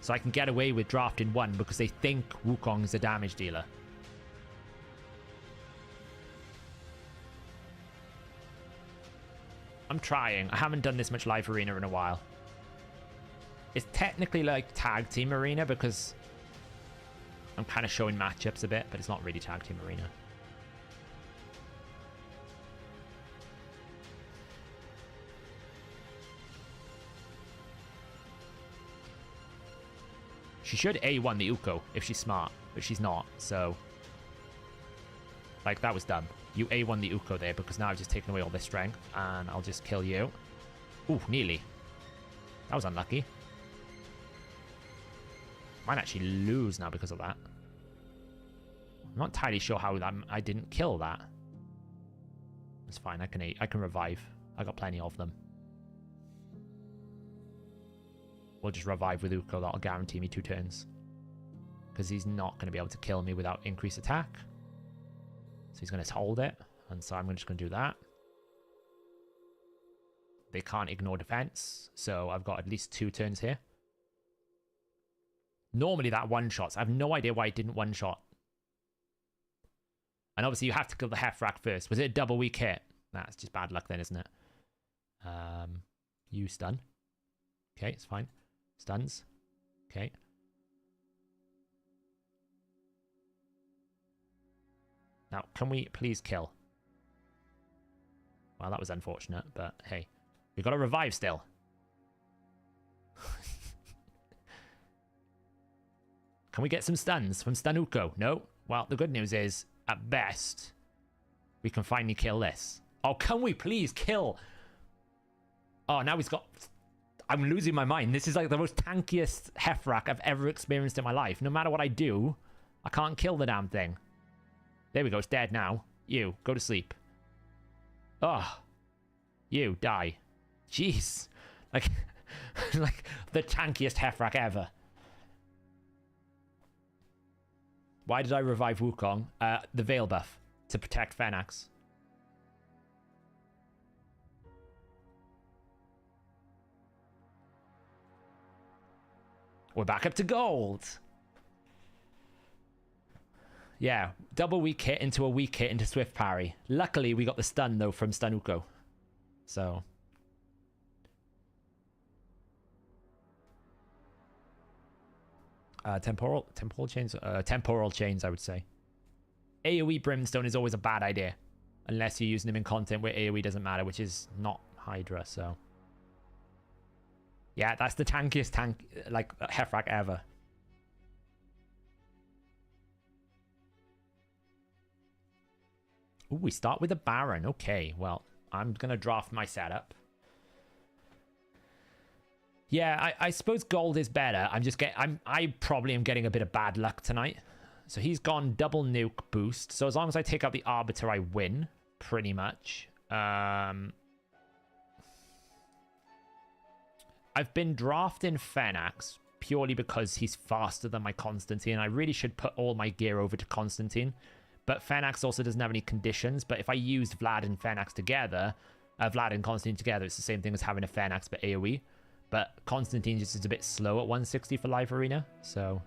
So I can get away with drafting 1 because they think Wukong is a damage dealer. I'm trying. I haven't done this much live arena in a while. It's technically like tag team arena because I'm kind of showing matchups a bit, but it's not really tag team arena. She should A1 the Uko if she's smart, but she's not, so... Like, that was dumb. You A1 the Uko there, because now I've just taken away all their strength, and I'll just kill you. Ooh, nearly. That was unlucky. Might actually lose now because of that. I'm not entirely sure how I didn't kill that. It's fine, I can revive. I got plenty of them. We'll just revive with Uko, that'll guarantee me 2 turns. Because he's not going to be able to kill me without increased attack. So he's going to hold it, and so I'm just going to do that. They can't ignore defense, so I've got at least 2 turns here. Normally that one-shots. I have no idea why it didn't one-shot. And obviously you have to kill the Heffrak first. Was it a double weak hit? That's just bad luck then, isn't it? You stun. Okay, it's fine. Stuns. Okay. Now, can we please kill? Well, that was unfortunate, but hey. We've got to revive still. Can we get some stuns from Stanuko? No? Well, the good news is, at best, we can finally kill this. Oh, can we please kill? Oh, now he's got... I'm losing my mind. This is like the most tankiest Heffrak I've ever experienced in my life. No matter what I do, I can't kill the damn thing. There we go. It's dead now. You, go to sleep. Oh. You, die. Jeez. Like, like the tankiest Heffrak ever. Why did I revive Wukong? The Veil buff. To protect Fenax. We're back up to gold. Yeah, double weak hit into a weak hit into swift parry. Luckily, we got the stun, though, from Stanuko. So... temporal chains, I would say. AoE Brimstone is always a bad idea. Unless you're using them in content where AoE doesn't matter, which is not Hydra, so... Yeah, that's the tankiest Heffrak ever. Ooh, we start with a Baron. Okay, well, I'm going to draft my setup. Yeah, I suppose gold is better. I probably am getting a bit of bad luck tonight. So he's gone double nuke boost. So as long as I take out the Arbiter, I win, pretty much. I've been drafting Fenax purely because he's faster than my Constantine. I really should put all my gear over to Constantine. But Fenax also doesn't have any conditions. But if I used Vlad and Fenax together, Vlad and Constantine together, it's the same thing as having a Fenax but AoE. But Constantine just is a bit slow at 160 for Live Arena, so...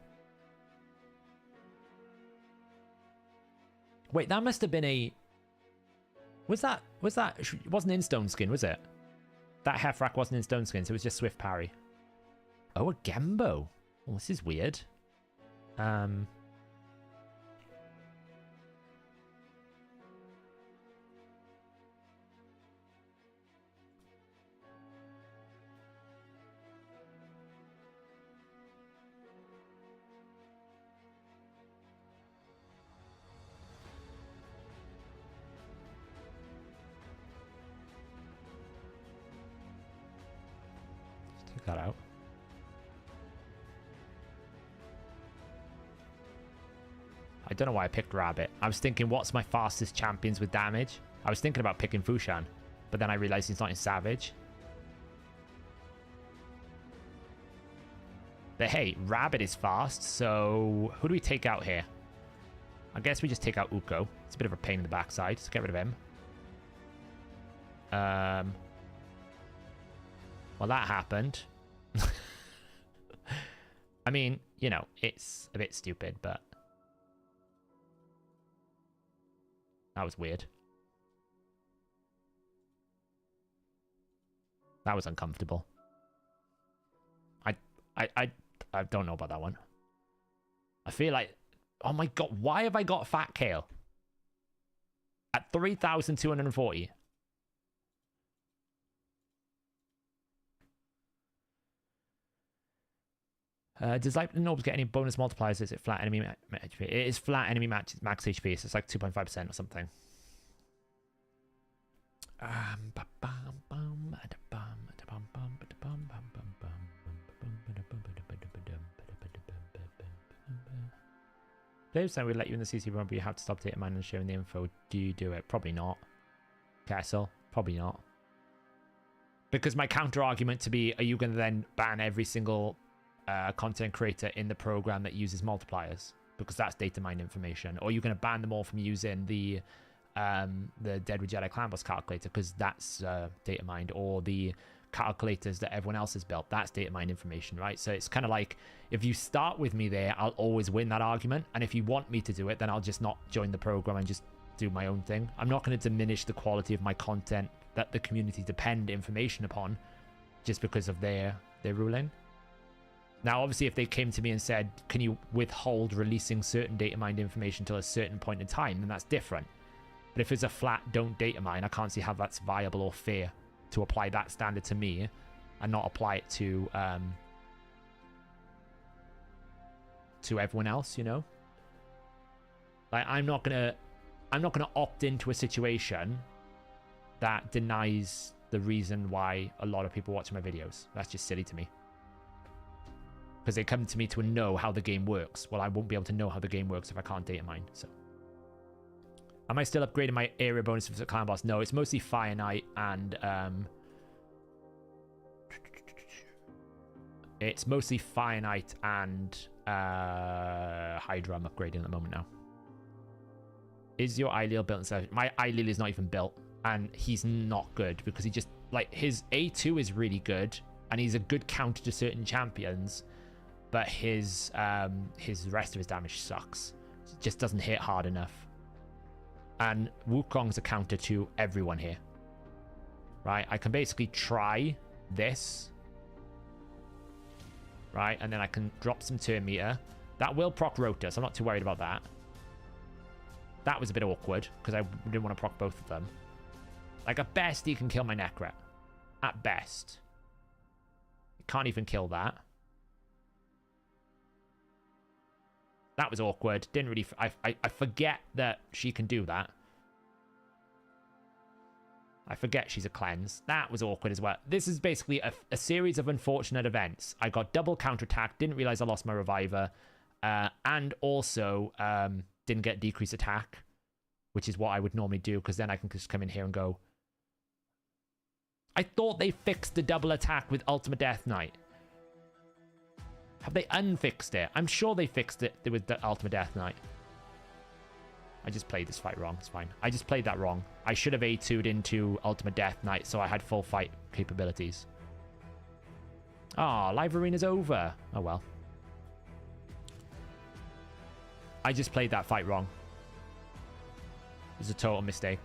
Wait, that must have been a... Was that... It wasn't in Stone Skin, was it? That Heffrak wasn't in Stone Skin, so it was just Swift Parry. Oh, a Gembo. Oh, this is weird. That out. I don't know why I picked Rabbit. I was thinking, what's my fastest champions with damage? I was thinking about picking Fushan, but then I realized he's not in Savage. But hey, Rabbit is fast, so who do we take out here? I guess we just take out Uko. It's a bit of a pain in the backside, so get rid of him. Well, that happened. I mean, you know, it's a bit stupid, but... That was weird. That was uncomfortable. I don't know about that one. I feel like... Oh my god, why have I got Fat Kale? At 3,240. Does Lightning Orbs get any bonus multipliers? Is it flat enemy HP? It is flat enemy max HP, so it's like 2.5% or something. Players saying we let you in the CC room, but you have to stop data mining and sharing the info. Do you do it? Probably not. Castle? Probably not. Because my counter argument to be, are you going to then ban every single content creator in the program that uses multipliers? Because that's data mined information. Or are you going to ban them all from using the Dead with Jedi Clan Boss calculator? Because that's data mined. Or the calculators that everyone else has built. That's data mined information, right? So it's kind of like, if you start with me there, I'll always win that argument. And if you want me to do it, then I'll just not join the program and just do my own thing. I'm not going to diminish the quality of my content that the community depend information upon just because of their ruling. Now, obviously, if they came to me and said, can you withhold releasing certain data mined information till a certain point in time, then that's different. But if it's a flat don't data mine, I can't see how that's viable or fair to apply that standard to me and not apply it to everyone else, you know? Like, I'm not gonna opt into a situation that denies the reason why a lot of people watch my videos. That's just silly to me. Because they come to me to know how the game works. Well, I won't be able to know how the game works if I can't data mine, so. Am I still upgrading my area bonuses for Clan Boss? No, it's mostly Fire Knight and it's mostly Fire Knight and Hydra I'm upgrading at the moment now. Is your Ileal built in 7? My Ileal is not even built, and he's not good because he just, like, his A2 is really good and he's a good counter to certain champions, but his rest of his damage sucks. It just doesn't hit hard enough. And Wukong's a counter to everyone here. Right? I can basically try this. Right? And then I can drop some turn meter. That will proc Rota, so I'm not too worried about that. That was a bit awkward, because I didn't want to proc both of them. Like, at best, he can kill my Necret. At best. He can't even kill that. That was awkward. Didn't really... I forget that she can do that. I forget she's a cleanse. That was awkward as well. This is basically a series of unfortunate events. I got double counterattack. Didn't realize I lost my reviver. And also didn't get decreased attack, which is what I would normally do, because then I can just come in here and go... I thought they fixed the double attack with Ultimate Death Knight. Have they unfixed it? I'm sure they fixed it with the Ultimate Death Knight. I just played this fight wrong. It's fine. I just played that wrong. I should have A2'd into Ultimate Death Knight so I had full fight capabilities. Ah, live arena's over. Oh well. I just played that fight wrong. It was a total mistake.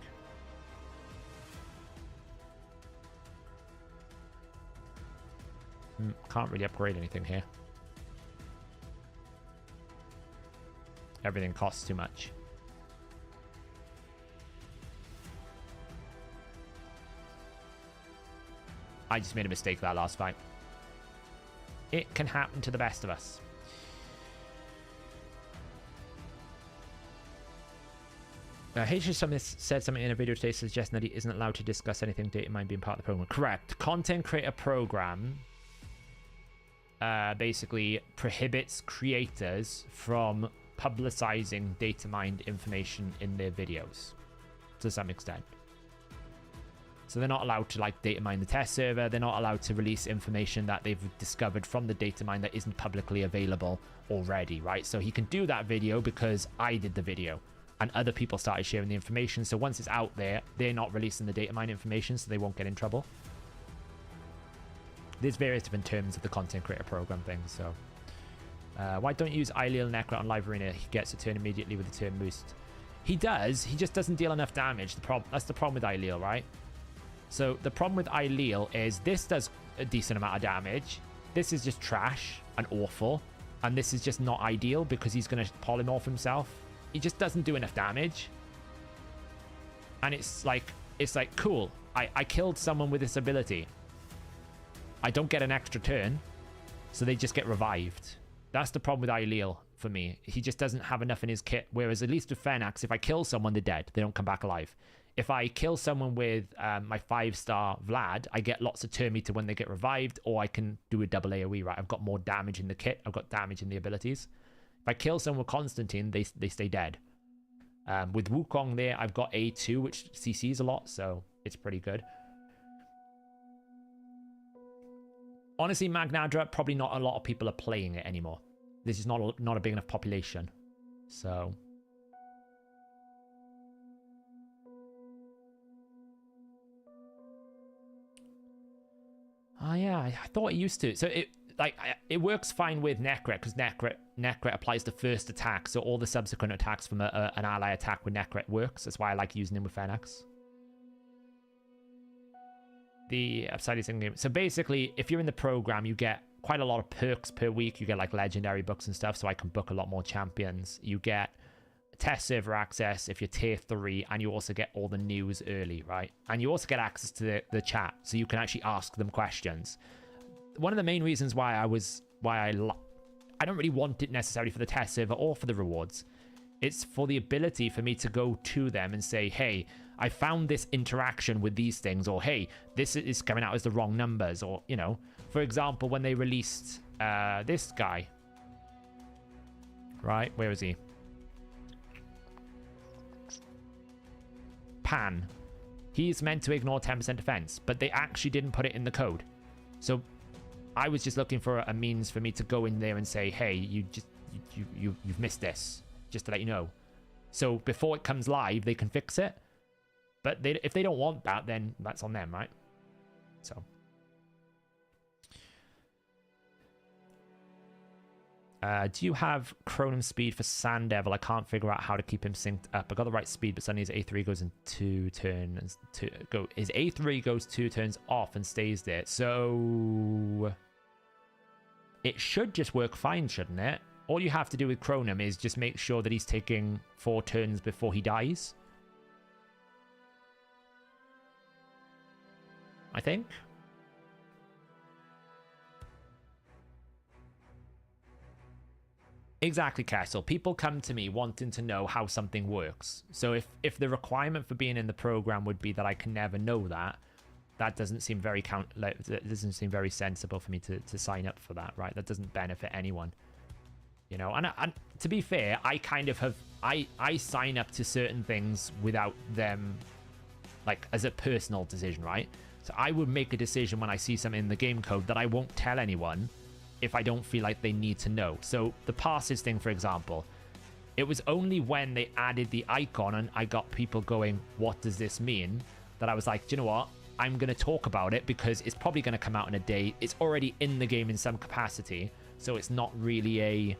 Can't really upgrade anything here. Everything costs too much. I just made a mistake that last fight. It can happen to the best of us. Hydra said something in a video today suggesting that he isn't allowed to discuss anything data mine being part of the program. Correct. Content creator program basically prohibits creators from publicizing data mined information in their videos to some extent. So they're not allowed to, like, data mine the test server. They're not allowed to release information that they've discovered from the data mine that isn't publicly available already, right? So he can do that video because I did the video and other people started sharing the information. So once it's out there, they're not releasing the data mine information, so they won't get in trouble. There's various different terms of the content creator program thing, so... why don't you use Ileal Necret on Live Arena? He gets a turn immediately with a turn boost. He does, he just doesn't deal enough damage. That's the problem with Ileal, right? So the problem with Ileal is this does a decent amount of damage. This is just trash and awful. And this is just not ideal because he's going to polymorph himself. He just doesn't do enough damage. And it's like, cool. I killed someone with this ability. I don't get an extra turn. So they just get revived. That's the problem with Aileel for me. He just doesn't have enough in his kit. Whereas at least with Fennex, if I kill someone, they're dead. They don't come back alive. If I kill someone with my 5-star Vlad, I get lots of turn meter when they get revived, or I can do a double AoE, right? I've got more damage in the kit. I've got damage in the abilities. If I kill someone with Constantine, they stay dead. With Wukong there, I've got A2, which CCs a lot, so it's pretty good. Honestly, Magnadra, probably not a lot of people are playing it anymore. This is not a big enough population. So... Oh yeah, I thought it used to. So it works fine with Necret, because Necret applies the first attack, so all the subsequent attacks from an ally attack with Necret works. That's why I like using him with Fennex. The upside is in game. So basically, if you're in the program, you get quite a lot of perks per week. You get like legendary books and stuff, so I can book a lot more champions. You get test server access if you're tier 3, and you also get all the news early, right? And you also get access to the chat, so you can actually ask them questions. One of the main reasons why I don't really want it necessarily for the test server or for the rewards. It's for the ability for me to go to them and say, hey, I found this interaction with these things, or hey, this is coming out as the wrong numbers, or, you know, for example, when they released this guy, right? Where is he? Pan. He's meant to ignore 10% defense, but they actually didn't put it in the code. So I was just looking for a means for me to go in there and say, hey, you've missed this, just to let you know. So before it comes live, they can fix it. But if they don't want that, then that's on them, right? So. Do you have Chronom speed for Sand Devil? I can't figure out how to keep him synced up. I got the right speed, but suddenly his A3 goes in 2 turns. His A3 goes 2 turns off and stays there. So it should just work fine, shouldn't it? All you have to do with Chronom is just make sure that he's taking 4 turns before he dies. I think. Exactly, Castle. People come to me wanting to know how something works. So if the requirement for being in the program would be that I can never know that, that doesn't seem very that doesn't seem very sensible for me to sign up for that, right? That doesn't benefit anyone, you know. And to be fair, I kind of have I sign up to certain things without them, like, as a personal decision, right? So I would make a decision when I see something in the game code that I won't tell anyone if I don't feel like they need to know. So the passes thing, for example, it was only when they added the icon and I got people going, what does this mean? That I was like, do you know what? I'm going to talk about it because it's probably going to come out in a day. It's already in the game in some capacity. So it's not really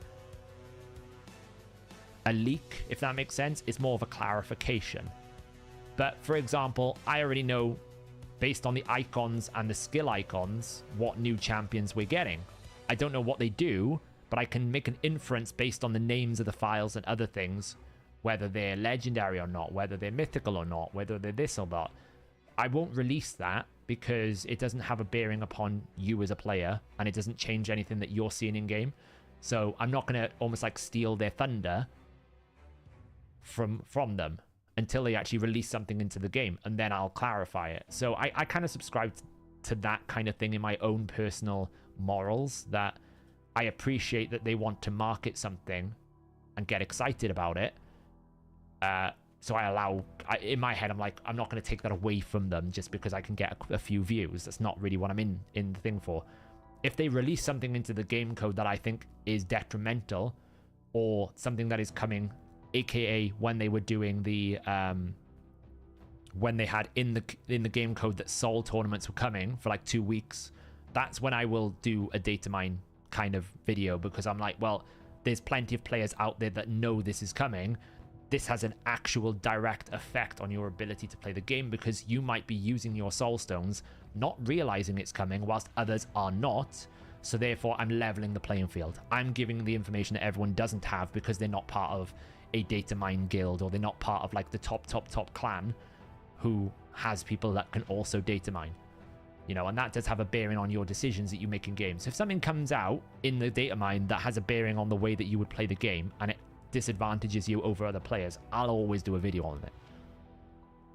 a leak, if that makes sense. It's more of a clarification. But for example, I already know, based on the icons and the skill icons, what new champions we're getting. I don't know what they do, but I can make an inference based on the names of the files and other things, whether they're legendary or not, whether they're mythical or not, whether they're this or that. I won't release that because it doesn't have a bearing upon you as a player, and it doesn't change anything that you're seeing in game. So I'm not going to almost like steal their thunder from them until they actually release something into the game, and then I'll clarify it. So I kind of subscribe to that kind of thing in my own personal morals, that I appreciate that they want to market something and get excited about it. So I allow, in my head, I'm like, I'm not going to take that away from them just because I can get a few views. That's not really what I'm in the thing for. If they release something into the game code that I think is detrimental, or something that is coming, aka when they were doing the when they had in the game code that soul tournaments were coming for like 2 weeks, that's when I will do a data mine kind of video, because I'm like, well, there's plenty of players out there that know this is coming. This has an actual direct effect on your ability to play the game, because you might be using your soul stones not realizing it's coming whilst others are not. So therefore I'm leveling the playing field. I'm giving the information that everyone doesn't have because they're not part of a data mine guild, or they're not part of like the top clan who has people that can also data mine. You know, and that does have a bearing on your decisions that you make in games. So if something comes out in the data mine that has a bearing on the way that you would play the game and it disadvantages you over other players, I'll always do a video on it.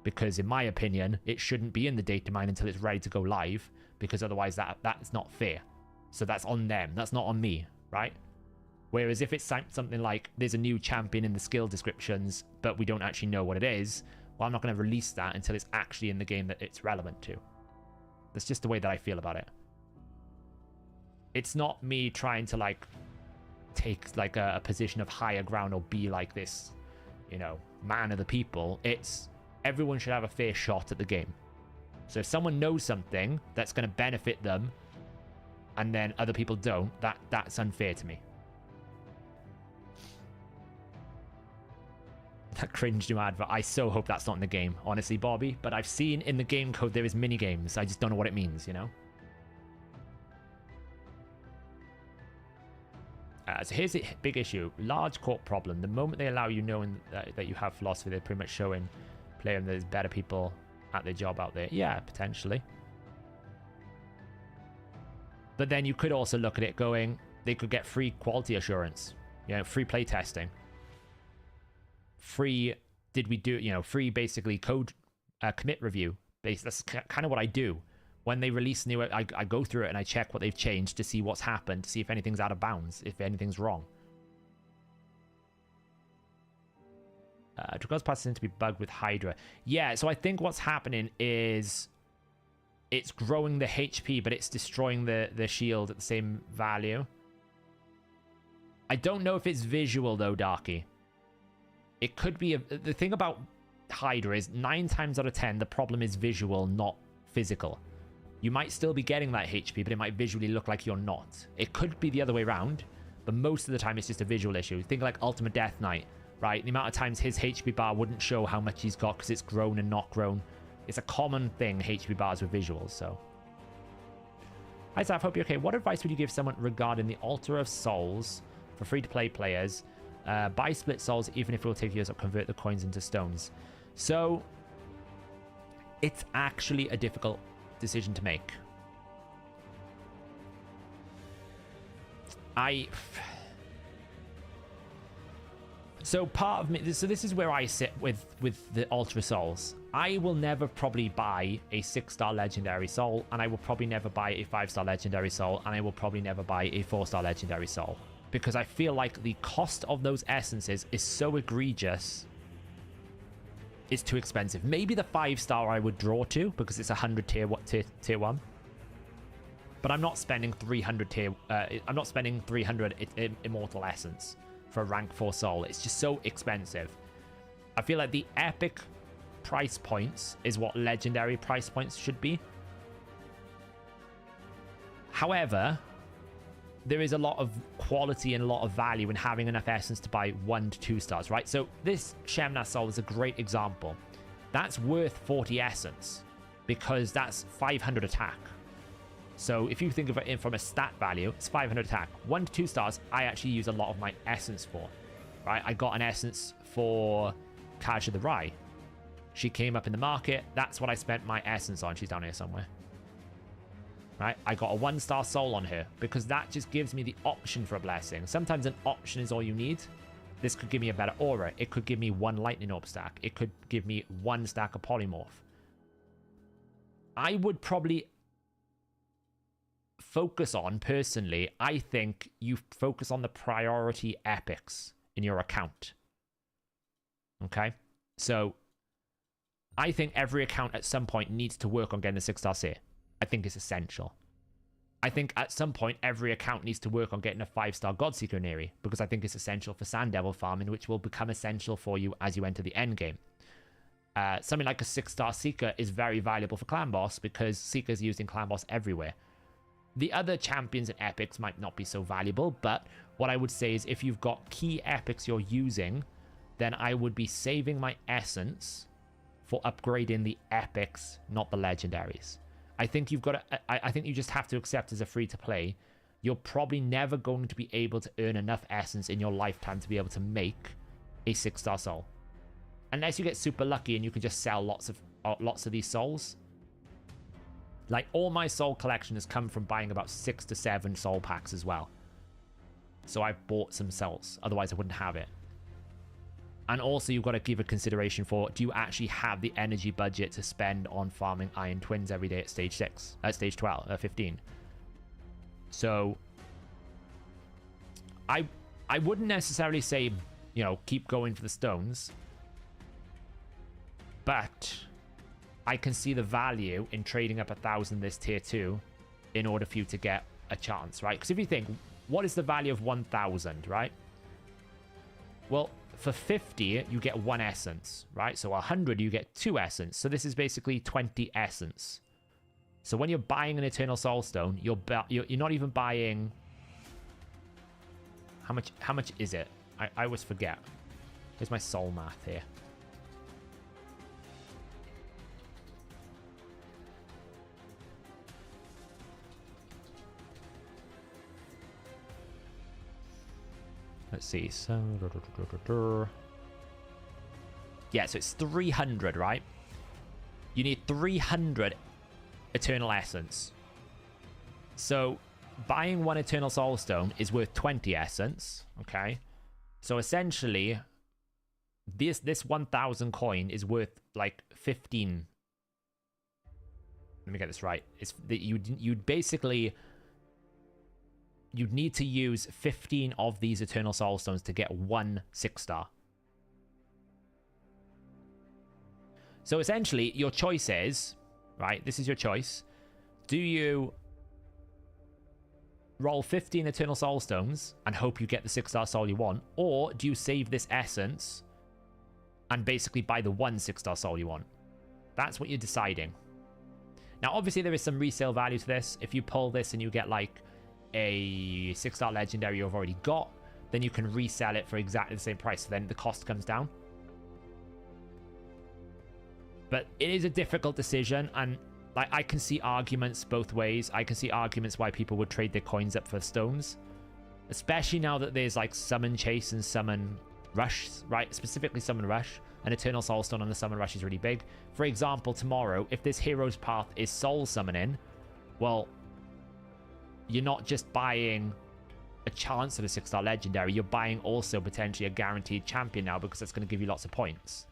Because in my opinion, it shouldn't be in the data mine until it's ready to go live, because otherwise that's not fair. So that's on them. That's not on me, right? Whereas if it's something like there's a new champion in the skill descriptions, but we don't actually know what it is, well, I'm not going to release that until it's actually in the game that it's relevant to. That's just the way that I feel about it. It's not me trying to like take like a position of higher ground or be like this, you know, man of the people. It's everyone should have a fair shot at the game. So if someone knows something that's going to benefit them and then other people don't, that's unfair to me. That cringe new advert. I so hope that's not in the game, honestly, Bobby. But I've seen in the game code there is mini games. I just don't know what it means, you know? So here's a big issue. Large corp problem. The moment they allow you knowing that you have philosophy, they're pretty much showing playing there's better people at their job out there. Yeah, potentially. But then you could also look at it going, they could get free quality assurance, you know, free play testing. Free, free basically code commit review. That's kind of what I do. When they release new, I go through it and I check what they've changed to see what's happened, to see if anything's out of bounds, if anything's wrong. Dragon's Pass seems to be bugged with Hydra. Yeah, so I think what's happening is it's growing the HP, but it's destroying the shield at the same value. I don't know if it's visual though, Darky. It could be the thing about Hydra is 9 times out of 10 the problem is visual, not physical. You might still be getting that HP, but it might visually look like you're not. It could be the other way around, but most of the time it's just a visual issue. Think like Ultimate Death Knight, right? The amount of times his HP bar wouldn't show how much he's got because it's grown and not grown. It's a common thing, HP bars with visuals, so. Hi, Saf, hope you're okay. What advice would you give someone regarding the Altar of Souls for free-to-play players? Buy split souls even if it will take years to convert the coins into stones. So it's actually a difficult decision to make. So part of me, so this is where I sit with the Ultra Souls. I will never probably buy a 6-star legendary soul, and I will probably never buy a 5-star legendary soul, and I will probably never buy a 4-star legendary soul. Because I feel like the cost of those essences is so egregious, it's too expensive. Maybe the 5-star I would draw to, because it's 100 tier 1. But I'm not spending 300 I'm not spending 300 immortal essence for a rank 4 soul. It's just so expensive. I feel like the epic price points is what legendary price points should be. However, there is a lot of quality and a lot of value in having enough essence to buy 1 to 2 stars, right? So this Shemna soul is a great example. That's worth 40 essence because that's 500 attack. So if you think of it from a stat value, it's 500 attack. 1 to 2 stars, I actually use a lot of my essence for, right? I got an essence for Kaja the Rai. She came up in the market. That's what I spent my essence on. She's down here somewhere. Right? I got a 1-star soul on her because that just gives me the option for a blessing. Sometimes an option is all you need. This could give me a better aura. It could give me 1 lightning orb stack. It could give me 1 stack of polymorph. I would probably focus on, personally, I think you focus on the priority epics in your account. Okay? So I think every account at some point needs to work on getting a 6-star seer. I think it's essential. I think at some point every account needs to work on getting a 5-star Godseeker in Eerie, because I think it's essential for Sand Devil farming, which will become essential for you as you enter the end game. Something like a 6-star Seeker is very valuable for Clan Boss because Seekers are used in Clan Boss everywhere. The other champions and epics might not be so valuable, but what I would say is if you've got key epics you're using, then I would be saving my essence for upgrading the epics, not the legendaries. I think you've got to, I think you just have to accept as a free-to-play, you're probably never going to be able to earn enough essence in your lifetime to be able to make a 6-star soul. Unless you get super lucky and you can just sell lots of these souls. Like, all my soul collection has come from buying about 6 to 7 soul packs as well. So I've bought some souls. Otherwise, I wouldn't have it. And also, you've got to give a consideration for, do you actually have the energy budget to spend on farming Iron Twins every day at stage 6? At stage 12, 15. So, I wouldn't necessarily say, you know, keep going for the stones. But I can see the value in trading up 1,000 this tier 2 in order for you to get a chance, right? Because if you think, what is the value of 1,000, right? Well, for 50, you get 1 essence, right? So 100, you get 2 essence. So this is basically 20 essence. So when you're buying an Eternal Soul Stone, you're not even buying... How much is it? I always forget. Here's my soul math here. Let's see. So, yeah, so it's 300, right? You need 300 Eternal Essence. So buying 1 Eternal Soul Stone is worth 20 Essence, okay? So essentially, this 1,000 coin is worth like 15. Let me get this right. It's that you'd basically... You'd need to use 15 of these Eternal Soul Stones to get 1 6-star. So essentially, your choice is, right, this is your choice. Do you roll 15 Eternal Soul Stones and hope you get the 6-star soul you want? Or do you save this essence and basically buy the 1 6-star soul you want? That's what you're deciding. Now, obviously, there is some resale value to this. If you pull this and you get, like, a 6-star legendary you've already got, then you can resell it for exactly the same price. So then the cost comes down. But it is a difficult decision, and like I can see arguments both ways. I can see arguments why people would trade their coins up for stones, especially now that there's like Summon Chase and Summon Rush, right? Specifically Summon Rush. An Eternal Soul Stone on the Summon Rush is really big. For example, tomorrow, if this Hero's Path is Soul Summoning, well, you're not just buying a chance at a 6-star legendary, you're buying also potentially a guaranteed champion now, because that's going to give you lots of points.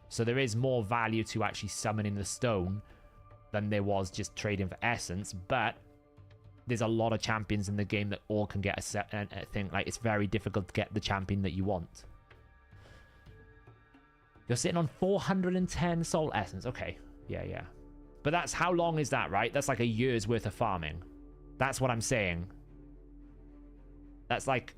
So there is more value to actually summoning the stone than there was just trading for essence, but there's a lot of champions in the game that all can get a thing. Like, it's very difficult to get the champion that you want. You're sitting on 410 soul essence. Okay, yeah. But that's, how long is that, right? That's like a year's worth of farming. That's what I'm saying. That's like,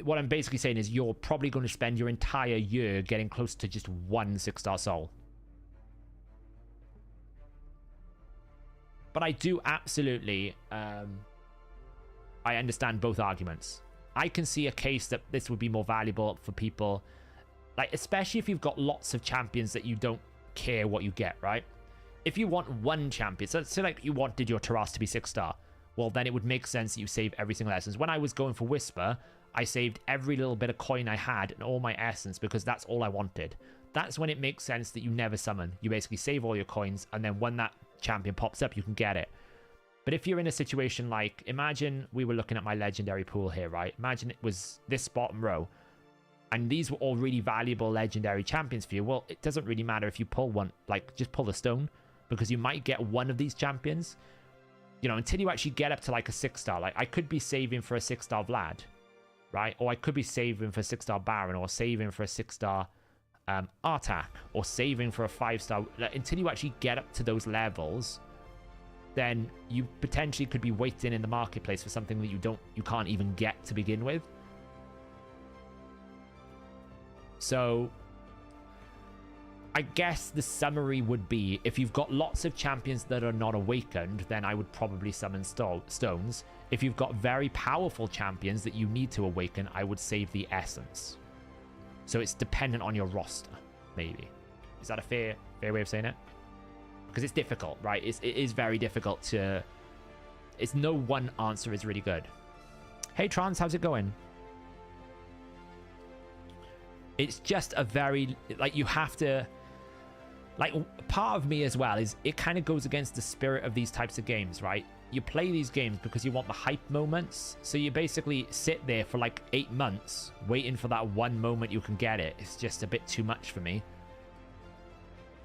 what I'm basically saying is you're probably going to spend your entire year getting close to just 1 6-star soul. But I do absolutely, I understand both arguments. I can see a case that this would be more valuable for people, like, especially if you've got lots of champions that you don't care what you get, right? If you want 1 champion, so say like you wanted your Taras to be 6-star, well, then it would make sense that you save every single essence. When I was going for Whisper, I saved every little bit of coin I had and all my essence because that's all I wanted. That's when it makes sense that you never summon. You basically save all your coins, and then when that champion pops up, you can get it. But if you're in a situation like, imagine we were looking at my legendary pool here, right? Imagine it was this bottom row, and these were all really valuable legendary champions for you. Well, it doesn't really matter if you pull one, like, just pull the stone, because you might get one of these champions, you know, until you actually get up to like a 6-star. Like, I could be saving for a 6-star Vlad, right? Or I could be saving for a 6-star Baron, or saving for a 6-star Artak, or saving for a 5-star. Like, until you actually get up to those levels, then you potentially could be waiting in the marketplace for something that you can't even get to begin with. So I guess the summary would be, if you've got lots of champions that are not awakened, then I would probably summon stones. If you've got very powerful champions that you need to awaken, I would save the essence. So it's dependent on your roster, maybe. Is that a fair way of saying it? Because it's difficult, right? It is very difficult to... It's no one answer is really good. Hey, Trans, how's it going? It's just a very... Like, you have to... Like, part of me as well is it kind of goes against the spirit of these types of games, right? You play these games because you want the hype moments. So you basically sit there for like 8 months waiting for that one moment you can get it. It's just a bit too much for me.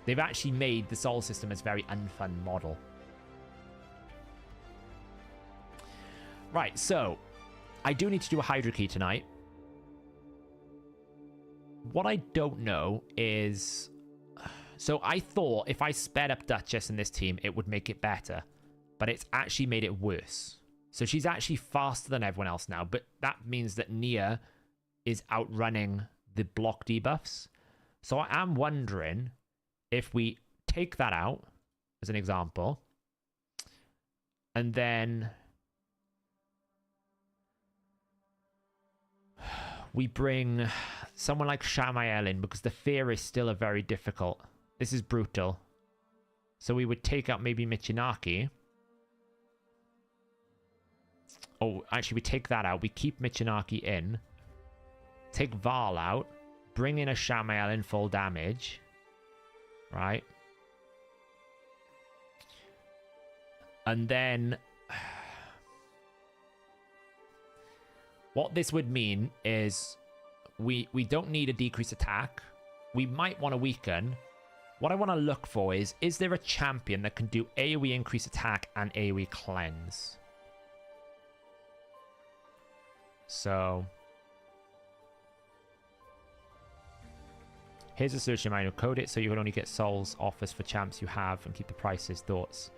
They've actually made the Soul system as a very unfun model. Right, so I do need to do a Hydra key tonight. What I don't know is... So I thought if I sped up Duchess in this team, it would make it better. But it's actually made it worse. So she's actually faster than everyone else now. But that means that Nia is outrunning the block debuffs. So I am wondering if we take that out as an example. And then we bring someone like Shamael in because the fear is still a very difficult. This is brutal. So we would take out maybe Michinaki. Oh, actually, we take that out. We keep Michinaki in. Take Val out. Bring in a Shamael in full damage. Right. And then... what this would mean is we don't need a decreased attack. We might want to weaken. What I want to look for is there a champion that can do AoE increase attack and AoE cleanse? So here's a search manual. Code it so you can only get souls offers for champs you have and keep the prices. Thoughts?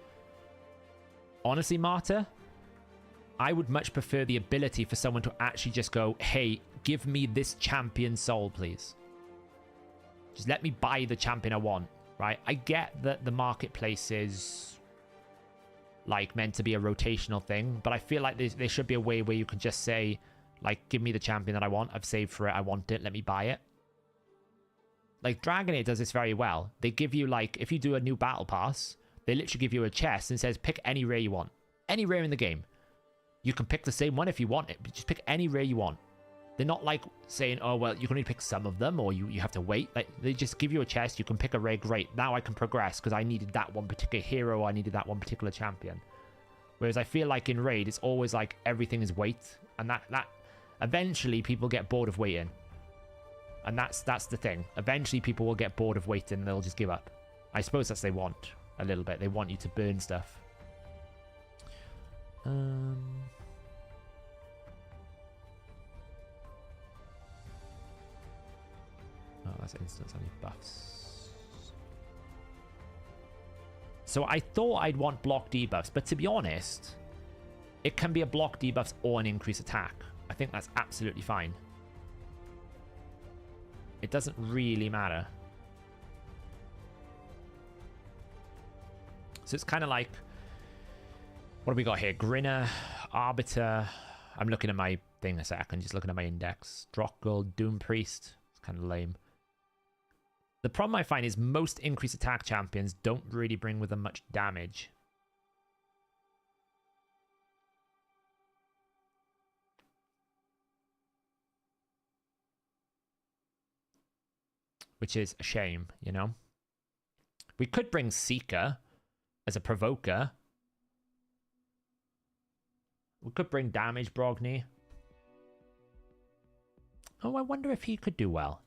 Honestly, Marta, I would much prefer the ability for someone to actually just go, hey, give me this champion soul, please. Just let me buy the champion I want, right? I get that the marketplace is like meant to be a rotational thing, but I feel like there should be a way where you can just say, like, give me the champion that I want. I've saved for it. I want it. Let me buy it. Like, Dragon Age does this very well. They give you, like, if you do a new battle pass, they literally give you a chest and says, pick any rare you want. Any rare in the game. You can pick the same one if you want it, but just pick any rare you want. They're not like saying, oh, well, you can only pick some of them or you have to wait. Like, they just give you a chest. You can pick a rare. Great. Now I can progress because I needed that one particular hero. Or I needed that one particular champion. Whereas I feel like in Raid, it's always like everything is wait. And that eventually people get bored of waiting. And that's the thing. Eventually people will get bored of waiting and they'll just give up. I suppose that's what they want a little bit. They want you to burn stuff. Oh, that's instance only buffs. So I thought I'd want block debuffs, but to be honest, it can be a block debuffs or an increased attack. I think that's absolutely fine. It doesn't really matter. So it's kind of like, what have we got here? Grinner, Arbiter. I'm looking at my thing a second, just looking at my index. Drockgold, Doom Priest. It's kind of lame. The problem I find is most increased attack champions don't really bring with them much damage. Which is a shame, you know? We could bring Seeker as a provoker. We could bring Damage Brogni. Oh, I wonder if he could do well.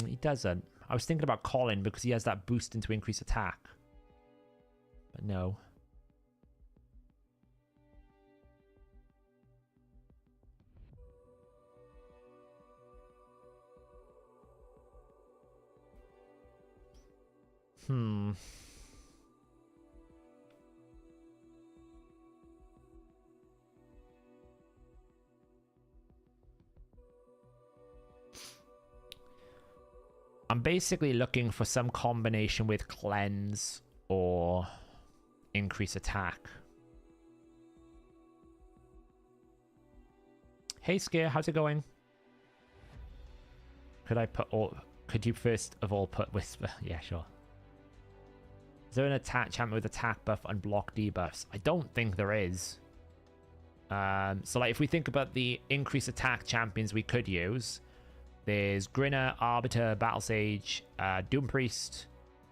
He doesn't. I was thinking about Colin because he has that boost into increased attack. But no. I'm basically looking for some combination with cleanse or increase attack. Hey Scare, how's it going? Could I put all... Could you first of all put Whisper? Yeah, sure. Is there an attack champion with attack buff and block debuffs? I don't think there is. So like if we think about the increased attack champions we could use, there's Grinner, Arbiter, Battle Sage, Doom Priest,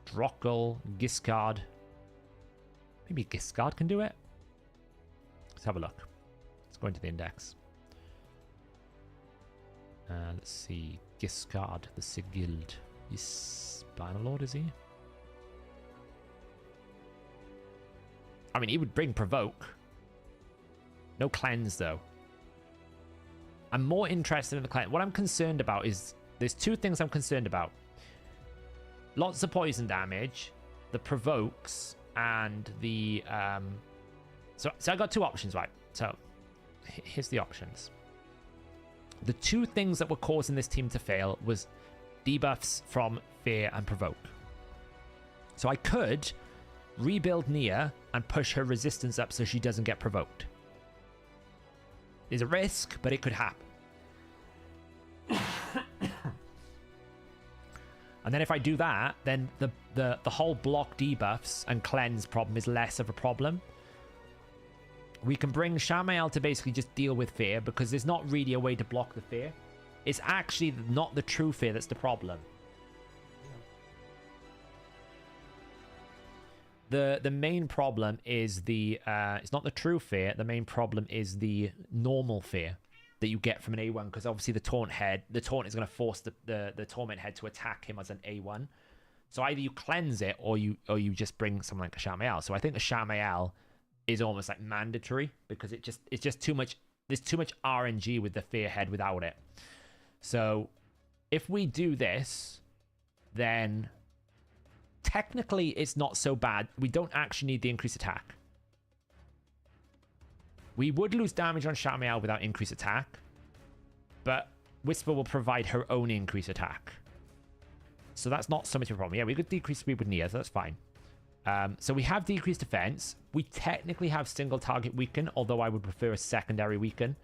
Drockle, Giscard. Maybe Giscard can do it? Let's have a look. Let's go into the index. Let's see. Giscard, the Sigild. He's Bannerlord, is he? I mean, he would bring Provoke. No cleanse, though. I'm more interested in the cleanse. What I'm concerned about is... There's two things I'm concerned about. Lots of poison damage, the provokes, and the... So I got two options, right? So, here's the options. The two things that were causing this team to fail was debuffs from Fear and Provoke. So I could rebuild Nia and push her resistance up so she doesn't get provoked. There's a risk, but it could happen. And then if I do that, then the whole block debuffs and cleanse problem is less of a problem. We can bring Shamael to basically just deal with Fear, because there's not really a way to block the Fear. It's actually not the true Fear that's the problem. The main problem is the it's not the true Fear. The main problem is the normal Fear that you get from an A1, because obviously the taunt is going to force the torment head to attack him as an A1. So either you cleanse it or you just bring someone like a Shamael. So I think the Shamael is almost like mandatory, because it's just too much. There's too much RNG with the Fear head without it. So if we do this, then technically it's not so bad. We don't actually need the increased attack. We would lose damage on Shamael without increased attack, but Whisper will provide her own increased attack. So that's not so much of a problem. Yeah, we could decrease speed with Nia, so that's fine. So we have decreased defense. We technically have single target weaken, although I would prefer a secondary weaken.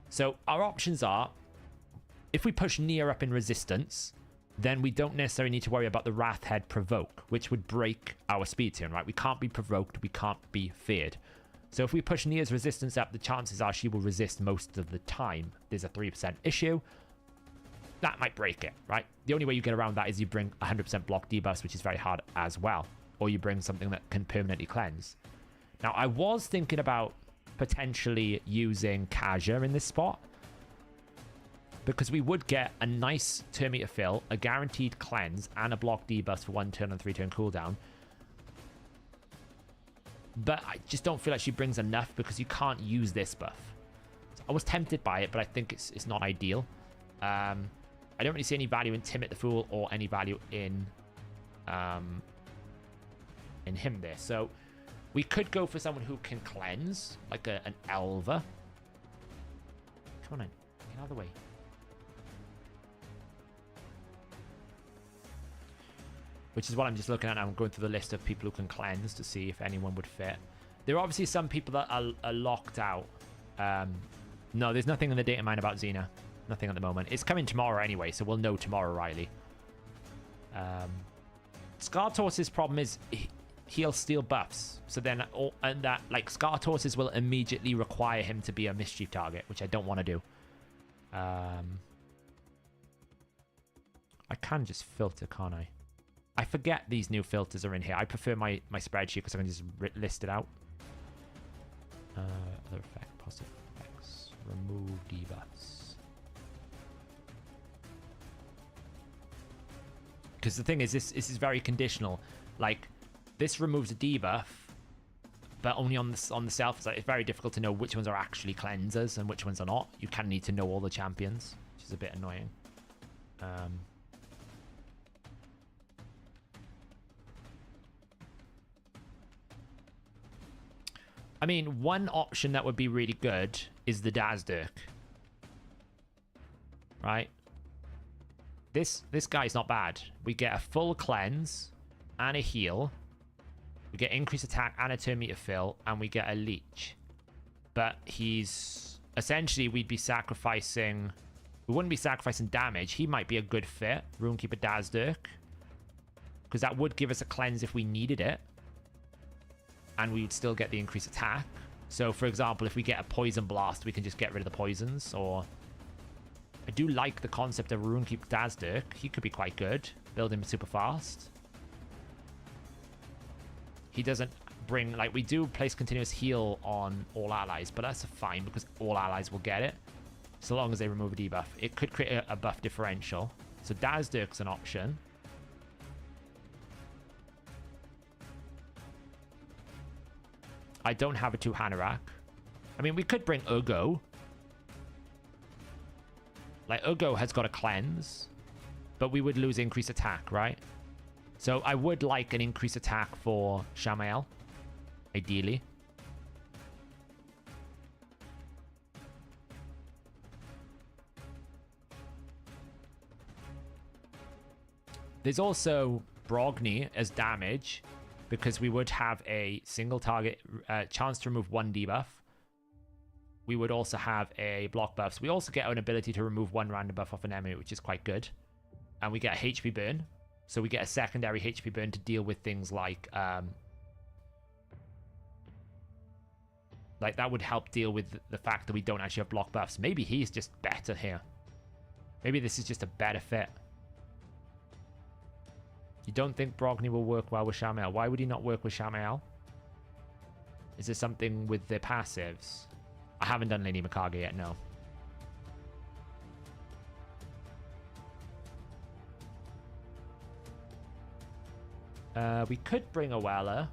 So our options are, if we push Nia up in resistance, then we don't necessarily need to worry about the Wrath Head provoke, which would break our speed turn, right? We can't be provoked, we can't be feared. So if we push Nia's resistance up, the chances are she will resist most of the time. There's a 3% issue. That might break it, right? The only way you get around that is you bring 100% block debuffs, which is very hard as well. Or you bring something that can permanently cleanse. Now, I was thinking about potentially using Kaja in this spot, because we would get a nice turn meter fill, a guaranteed cleanse, and a block debuff for 1 turn and 3 turn cooldown. But I just don't feel like she brings enough, because you can't use this buff. So I was tempted by it, but I think it's not ideal. I don't really see any value in Timid the Fool or any value in him there. So we could go for someone who can cleanse, like an Elva. Come on in. Get out of the way. Which is what I'm just looking at now. I'm going through the list of people who can cleanse to see if anyone would fit. There are obviously some people that are locked out. No, there's nothing in the data mine about Xena. Nothing at the moment. It's coming tomorrow anyway, so we'll know tomorrow, Riley. Skartor's problem is he'll steal buffs. So then, Skartor's will immediately require him to be a mischief target, which I don't want to do. I can just filter, can't I? I forget these new filters are in here. I prefer my spreadsheet because I can just list it out. Other effect, positive effects, remove debuffs. Because the thing is, this is very conditional. Like, this removes a debuff, but only on the self side. It's very difficult to know which ones are actually cleansers and which ones are not. You kind of need to know all the champions, which is a bit annoying. I mean, one option that would be really good is the Dazdirk. Right? This guy's not bad. We get a full cleanse and a heal. We get increased attack and a turn meter fill, and we get a leech. But he's... Essentially, we'd be sacrificing We wouldn't be sacrificing damage. He might be a good fit. Runekeeper Dazdirk. Because that would give us a cleanse if we needed it. And we would still get the increased attack. So, for example, if we get a Poison Blast, we can just get rid of the poisons. Or I do like the concept of Runekeeper Dazdirk. He could be quite good. Build him super fast. He doesn't bring... Like, we do place continuous heal on all allies, but that's fine because all allies will get it. So long as they remove a debuff. It could create a buff differential. So Dazdirk's an option. I don't have a 2 Hanorach. I mean, we could bring Ugo. Like, Ugo has got a cleanse. But we would lose increased attack, right? So I would like an increased attack for Shamael. Ideally. There's also Brogni as damage, because we would have a single target chance to remove 1 debuff. We would also have a block buff. So we also get an ability to remove 1 random buff off an enemy, which is quite good. And we get a HP burn. So we get a secondary HP burn to deal with things like that would help deal with the fact that we don't actually have block buffs. Maybe he's just better here. Maybe this is just a better fit. You don't think Brogni will work well with Shamael? Why would he not work with Shamael? Is there something with the passives? I haven't done Lady Mikage yet, no. We could bring Oella.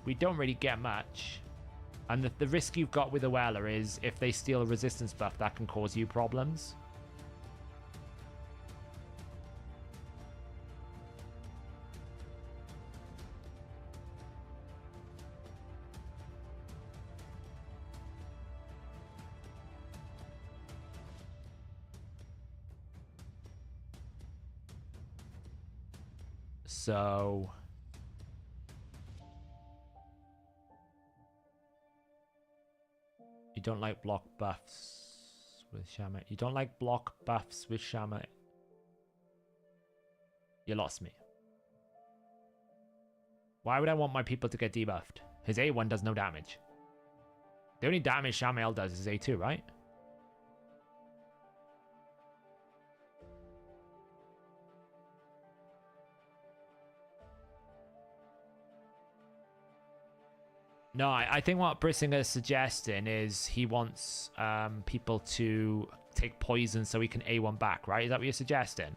We don't really get much. And the risk you've got with Oella is if they steal a resistance buff, that can cause you problems. So you don't like block buffs with Shama. You don't like block buffs with Shama. You lost me. Why would I want my people to get debuffed? His A1 does no damage. The only damage Shamael does is A2, right? No, I think what Brissinger's suggesting is he wants people to take poison so he can A1 back, right? Is that what you're suggesting?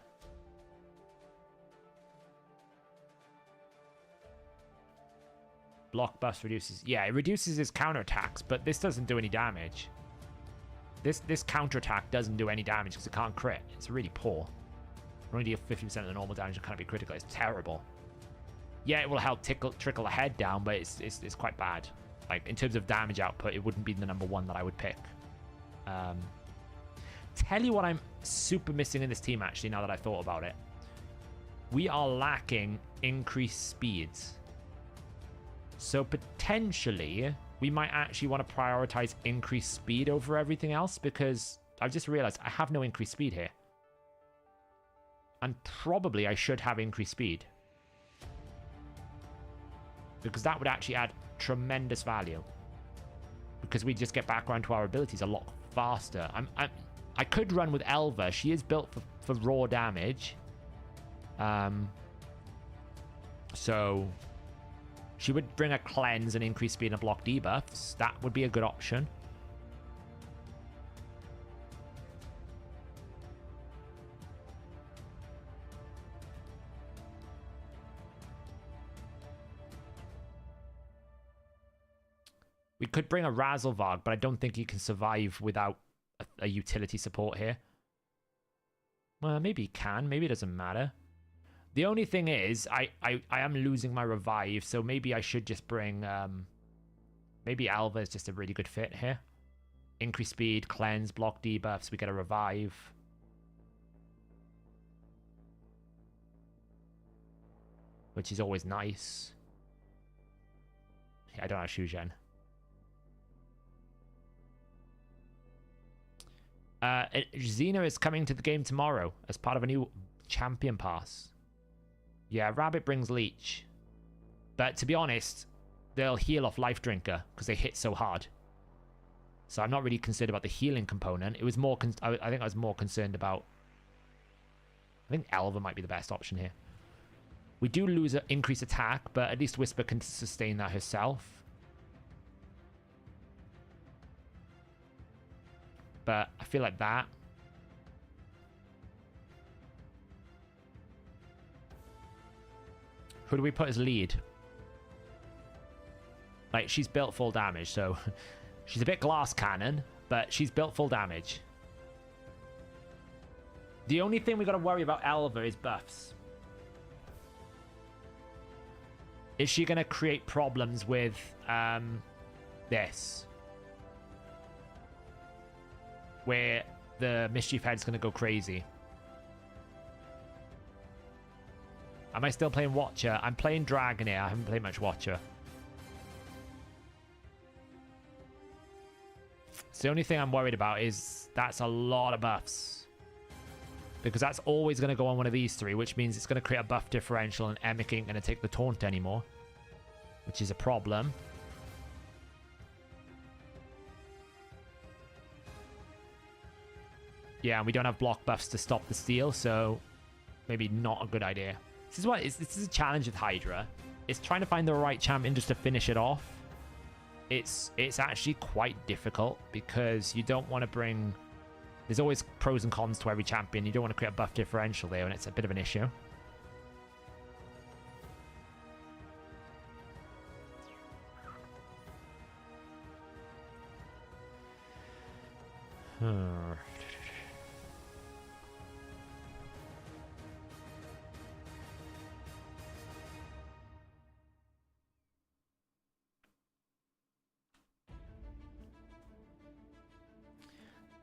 Block buffs reduces... Yeah, it reduces his counterattacks, but this doesn't do any damage. This counterattack doesn't do any damage because it can't crit. It's really poor. Only deal 50% of the normal damage and can't be critical. It's terrible. Yeah, it will help trickle the head down, but it's quite bad. Like, in terms of damage output, it wouldn't be the #1 that I would pick. Tell you what I'm super missing in this team, actually, now that I thought about it. We are lacking increased speeds. So, potentially, we might actually want to prioritize increased speed over everything else, because I've just realized I have no increased speed here. And probably I should have increased speed. Because that would actually add tremendous value. Because we just get back around to our abilities a lot faster. I could run with Elva. She is built for raw damage. So she would bring a cleanse and increase speed and block debuffs. That would be a good option. We could bring a Razzlevarg, but I don't think he can survive without a utility support here. Well, maybe he can. Maybe it doesn't matter. The only thing is, I am losing my revive, so maybe I should just bring... maybe Alva is just a really good fit here. Increase speed, cleanse, block debuffs. We get a revive. Which is always nice. Yeah, I don't have Shujen. Xena is coming to the game tomorrow as part of a new champion pass. Yeah, Rabbit brings Leech. But to be honest, they'll heal off Life Drinker because they hit so hard. So I'm not really concerned about the healing component. It was more, I think I was more concerned about... I think Elva might be the best option here. We do lose an increased attack, but at least Whisper can sustain that herself. But I feel like that. Who do we put as lead? Like, she's built full damage, so... she's a bit glass cannon, but she's built full damage. The only thing we got to worry about Elva is buffs. Is she going to create problems with this? Where the Mischief Head's going to go crazy. Am I still playing Watcher? I'm playing Dragonair. I haven't played much Watcher. So the only thing I'm worried about is that's a lot of buffs. Because that's always going to go on one of these three, which means it's going to create a buff differential and Emic ain't going to take the taunt anymore. Which is a problem. Yeah, and we don't have block buffs to stop the steal, so maybe not a good idea. This is a challenge with Hydra. It's trying to find the right champion just to finish it off. It's actually quite difficult because you don't want to bring... There's always pros and cons to every champion. You don't want to create a buff differential there, and it's a bit of an issue.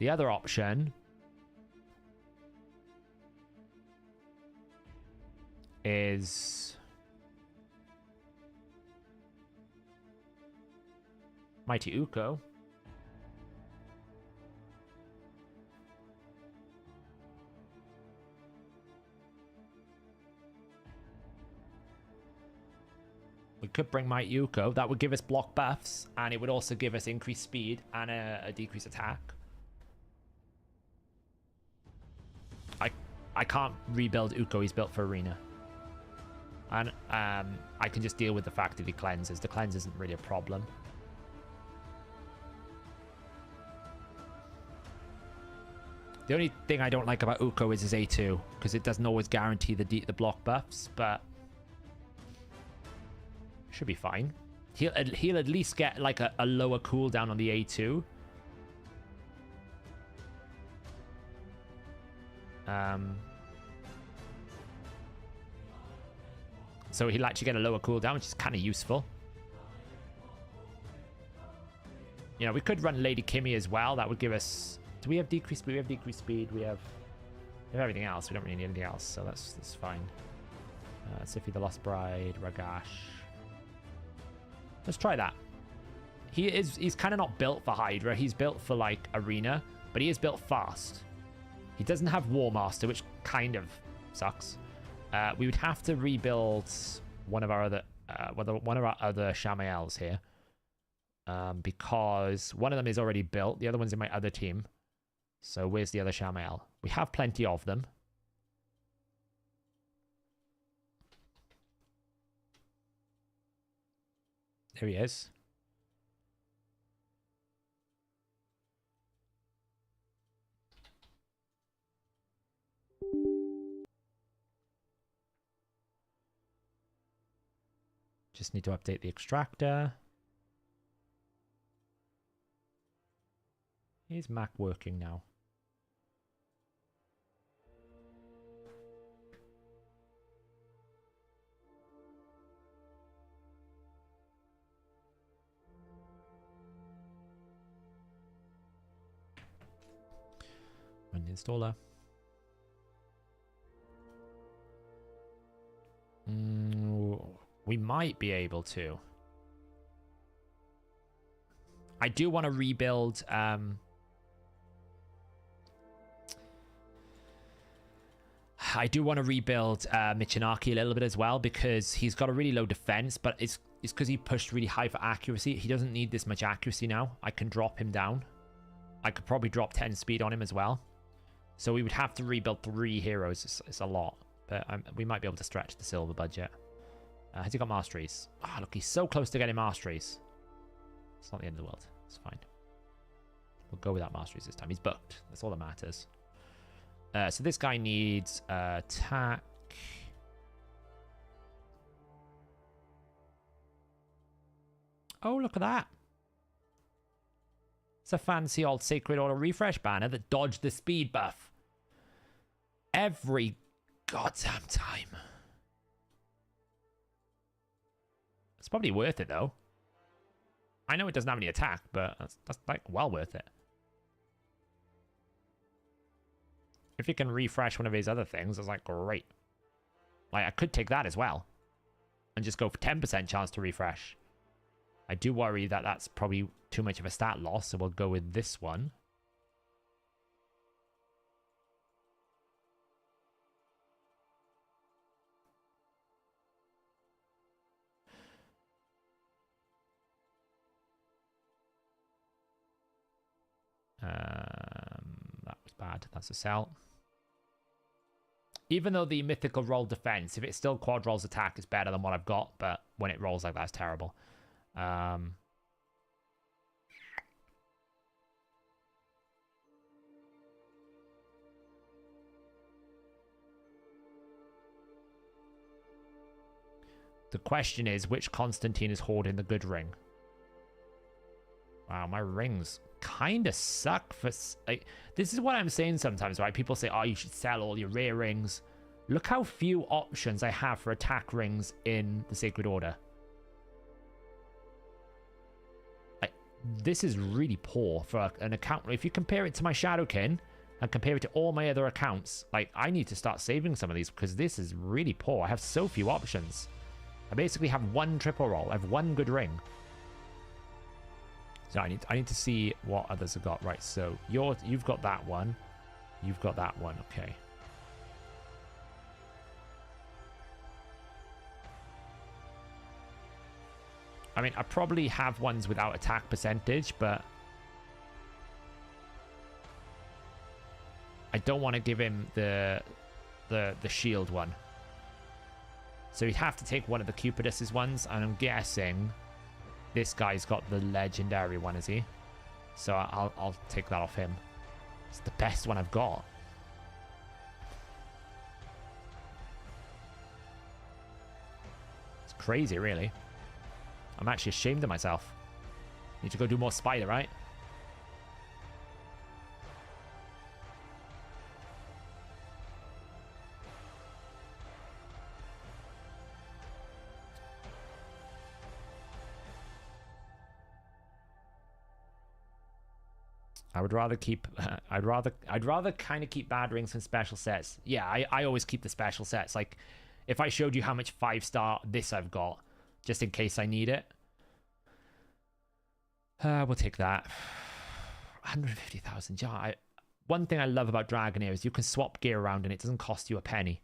The other option is Mighty Uko. We could bring Mighty Uko. That would give us block buffs, and it would also give us increased speed and a decreased attack. I can't rebuild Uko. He's built for Arena. And I can just deal with the fact that he cleanses. The cleanse isn't really a problem. The only thing I don't like about Uko is his A2, because it doesn't always guarantee the block buffs, but should be fine. He'll at least get like a lower cooldown on the A2. So he'll actually get a lower cooldown, which is kind of useful. You know, we could run Lady Kimmy as well. That would give us... Do we have decreased speed? We have decreased speed. We have everything else. We don't really need anything else, so that's fine. Sify the Lost Bride, Ragash. Let's try that. He's kind of not built for Hydra. He's built for, like, Arena, but he is built fast. He doesn't have War Master, which kind of sucks. We would have to rebuild one of our other Shamaels here, because one of them is already built. The other one's in my other team. So where's the other Shamael? We have plenty of them. There he is. Just need to update the extractor. Is Mac working now? Run the installer. We might be able to. I do want to rebuild I do want to rebuild Michinaki a little bit as well, because he's got a really low defense, but it's because he pushed really high for accuracy. He doesn't need this much accuracy now. I can drop him down. I could probably drop 10 speed on him as well. So we would have to rebuild 3 heroes. It's a lot, but we might be able to stretch the silver budget. Has he got masteries? Ah, oh, look, he's so close to getting masteries. It's not the end of the world. It's fine. We'll go without masteries this time. He's booked. That's all that matters. So this guy needs attack. Oh, look at that. It's a fancy old Sacred Order refresh banner that dodged the speed buff every goddamn time. It's probably worth it, though. I know it doesn't have any attack, but that's like well worth it. If you can refresh one of his other things, it's like great. Like, I could take that as well and just go for 10% chance to refresh. I do worry that that's probably too much of a stat loss, so we'll go with this one. That was bad. That's a sell. Even though the mythical roll defense, if it still quad rolls attack, it's better than what I've got, but when it rolls like that, it's terrible. The question is, which Constantine is hoarding the good ring? Wow, my rings kind of suck for... Like, this is what I'm saying sometimes, right? People say, oh, you should sell all your rare rings. Look how few options I have for attack rings in the Sacred Order. Like, this is really poor for an account. If you compare it to my Shadowkin and compare it to all my other accounts, like, I need to start saving some of these because this is really poor. I have so few options. I basically have one triple roll. I have one good ring. So I need to see what others have got. Right, so you've got that one. You've got that one. Okay. I mean, I probably have ones without attack percentage, but I don't want to give him the shield one. So he'd have to take one of the Cupidus's ones, and I'm guessing this guy's got the legendary one, is he? So I'll take that off him. It's the best one I've got. It's crazy, really. I'm actually ashamed of myself. Need to go do more spider, right? I would rather keep I'd rather kind of keep bad rings and special sets. Yeah, I always keep the special sets. Like, if I showed you how much 5-star this I've got, just in case I need it. We'll take that. 150,000. Yeah, one thing I love about Dragonair is you can swap gear around and it doesn't cost you a penny.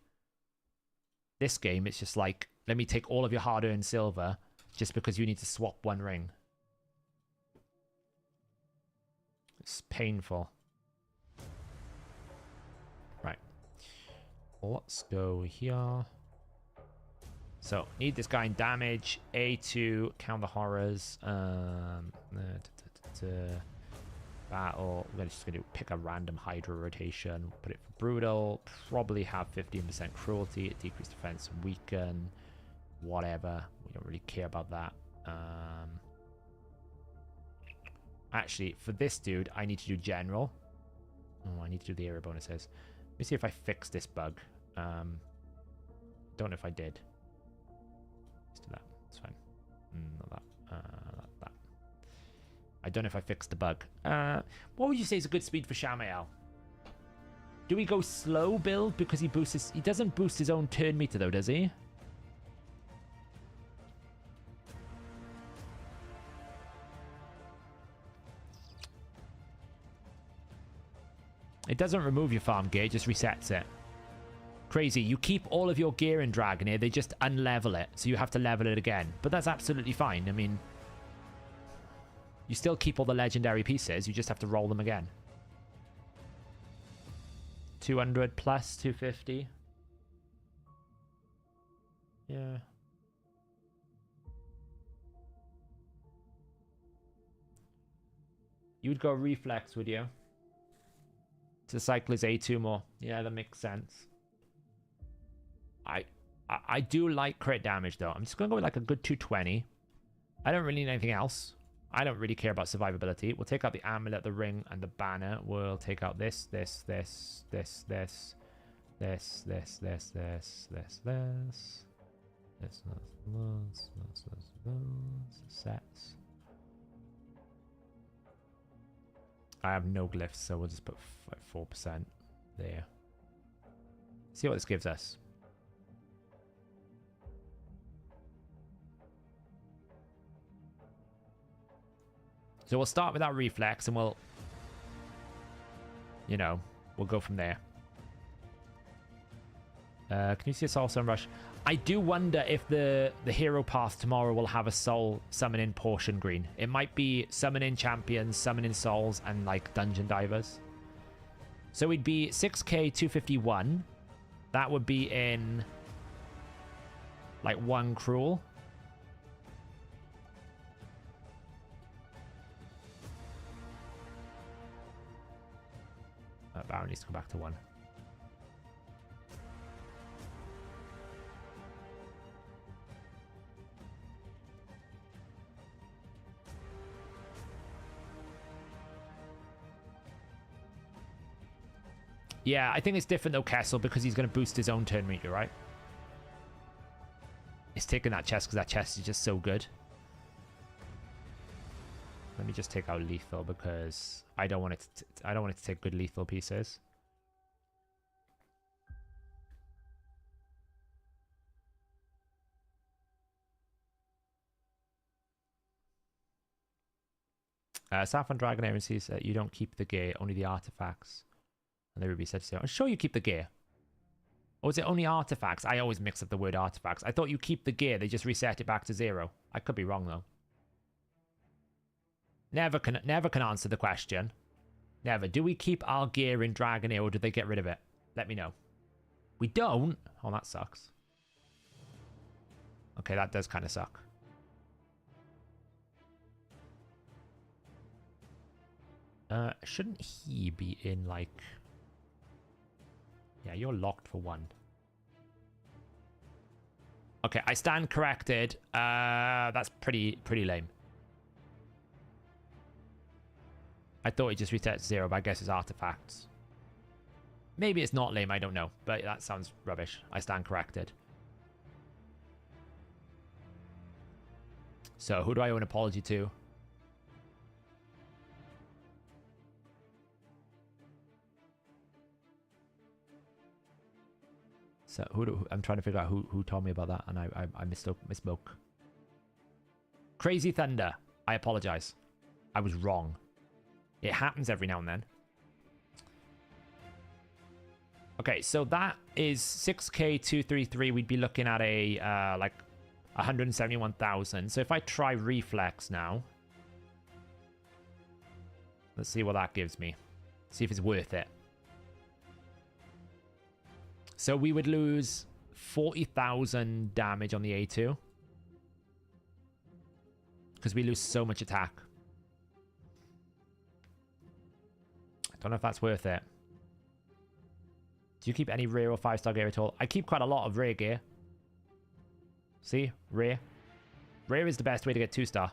This game, it's just like, let me take all of your hard-earned silver just because you need to swap one ring. It's painful. Right. Let's go here. So, need this guy in damage. A2, count the horrors. Battle. We're just going to pick a random Hydra rotation. Put it for brutal. Probably have 15% cruelty. Decrease defense. Weaken. Whatever. We don't really care about that. Actually, for this dude, I need to do general. Oh, I need to do the area bonuses. Let me see if I fix this bug. Don't know if I did. Let's do that. It's fine. Not that. That. I don't know if I fixed the bug. What would you say is a good speed for Shamael? Do we go slow build because he boosts his... He doesn't boost his own turn meter though, does he? It doesn't remove your farm gear, it just resets it. Crazy. You keep all of your gear in Dragonair, they just unlevel it, so you have to level it again. But that's absolutely fine. I mean, you still keep all the legendary pieces, you just have to roll them again. 200 plus 250. Yeah. You would go reflex, would you? To cycle his A2 more. Yeah, that makes sense. I do like crit damage, though. I'm just going to go with like a good 220. I don't really need anything else. I don't really care about survivability. We'll take out the amulet, the ring, and the banner. We'll take out this. Sets. I have no glyphs, so we'll just put 4% there. See what this gives us. So we'll start with that reflex and we'll, you know, we'll go from there. Can you see a soul summon rush? I do wonder if the hero path tomorrow will have a soul summon in portion green. It might be summon in champions, summon in souls, and like dungeon divers. So we'd be 6k 251. That would be in like 1 cruel. Baron needs to go back to 1. Yeah, I think it's different though, Kessel, because he's going to boost his own turn meter, right? He's taking that chest because that chest is just so good. Let me just take out lethal because I don't want it to take good lethal pieces. Saffron Dragonair says that you don't keep the gear, only the artifacts. And the ruby said so. I'm sure you keep the gear. Or is it only artifacts? I always mix up the word artifacts. I thought you keep the gear, they just reset it back to 0. I could be wrong though. Never can answer the question. Never. Do we keep our gear in Dragonair or do they get rid of it? Let me know. We don't? Oh, that sucks. Okay, that does kind of suck. Shouldn't he be in like... Yeah, you're locked for 1. Okay, I stand corrected. That's pretty lame. I thought it just reset to 0, but I guess it's artifacts. Maybe it's not lame, I don't know. But that sounds rubbish. I stand corrected. So, who do I owe an apology to? So, I'm trying to figure out who told me about that, and I misspoke. Crazy Thunder. I apologize. I was wrong. It happens every now and then. Okay, so that is 6k 233. We'd be looking at a like 171,000. So if I try reflex now, let's see what that gives me. See if it's worth it. So we would lose 40,000 damage on the A2 because we lose so much attack. Don't know if that's worth it. Do you keep any rare or 5-star gear at all? I keep quite a lot of rare gear. See? Rare. Rare is the best way to get 2-star.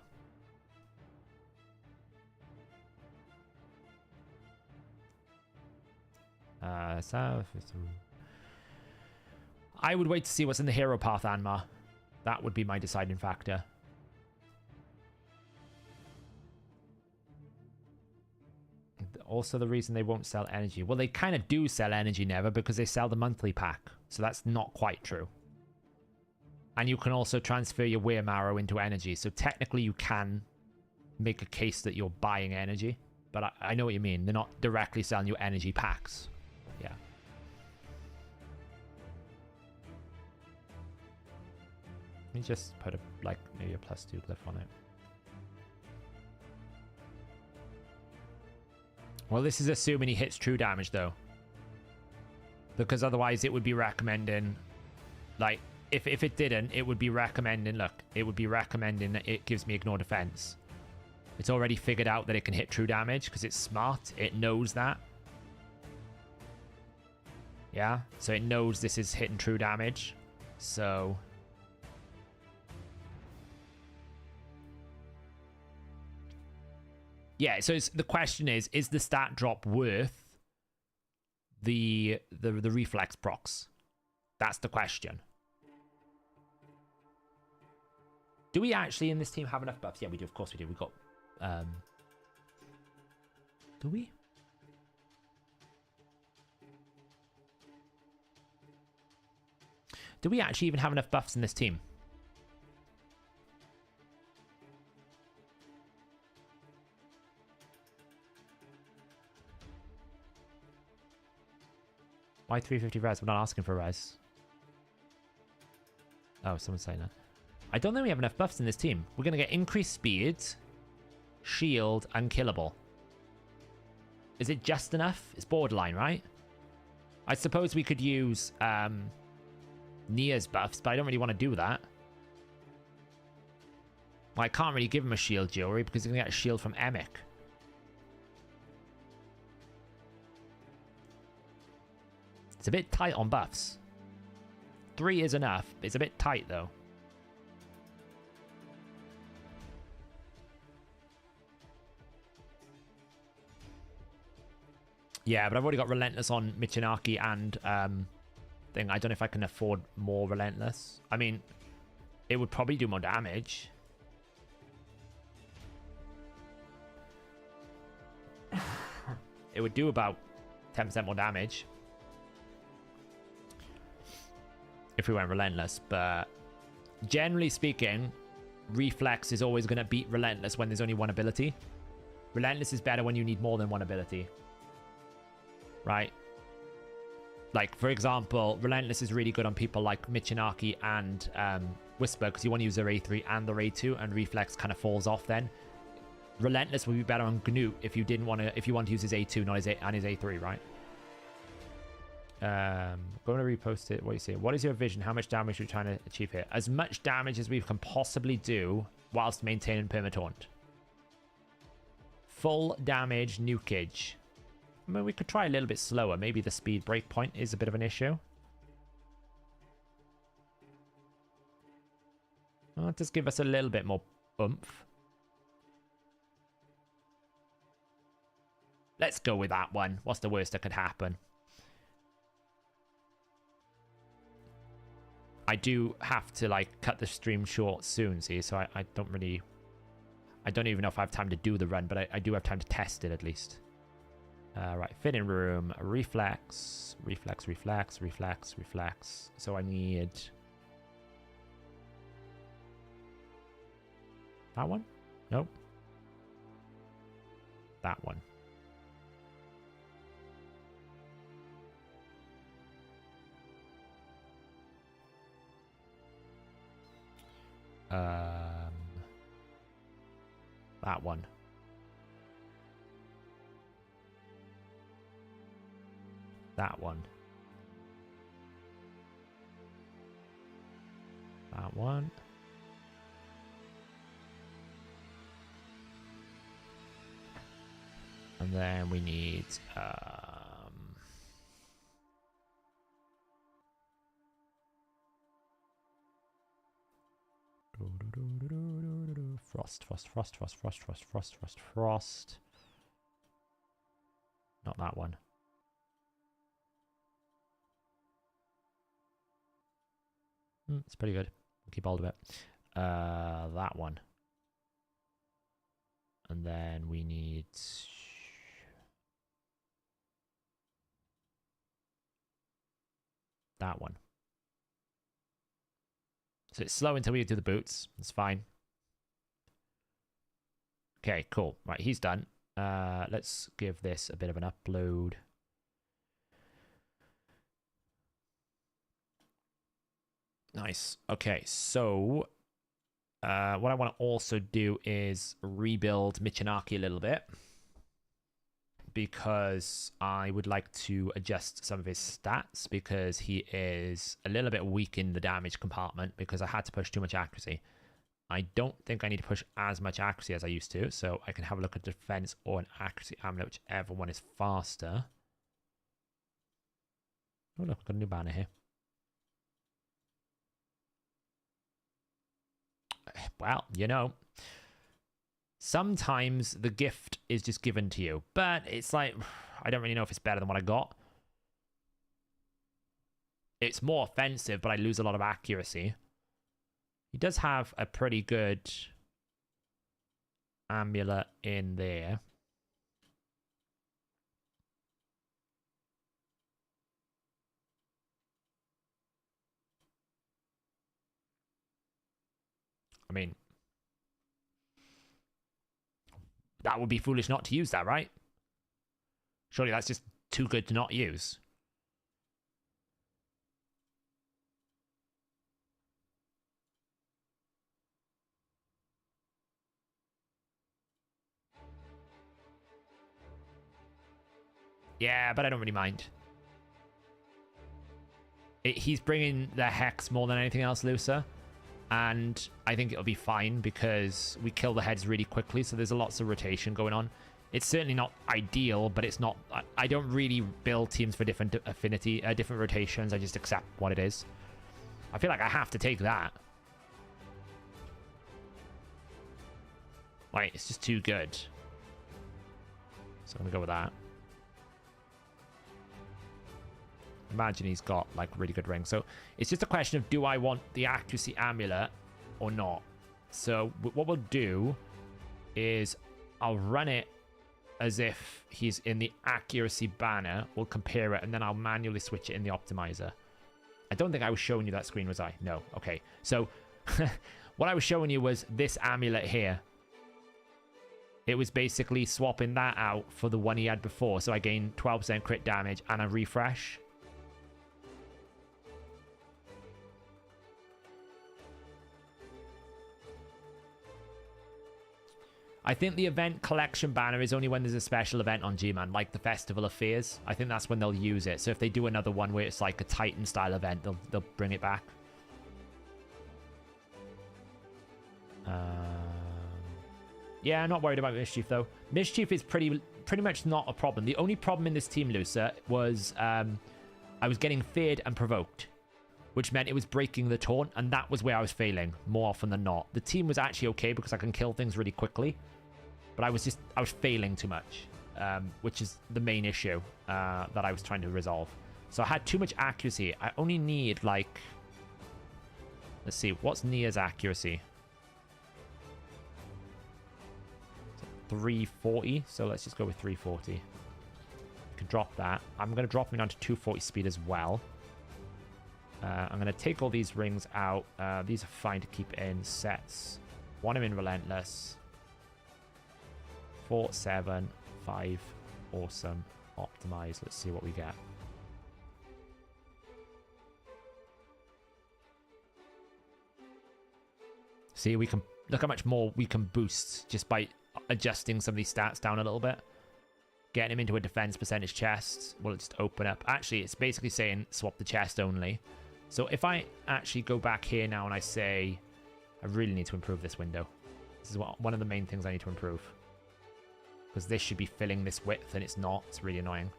I would wait to see what's in the hero path, Anmar. That would be my deciding factor. Also the reason they won't sell energy. Well, they kind of do sell energy, Never, because they sell the monthly pack. So that's not quite true. And you can also transfer your Wear Marrow into energy. So technically you can make a case that you're buying energy. But I know what you mean. They're not directly selling you energy packs. Yeah. me just put a, like, maybe a +2 glyph on it. Well, this is assuming he hits true damage, though. Because otherwise it would be recommending, like, if it didn't, it would be recommending, look, it would be recommending that it gives me ignore defense. It's already figured out that it can hit true damage because it's smart. It knows that. Yeah, so it knows this is hitting true damage. So... yeah, so the question is the stat drop worth the reflex procs? That's the question. Do we actually in this team have enough buffs? Yeah, we do. Of course we do. We've got... do we? Do we actually even have enough buffs in this team? Why 350 res? We're not asking for res. Oh, someone's saying that. I don't think we have enough buffs in this team. We're going to get increased speed, shield, unkillable. Is it just enough? It's borderline, right? I suppose we could use Nia's buffs, but I don't really want to do that. Well, I can't really give him a shield jewelry because he's going to get a shield from Emic. It's a bit tight on buffs. 3 is enough. It's a bit tight, though. Yeah, but I've already got Relentless on Michinaki and thing. I don't know if I can afford more Relentless. I mean, it would probably do more damage. It would do about 10% more damage if we went Relentless, but generally speaking, Reflex is always going to beat Relentless when there's only one ability. Relentless is better when you need more than one ability. Right? Like, for example, Relentless is really good on people like Michinaki and Whisper because you want to use their A3 and their A2, and Reflex kind of falls off then. Relentless would be better on Gnut if you didn't want to, if you want to use his A2 not his A3, right? Going to repost it. What do you say? What is your vision? How much damage are you trying to achieve here? As much damage as we can possibly do whilst maintaining permataunt. Full damage nukage. I mean, we could try a little bit slower. Maybe the speed breakpoint is a bit of an issue. Well, just give us a little bit more oomph. Let's go with that one. What's the worst that could happen? I do have to, like, cut the stream short soon, see? So I don't really... I don't even know if I have time to do the run, but I do have time to test it, at least. Right, fitting room, reflex, reflex, reflex, reflex, reflex. So I need... that one? Nope. That one. That one. That one. That one. And then we need frost, frost, frost, frost, frost, frost, frost, frost, frost. Not that one. It's pretty good. We'll keep hold of it. That one. And then we need... that one. So it's slow until we do the boots. It's fine. Okay, cool. Right, he's done. Let's give this a bit of an upload. Nice. Okay, so what I want to also do is rebuild Michinaki a little bit, because I would like to adjust some of his stats, because he is a little bit weak in the damage compartment because I had to push too much accuracy. I don't think I need to push as much accuracy as I used to, so I can have a look at defense or an accuracy amulet, whichever one is faster. Oh look, I've got a new banner here. Well, you know, sometimes the gift is just given to you, but it's like, I don't really know if it's better than what I got. It's more offensive, but I lose a lot of accuracy. He does have a pretty good amulet in there. I mean, that would be foolish not to use that, right? Surely that's just too good to not use. Yeah, but I don't really mind. He's bringing the Hex more than anything else, Lusa. And I think it'll be fine because we kill the heads really quickly, so there's lots of rotation going on. It's certainly not ideal, but it's not... I don't really build teams for different affinity, different rotations. I just accept what it is. I feel like I have to take that. Like, it's just too good. So I'm going to go with that. Imagine he's got, like, really good rings. So it's just a question of, do I want the accuracy amulet or not? So what we'll do is I'll run it as if he's in the accuracy banner. We'll compare it, and then I'll manually switch it in the optimizer. I don't think I was showing you that screen, was I? No. Okay. So what I was showing you was this amulet here. It was basically swapping that out for the one he had before. So I gain 12% crit damage and a refresh. I think the event collection banner is only when there's a special event on G-Man, like the Festival of Fears. I think that's when they'll use it. So if they do another one where it's like a Titan-style event, they'll bring it back. Yeah, I'm not worried about Mischief, though. Mischief is pretty much not a problem. The only problem in this team, Lusa, was I was getting feared and provoked, which meant it was breaking the taunt, and that was where I was failing more often than not. The team was actually okay because I can kill things really quickly, but I was failing too much, which is the main issue that I was trying to resolve. So I had too much accuracy. I only need, like, let's see, what's Nia's accuracy? 340, so let's just go with 340. You can drop that. I'm going to drop him down to 240 speed as well. I'm going to take all these rings out. These are fine to keep in sets. Want him in Relentless. 4, 7, 5. Awesome. Optimize. Let's see what we get. See, we can... Look how much more we can boost just by adjusting some of these stats down a little bit. Getting him into a defense percentage chest will just open up. Actually, it's basically saying swap the chest only. So if I actually go back here now and I say, I really need to improve this window. This is one of the main things I need to improve. Because this should be filling this width and it's not. It's really annoying.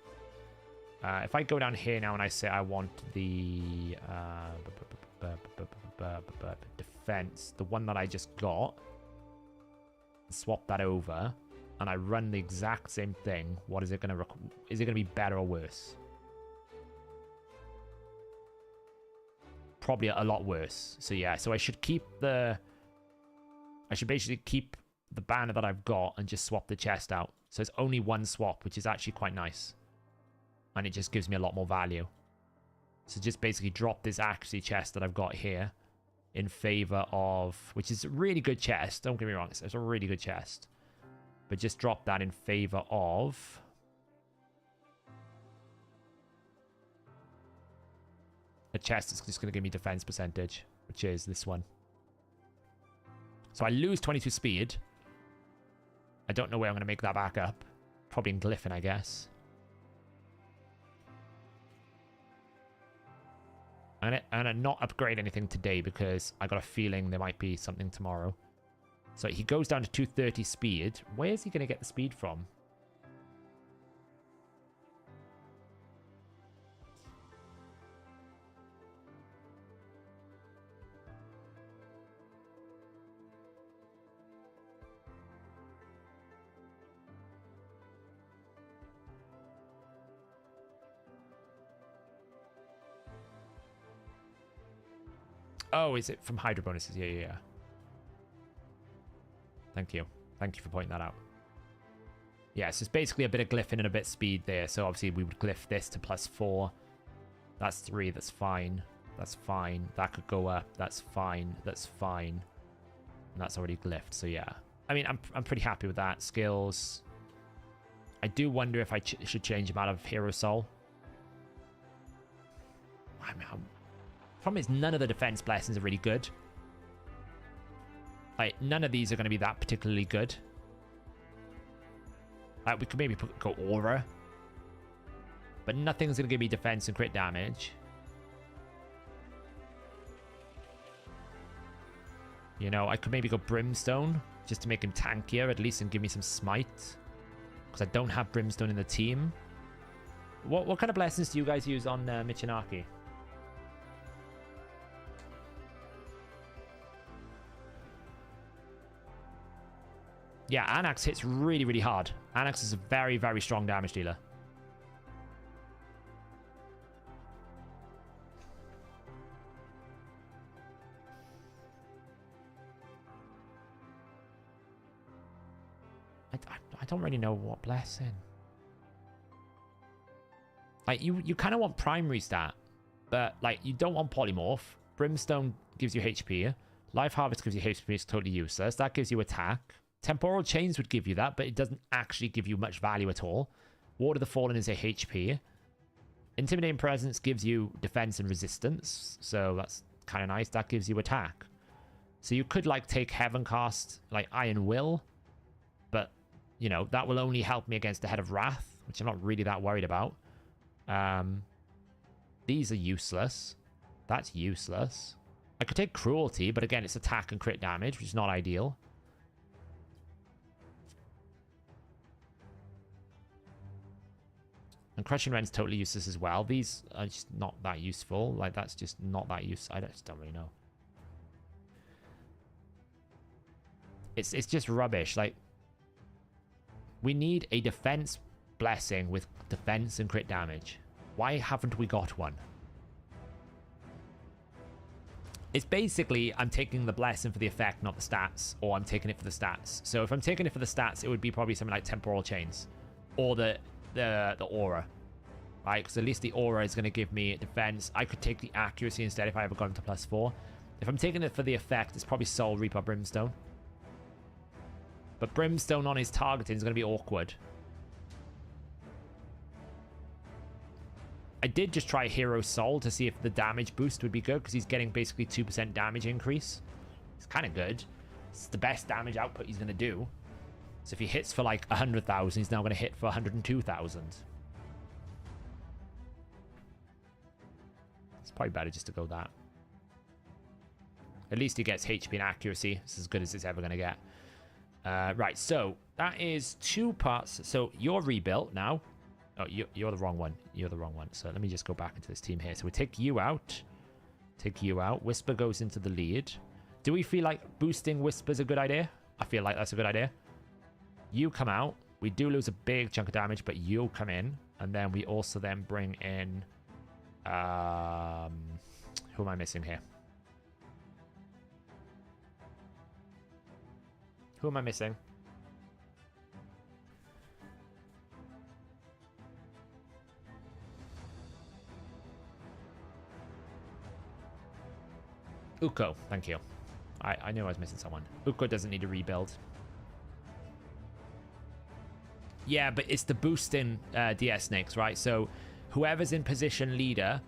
If I go down here now and I say I want the defense, the one that I just got, swap that over, and I run the exact same thing, what is it going to is it going to be better or worse? Probably a lot worse. So yeah, so I should basically keep the banner that I've got and just swap the chest out. So it's only one swap, which is actually quite nice. And it just gives me a lot more value. So just basically drop this accuracy chest that I've got here in favor of, which is a really good chest. Don't get me wrong, it's a really good chest. But just drop that in favor of a chest that's just going to give me defense percentage, which is this one. So I lose 22 speed. I don't know where I'm going to make that back up. Probably in Glyphon, I guess. I'm gonna not upgrade anything today because I got a feeling there might be something tomorrow. So he goes down to 230 speed. Where is he going to get the speed from? Oh, is it from Hydra bonuses? Yeah. Thank you. Thank you for pointing that out. Yeah, so it's basically a bit of glyphing and a bit of speed there. So obviously we would glyph this to +4. That's 3. That's fine. That's fine. That could go up. That's fine. That's fine. And that's already glyphed. So yeah. I mean, I'm pretty happy with that. Skills. I do wonder if I should change him out of Hero Soul. I mean, problem is none of the defense blessings are really good. Like, none of these are going to be that particularly good. Like, we could maybe go Aura. But nothing's going to give me defense and crit damage. You know, I could maybe go Brimstone just to make him tankier at least and give me some smite. Because I don't have Brimstone in the team. What kind of blessings do you guys use on Michinaki? Yeah, Anax hits really, really hard. Anax is a very, very strong damage dealer. I don't really know what blessing. Like, you kind of want primary stat, but, like, you don't want polymorph. Brimstone gives you HP. Life Harvest gives you HP, it's totally useless. That gives you attack. Temporal Chains would give you that, but it doesn't actually give you much value at all. Ward of the Fallen is a HP. Intimidating Presence gives you defense and resistance, so that's kind of nice. That gives you attack. So you could, like, take Heaven Cast, like Iron Will, but, you know, that will only help me against the Head of Wrath, which I'm not really that worried about. These are useless. That's useless. I could take Cruelty, but again, it's attack and crit damage, which is not ideal. And Crushing Rend's totally useless as well. These are just not that useful. Like, that's just not that useful. I just don't really know. It's just rubbish. Like, we need a defense blessing with defense and crit damage. Why haven't we got one? It's basically, I'm taking the blessing for the effect, not the stats. Or I'm taking it for the stats. So if I'm taking it for the stats, it would be probably something like Temporal Chains. Or the Aura. Right, because at least the Aura is going to give me defense. I could take the accuracy instead if I ever got into +4. If I'm taking it for the effect, it's probably Soul Reaper Brimstone. But Brimstone on his targeting is going to be awkward. I did just try Hero Soul to see if the damage boost would be good, because he's getting basically 2% damage increase. It's kind of good. It's the best damage output he's going to do. So if he hits for like 100,000, he's now going to hit for 102,000. It's probably better just to go that. At least he gets HP and accuracy. It's as good as it's ever going to get. Right, so that is 2 parts. So you're rebuilt now. Oh, you're the wrong one. You're the wrong one. So let me just go back into this team here. So we take you out. Take you out. Whisper goes into the lead. Do we feel like boosting Whisper's a good idea? I feel like that's a good idea. You come out. We do lose a big chunk of damage, but you'll come in. And then we also then bring in... who am I missing here? Who am I missing? Uko, thank you. I knew I was missing someone. Uko doesn't need a rebuild. Yeah, but it's the boosting DS snakes, right? So whoever's in position leader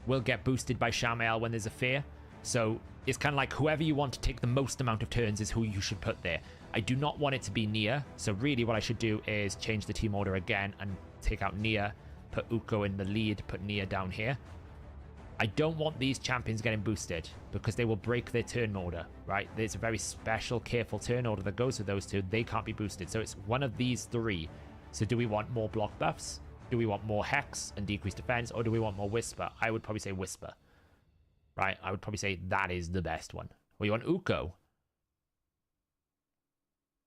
will get boosted by Shamael when there's a fear. So it's kind of like whoever you want to take the most amount of turns is who you should put there. I do not want it to be Nia. So really what I should do is change the team order again and take out Nia, put Uko in the lead, put Nia down here. I don't want these champions getting boosted because they will break their turn order, right? There's a very special, careful turn order that goes with those two. They can't be boosted. So it's one of these three. So do we want more block buffs? Do we want more Hex and decreased defense? Or do we want more Whisper? I would probably say Whisper, right? I would probably say that is the best one. Or you want Uko?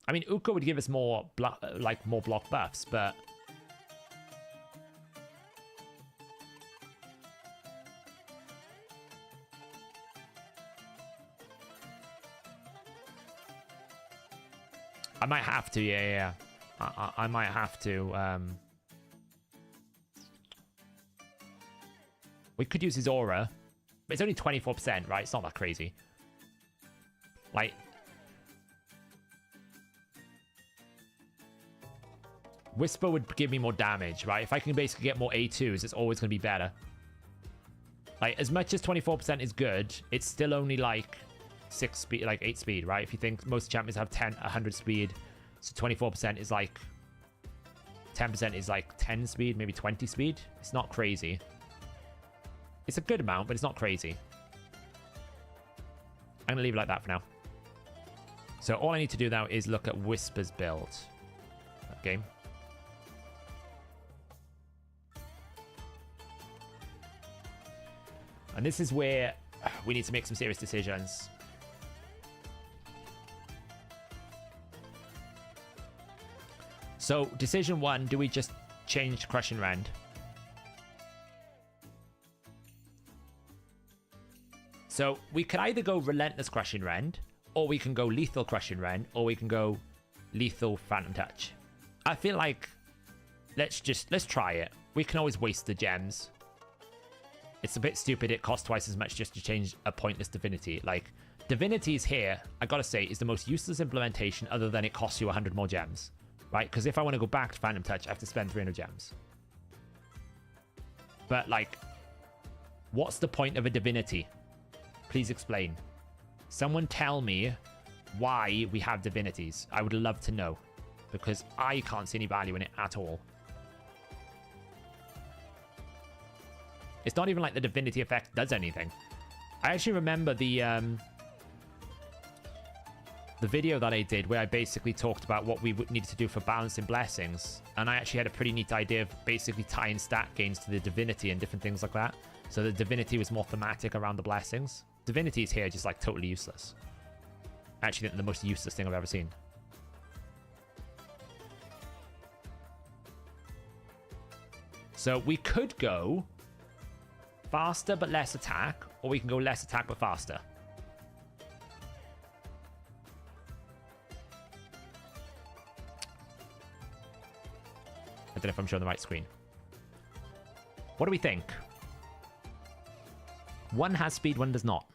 I mean, Uko would give us more block buffs, but... I might have to, yeah. I might have to. We could use his aura, but it's only 24%, right? It's not that crazy. Like, Whisper would give me more damage, right? If I can basically get more A2s, it's always going to be better. Like, as much as 24% is good, it's still only like 6 speed, like 8 speed, right? If you think most champions have 100 speed, so 24% is like 10% is like 10 speed, maybe 20 speed. It's not crazy. It's a good amount, but it's not crazy. I'm gonna leave it like that for now. So all I need to do now is look at Whisper's build. Okay. And this is where we need to make some serious decisions. So, decision one, do we just change Crushing Rend? So, we can either go Relentless Crushing Rend, or we can go Lethal Crushing Rend, or we can go Lethal Phantom Touch. I feel like, let's try it. We can always waste the gems. It's a bit stupid, it costs twice as much just to change a pointless divinity. Like, divinities here, I gotta say, is the most useless implementation other than it costs you 100 more gems. Right? Because if I want to go back to Phantom Touch, I have to spend 300 gems. But, like, what's the point of a divinity? Please explain. Someone tell me why we have divinities. I would love to know. Because I can't see any value in it at all. It's not even like the divinity effect does anything. I actually remember the video that I did where I basically talked about what we needed to do for balancing blessings. And I actually had a pretty neat idea of basically tying stat gains to the divinity and different things like that. So the divinity was more thematic around the blessings. Divinities here are just like totally useless. I actually think they're the most useless thing I've ever seen. So we could go faster but less attack, or we can go less attack but faster. I don't know if I'm showing the right screen. What do we think? One has speed, one does not.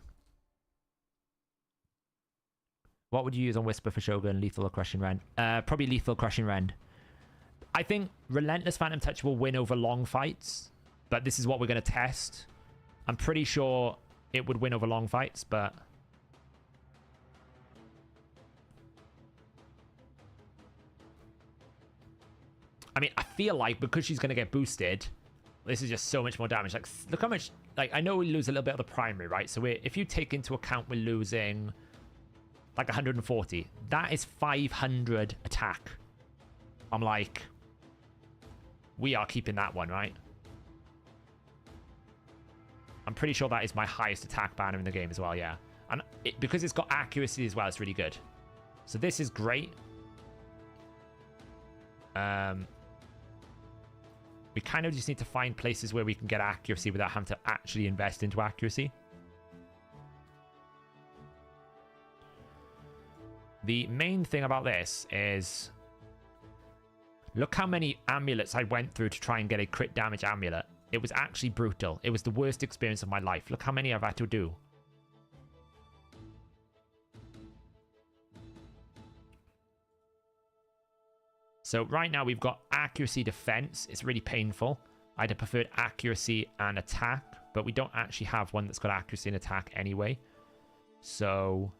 What would you use on Whisper for Shogun, Lethal or Crushing Rend? Probably Lethal Crushing Rend. I think Relentless Phantom Touch will win over long fights, but this is what we're going to test. I'm pretty sure it would win over long fights, but... I mean, I feel like because she's going to get boosted, this is just so much more damage. Like, look how much... Like, I know we lose a little bit of the primary, right? So if you take into account we're losing like 140, that is 500 attack. I'm like, we are keeping that one, right? I'm pretty sure that is my highest attack banner in the game as well, yeah. And because it's got accuracy as well, it's really good. So this is great. We kind of just need to find places where we can get accuracy without having to actually invest into accuracy. The main thing about this is... Look how many amulets I went through to try and get a crit damage amulet. It was actually brutal. It was the worst experience of my life. Look how many I've had to do. So right now we've got accuracy defense. It's really painful. I'd have preferred accuracy and attack, but we don't actually have one that's got accuracy and attack anyway. So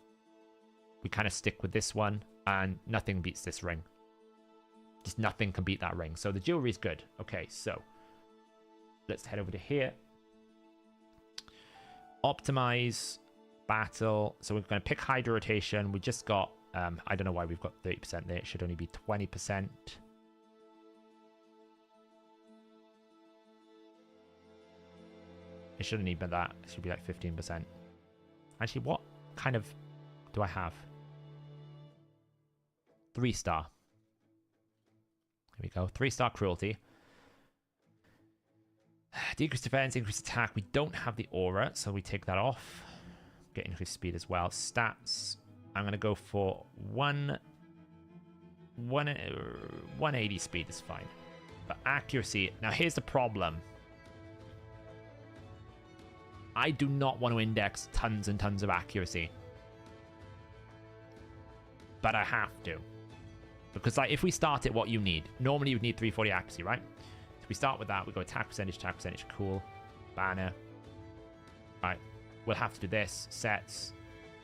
we kind of stick with this one, and nothing beats this ring. Just nothing can beat that ring. So the jewelry is good. Okay, so let's head over to here. Optimize, battle. So we're going to pick Hydra rotation. We just got, I don't know why we've got 30% there. It should only be 20%. It shouldn't even be that. It should be like 15%. Actually, what kind of do I have? 3-star. Here we go. 3-star cruelty. Decrease defense, increase attack. We don't have the aura, so we take that off. Get increased speed as well. Stats. I'm going to go for 180 speed is fine. But accuracy. Now, here's the problem. I do not want to index tons and tons of accuracy. But I have to. Because like, if we start at what you need, normally you would need 340 accuracy, right? So we start with that. We go attack percentage, cool. Banner. Right. We'll have to do this. Sets.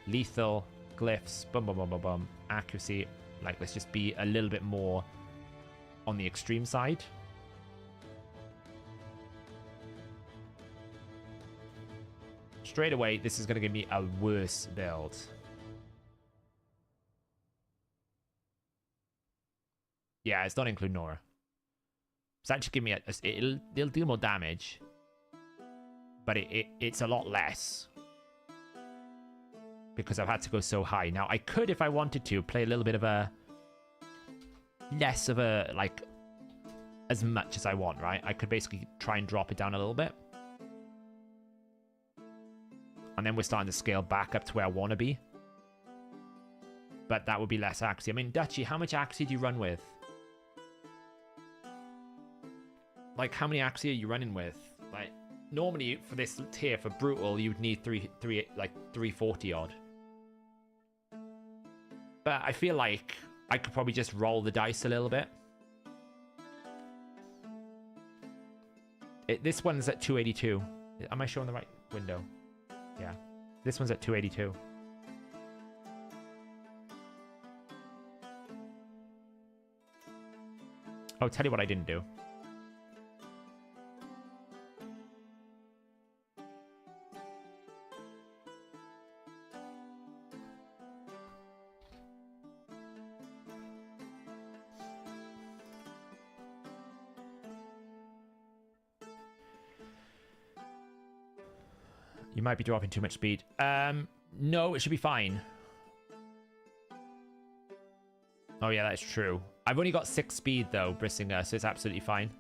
Lethal. Glyphs. Boom, boom, boom, boom, boom. Accuracy. Like, let's just be a little bit more on the extreme side. Straight away, this is going to give me a worse build. Yeah, it's not include Nora. It's actually give me it'll deal more damage, but it's a lot less because I've had to go so high. Now I could, if I wanted to, play a little bit of a less of a like as much as I want, right? I could basically try and drop it down a little bit. And then we're starting to scale back up to where I want to be. But that would be less accuracy. I mean, Dutchy, how much accuracy do you run with? Like, how many accuracy are you running with? Like, normally for this tier, for Brutal, you'd need 340 odd. But I feel like I could probably just roll the dice a little bit. This one's at 282. Am I showing the right window? Yeah, this one's at 282. I'll tell you what I didn't do. You might be dropping too much speed. No, it should be fine. Oh yeah, that's true. I've only got 6 speed though, Brissinger, so it's absolutely fine.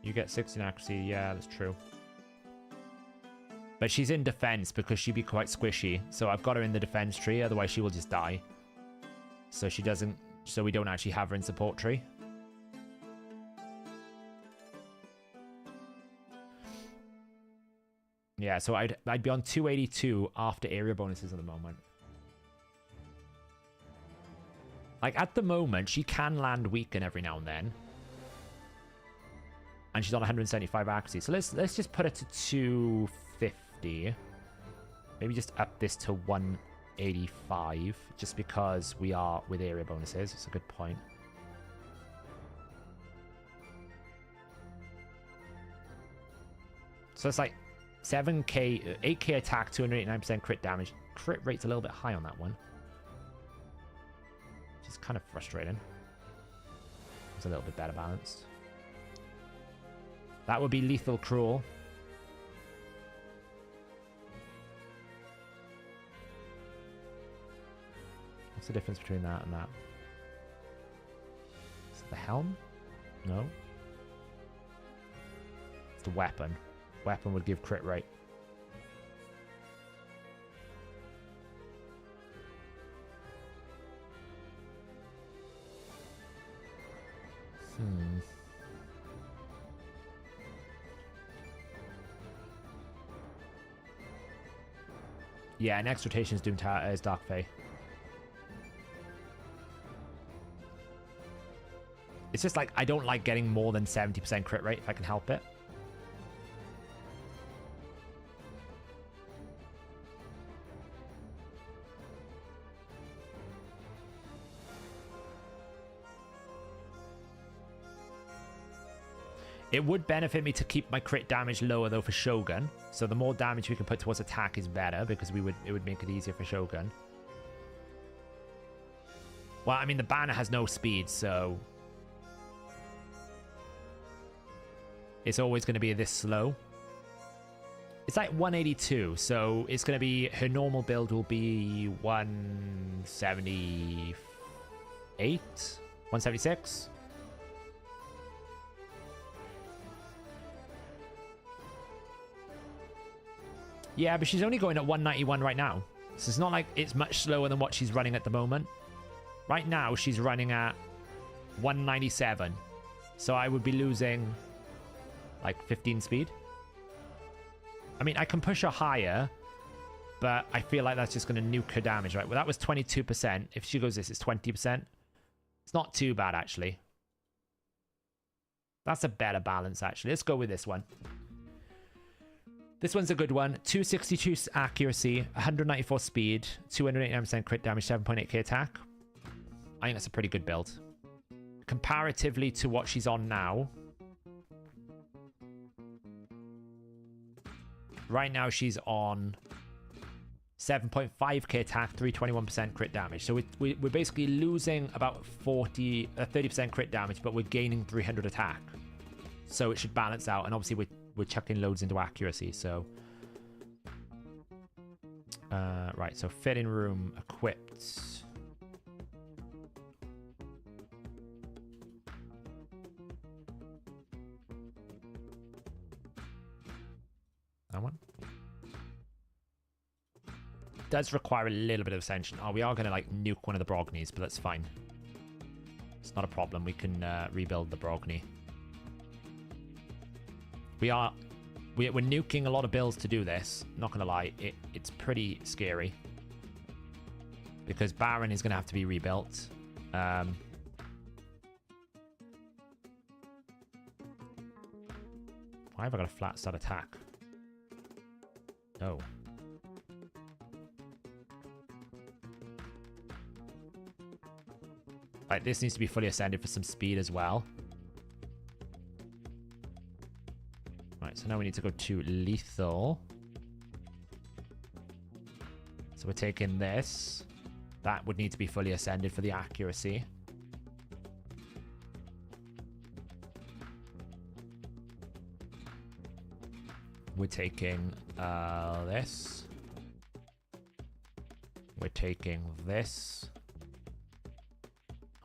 You get 16 accuracy, yeah, that's true. But she's in defense because she'd be quite squishy. So I've got her in the defense tree, otherwise she will just die. So she doesn't, so we don't actually have her in support tree. Yeah, so I'd be on 282 after area bonuses at the moment. Like at the moment, she can land weaken every now and then. And she's on 175 accuracy. So let's just put it to 250. Maybe just up this to 185. Just because we are with area bonuses. It's a good point. So it's like 7k, 8k attack, 289% crit damage. Crit rate's a little bit high on that one. Which is kind of frustrating. It's a little bit better balanced. That would be lethal cruel. What's the difference between that and that? Is it the helm? No. It's the weapon. Weapon would give crit rate. Yeah, next rotation is Doom Tower, is Dark Fae. It's just like, I don't like getting more than 70% crit rate if I can help it. It would benefit me to keep my crit damage lower though for Shogun. So the more damage we can put towards attack is better because it would make it easier for Shogun. Well, I mean the banner has no speed, so it's always going to be this slow. It's like 182, so it's going to be, her normal build will be 178, 176. Yeah, but she's only going at 191 right now. So it's not like it's much slower than what she's running at the moment. Right now, she's running at 197. So I would be losing like 15 speed. I mean, I can push her higher, but I feel like that's just going to nuke her damage, right? Well, that was 22%. If she goes this, it's 20%. It's not too bad, actually. That's a better balance, actually. Let's go with this one. This one's a good one. 262 accuracy, 194 speed, 289% crit damage, 7.8k attack. I think that's a pretty good build. Comparatively to what she's on now. Right now she's on 7.5k attack, 321% crit damage. So we're basically losing about 30% crit damage, but we're gaining 300 attack. So it should balance out. And obviously we're chucking loads into accuracy, so right, so fitting room equipped. That one does require a little bit of ascension. Oh, we are going to like nuke one of the Brognies, but that's fine. It's not a problem. We can rebuild the Brogni. We're nuking a lot of builds to do this. Not gonna lie, it's pretty scary because Baron is gonna have to be rebuilt. Why have I got a flat start attack? Oh. Right, this needs to be fully ascended for some speed as well. Right, so now we need to go to lethal. So we're taking this. That would need to be fully ascended for the accuracy. We're taking this. We're taking this.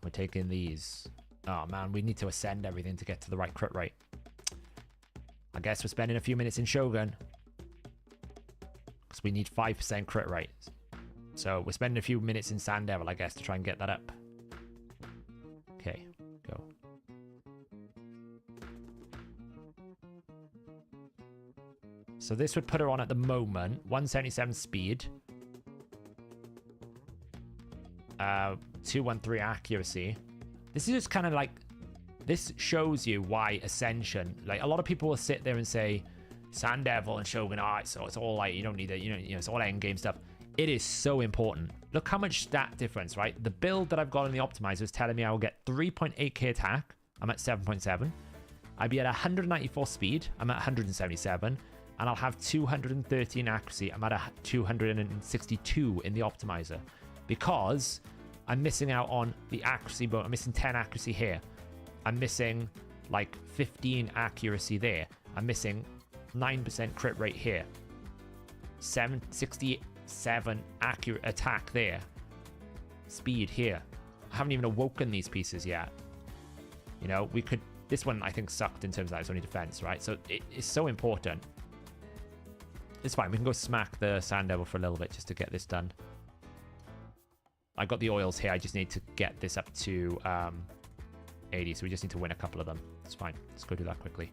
We're taking these. Oh man, we need to ascend everything to get to the right crit rate. I guess we're spending a few minutes in Shogun. Because we need 5% crit rate. So we're spending a few minutes in Sand Devil, I guess, to try and get that up. Okay, go. So this would put her on at the moment. 177 speed. 213 accuracy. This is just kind of like, this shows you why Ascension, like a lot of people will sit there and say Sand Devil and Shogun, so it's all like, you don't need it, you know, it's all end game stuff. It is so important. Look how much stat difference, right? The build that I've got in the optimizer is telling me I will get 3.8k attack. I'm at 7.7. I'd be at 194 speed. I'm at 177. And I'll have 213 accuracy. I'm at 262 in the optimizer. Because I'm missing out on the accuracy, but I'm missing 10 accuracy here. I'm missing like 15 accuracy there. I'm missing 9% crit rate here. 67 accurate attack there. Speed here. I haven't even awoken these pieces yet. You know, we could... This one, I think, sucked in terms of that it's only defense, right? So it's so important. It's fine. We can go smack the Sand Devil for a little bit just to get this done. I got the oils here. I just need to get this up to 80. So we just need to win a couple of them. It's fine. Let's go do that quickly.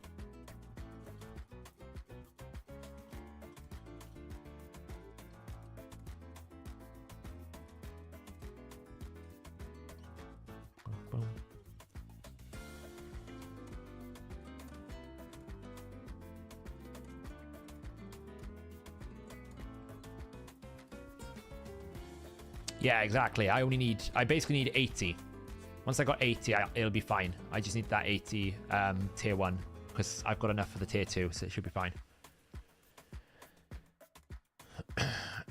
Yeah, exactly. I basically need 80. Once I got 80, it'll be fine. I just need that 80 tier 1 because I've got enough for the tier 2, so it should be fine.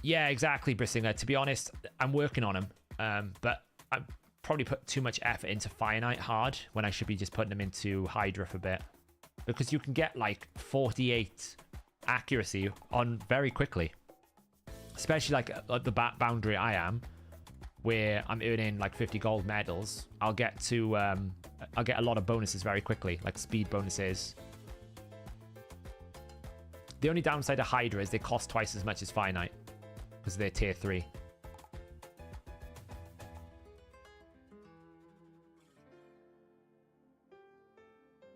Yeah, exactly, Brissinger. To be honest, I'm working on them, but I've probably put too much effort into Fire Knight hard when I should be just putting them into Hydra for a bit. Because you can get like 48 accuracy on very quickly. Especially like at the boundary I am, where I'm earning like 50 gold medals. I'll get a lot of bonuses very quickly, like speed bonuses. The only downside to Hydra is they cost twice as much as Fire Knight, because they're tier 3.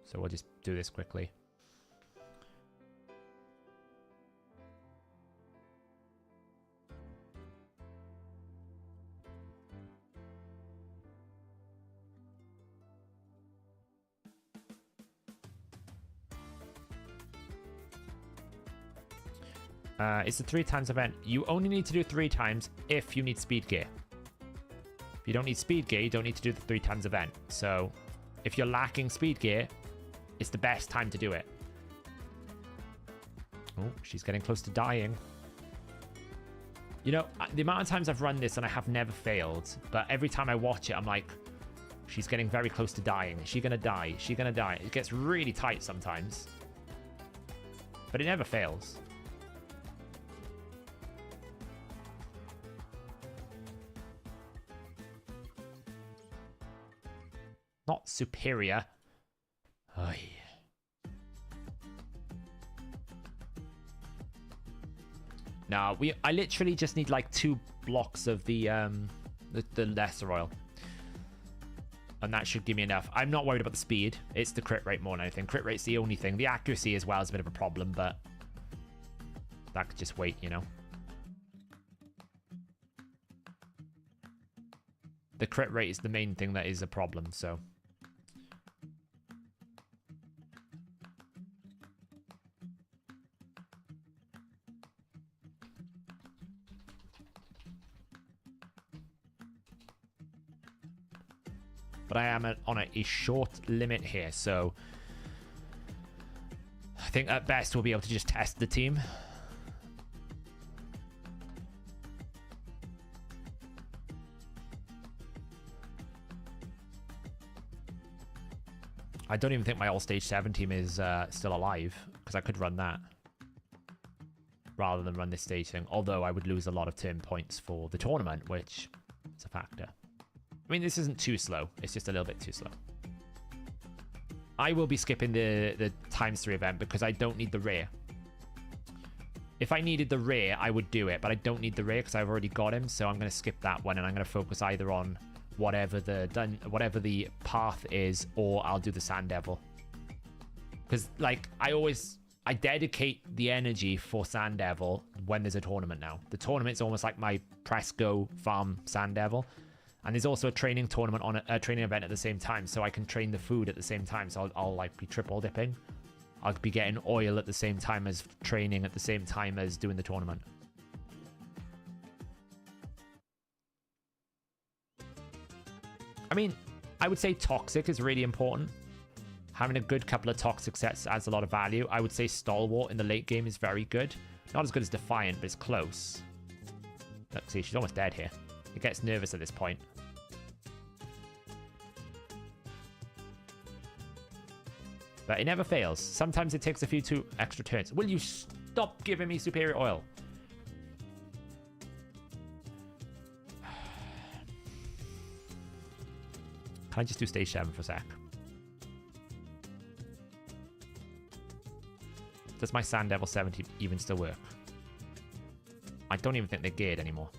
So we'll just do this quickly. It's a 3 times event. You only need to do 3 times if you need speed gear. If you don't need speed gear, you don't need to do the 3 times event. So if you're lacking speed gear, it's the best time to do it. Oh, she's getting close to dying. You know, the amount of times I've run this and I have never failed, but every time I watch it, I'm like, she's getting very close to dying. Is she going to die? Is she going to die? It gets really tight sometimes. But it never fails. Not superior. Oy. No, I literally just need like 2 blocks of the lesser oil. And that should give me enough. I'm not worried about the speed. It's the crit rate more than anything. Crit rate's the only thing. The accuracy as well is a bit of a problem, but that could just wait, you know. The crit rate is the main thing that is a problem, so. But I am on a short limit here, so I think at best we'll be able to just test the team. I don't even think my all-stage 7 team is still alive, because I could run that rather than run this stage thing, although I would lose a lot of turn points for the tournament, which is a factor. I mean, this isn't too slow. It's just a little bit too slow. I will be skipping the ×3 event because I don't need the rare. If I needed the rare, I would do it, but I don't need the rare because I've already got him, so I'm going to skip that one, and I'm going to focus either on whatever the path is, or I'll do the Sand Devil. Because, like, I dedicate the energy for Sand Devil when there's a tournament now. The tournament's almost like my press go farm Sand Devil. And there's also a training tournament on a training event at the same time, so I can train the food at the same time. So I'll like be triple dipping. I'll be getting oil at the same time as training at the same time as doing the tournament. I mean, I would say Toxic is really important. Having a good couple of Toxic sets adds a lot of value. I would say Stalwart in the late game is very good. Not as good as Defiant, but it's close. Look, see, she's almost dead here. It gets nervous at this point. But it never fails. Sometimes it takes a few extra turns. Will you stop giving me superior oil? Can I just do stage 7 for a sec? Does my Sand Devil 70 even still work? I don't even think they're geared anymore.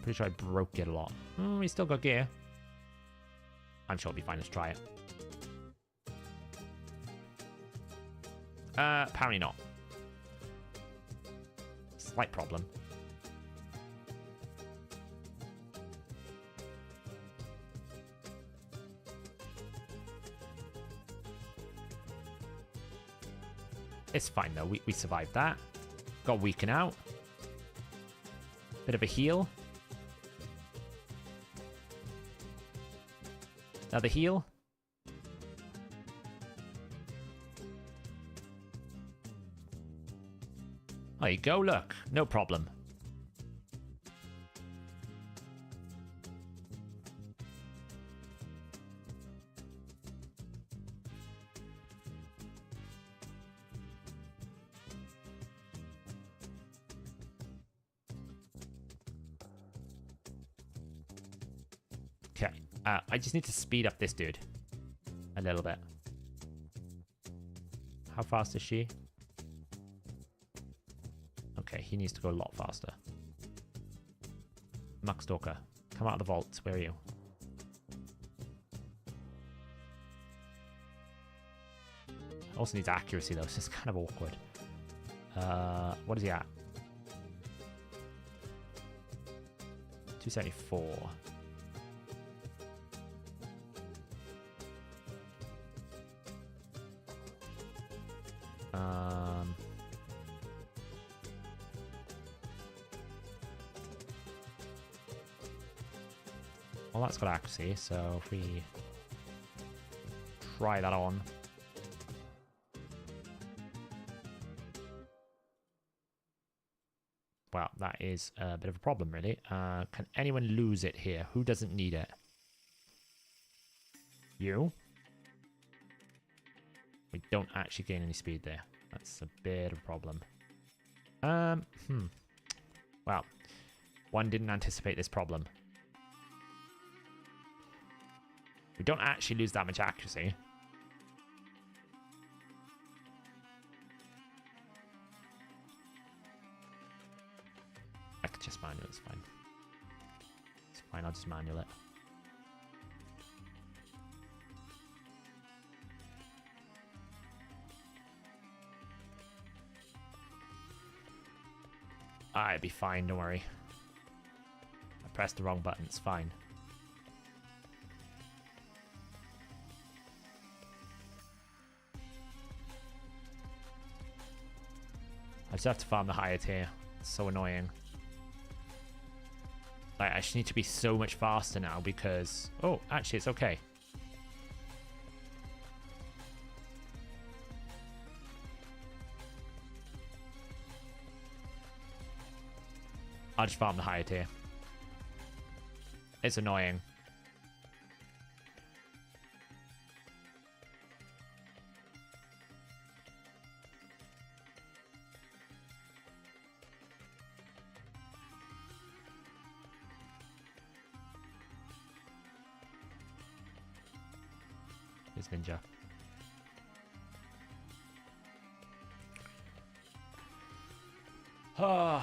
Pretty sure I broke it a lot. We still got gear. I'm sure it'll be fine. Let's try it. Apparently not. Slight problem. It's fine though. We survived that. Got Weaken out. Bit of a heal. Another heal. There you go, look. No problem. Okay. I just need to speed up this dude a little bit. How fast is she? Okay, he needs to go a lot faster. Muckstalker, come out of the vault. Where are you? Also needs accuracy though, so it's kind of awkward. What is he at? 274. Well, that's got accuracy, so if we try that on. Well, that is a bit of a problem, really. Can anyone lose it here? Who doesn't need it? You? We don't actually gain any speed there. That's a bit of a problem. Well, one didn't anticipate this problem. We don't actually lose that much accuracy. I could just manual it, it's fine. It's fine, I'll just manual it. It'd be fine, don't worry. I pressed the wrong button, it's fine. I just have to farm the higher tier. It's so annoying. Like, I just need to be so much faster now because... Oh, actually, it's okay. I'll just farm the higher tier. It's annoying. Here's Ninja. Oh,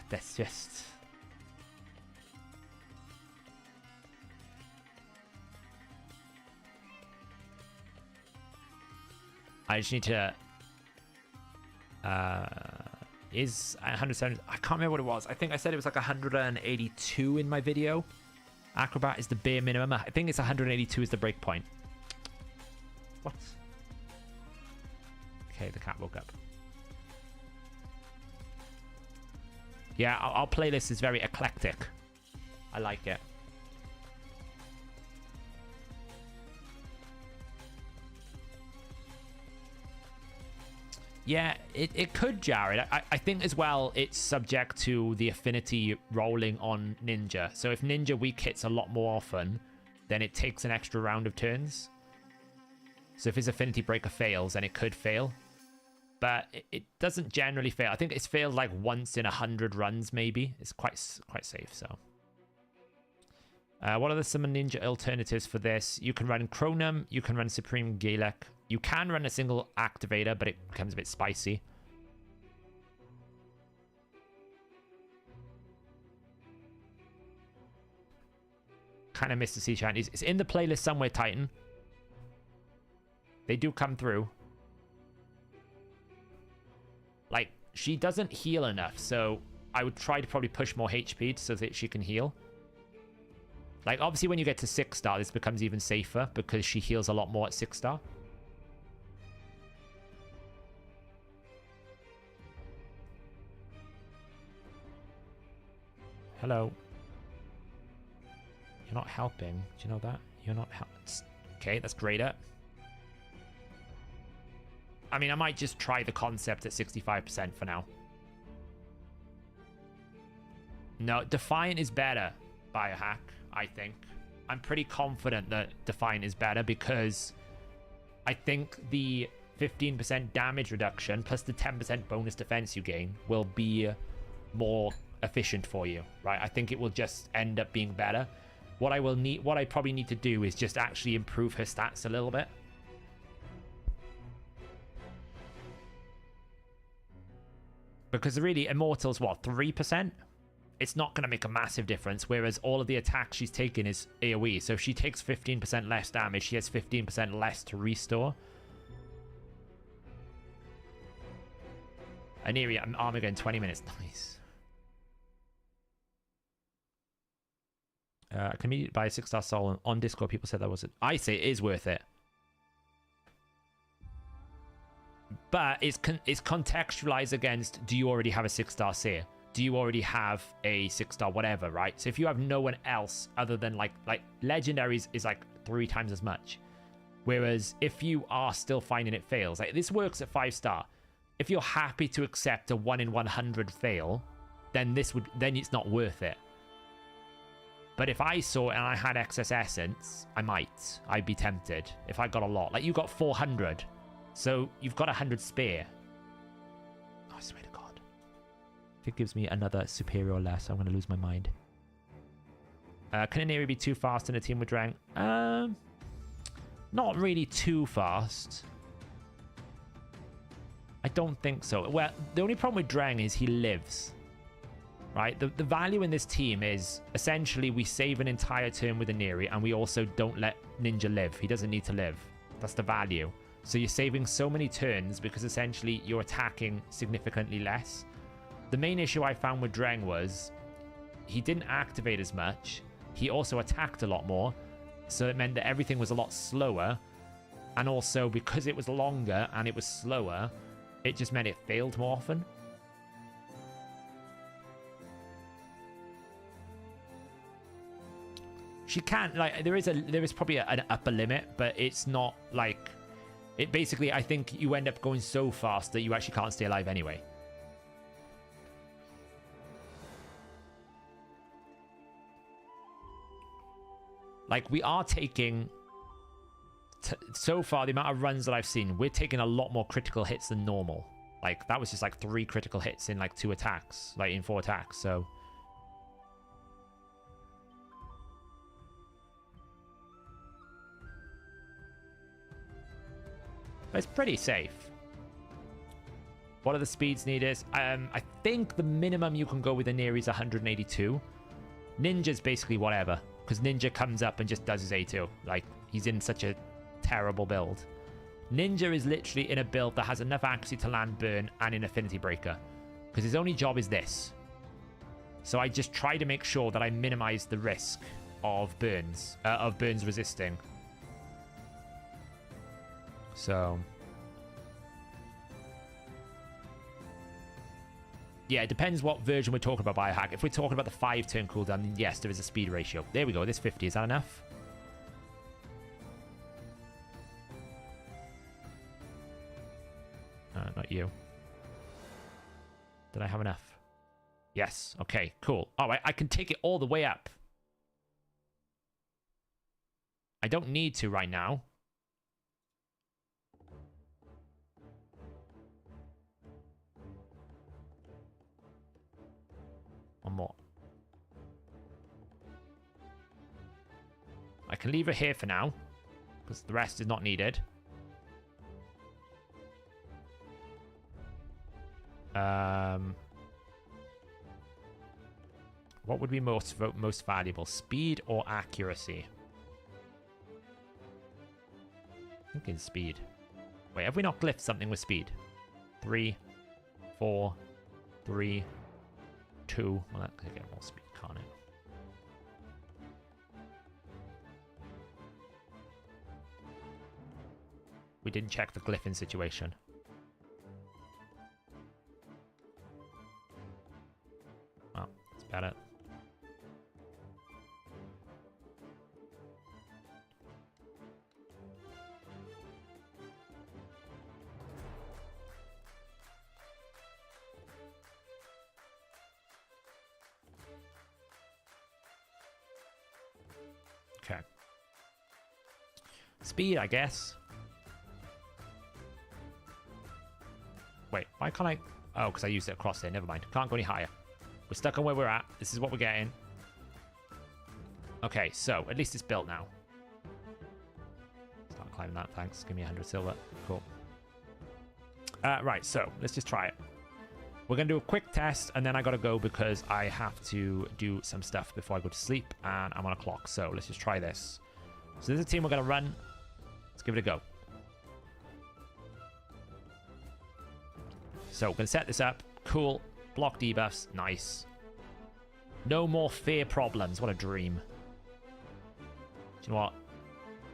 that's just... I just need to... is 170... I can't remember what it was. I think I said it was like 182 in my video. Acrobat is the bare minimum. I think it's 182 is the break point. What? Okay, the cat woke up. Yeah, our playlist is very eclectic. I like it. Yeah, it could, Jared. I think as well it's subject to the affinity rolling on Ninja. So if Ninja weak hits a lot more often, then it takes an extra round of turns. So if his affinity breaker fails, then it could fail. But it doesn't generally fail. I think it's failed like once in 100 runs, maybe. It's quite safe, so. What are some Ninja alternatives for this? You can run Chronum, you can run Supreme Gaelic. You can run a single activator, but it becomes a bit spicy. Kind of missed the sea shanties. It's in the playlist somewhere, Titan. They do come through. Like, she doesn't heal enough, so I would try to probably push more HP so that she can heal. Like, obviously, when you get to 6-star, this becomes even safer because she heals a lot more at 6-star. Hello. You're not helping. Do you know that? You're not helping. Okay, that's greater. I mean, I might just try the concept at 65% for now. No, Defiant is better, Biohack, I think. I'm pretty confident that Defiant is better because I think the 15% damage reduction plus the 10% bonus defense you gain will be more efficient for you, right? I think it will just end up being better. What I probably need to do is just actually improve her stats a little bit. Because really, Immortal's what, 3%? It's not going to make a massive difference, whereas all of the attacks she's taken is AoE. So if she takes 15% less damage, she has 15% less to restore. Aneria, Armaga in 20 minutes. Nice. I can immediately buy a 6-star soul. On Discord, people said that wasn't. I say it is worth it. But it's contextualized against, do you already have a 6-star seer? Do you already have a 6-star whatever, right? So if you have no one else other than like legendaries is like 3 times as much. Whereas if you are still finding it fails, like this works at 5-star. If you're happy to accept a 1 in 100 fail, then then it's not worth it. But if I saw it and I had excess essence, I'd be tempted if I got a lot. Like you got 400, so you've got 100 spare. Oh, I swear to God. If it gives me another superior or less, I'm going to lose my mind. Can Aneri be too fast in a team with Drang? Not really too fast. I don't think so. Well, the only problem with Drang is he lives. Right? The value in this team is essentially we save an entire turn with Aneri and we also don't let Ninja live. He doesn't need to live. That's the value. So you're saving so many turns because essentially you're attacking significantly less. The main issue I found with Drang was he didn't activate as much. He also attacked a lot more. So it meant that everything was a lot slower. And also because it was longer and it was slower, it just meant it failed more often. She can't, like, there is probably an upper limit, but it's not like it. Basically, I think you end up going so fast that you actually can't stay alive anyway. Like, we are taking so far, the amount of runs that I've seen, we're taking a lot more critical hits than normal. Like, that was just like 3 critical hits in like 2 attacks, like in 4 attacks. So it's pretty safe. What are the speeds needed? I think the minimum you can go with Aneri is 182. Ninja's basically whatever, because Ninja comes up and just does his A2. Like, he's in such a terrible build. Ninja is literally in a build that has enough accuracy to land burn and an affinity breaker, because his only job is this. So I just try to make sure that I minimize the risk of burns resisting. So yeah, it depends what version we're talking about Biohack. If we're talking about the 5-turn cooldown, then yes, there is a speed ratio. There we go. This 50. Is that enough? Not you. Did I have enough? Yes. Okay, cool. All right, I can take it all the way up. I don't need to right now. One more. I can leave her here for now, because the rest is not needed. What would be most valuable, speed or accuracy? I'm thinking speed. Wait, have we not glyphed something with speed? 3, 4, 3, 2. Well, that could get more speed, can't it? We didn't check the glyphing situation. Well, that's about it. Speed, I guess. Wait, why can't I... Oh, because I used it across there. Never mind. Can't go any higher. We're stuck on where we're at. This is what we're getting. Okay, so at least it's built now. Start climbing that, thanks. Give me 100 silver. Cool. Right, so let's just try it. We're going to do a quick test, and then I got to go because I have to do some stuff before I go to sleep, and I'm on a clock. So let's just try this. So this is a team we're going to run. Let's give it a go. So we're going to set this up. Cool. Block debuffs. Nice. No more fear problems. What a dream. Do you know what?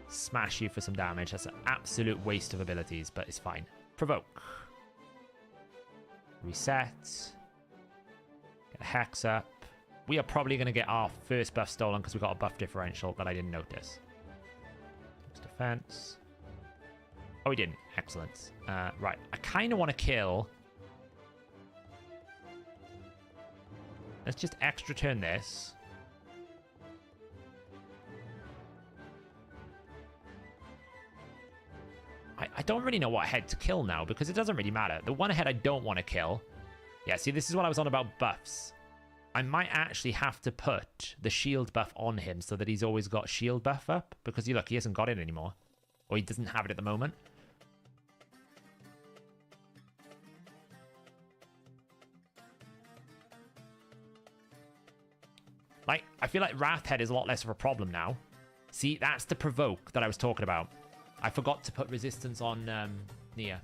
Smash you for some damage. That's an absolute waste of abilities, but it's fine. Provoke. Reset. Get a Hex up. We are probably going to get our first buff stolen because we got a buff differential that I didn't notice. Defense. Oh, we didn't. Excellent. Right. I kind of want to kill... Let's just extra turn this. I don't really know what head to kill now because it doesn't really matter. The one head I don't want to kill. Yeah, see, this is what I was on about buffs. I might actually have to put the shield buff on him so that he's always got shield buff up. Because, look, he hasn't got it anymore. Or he doesn't have it at the moment. Like, I feel like Wrathhead is a lot less of a problem now. See, that's the provoke that I was talking about. I forgot to put resistance on Nia.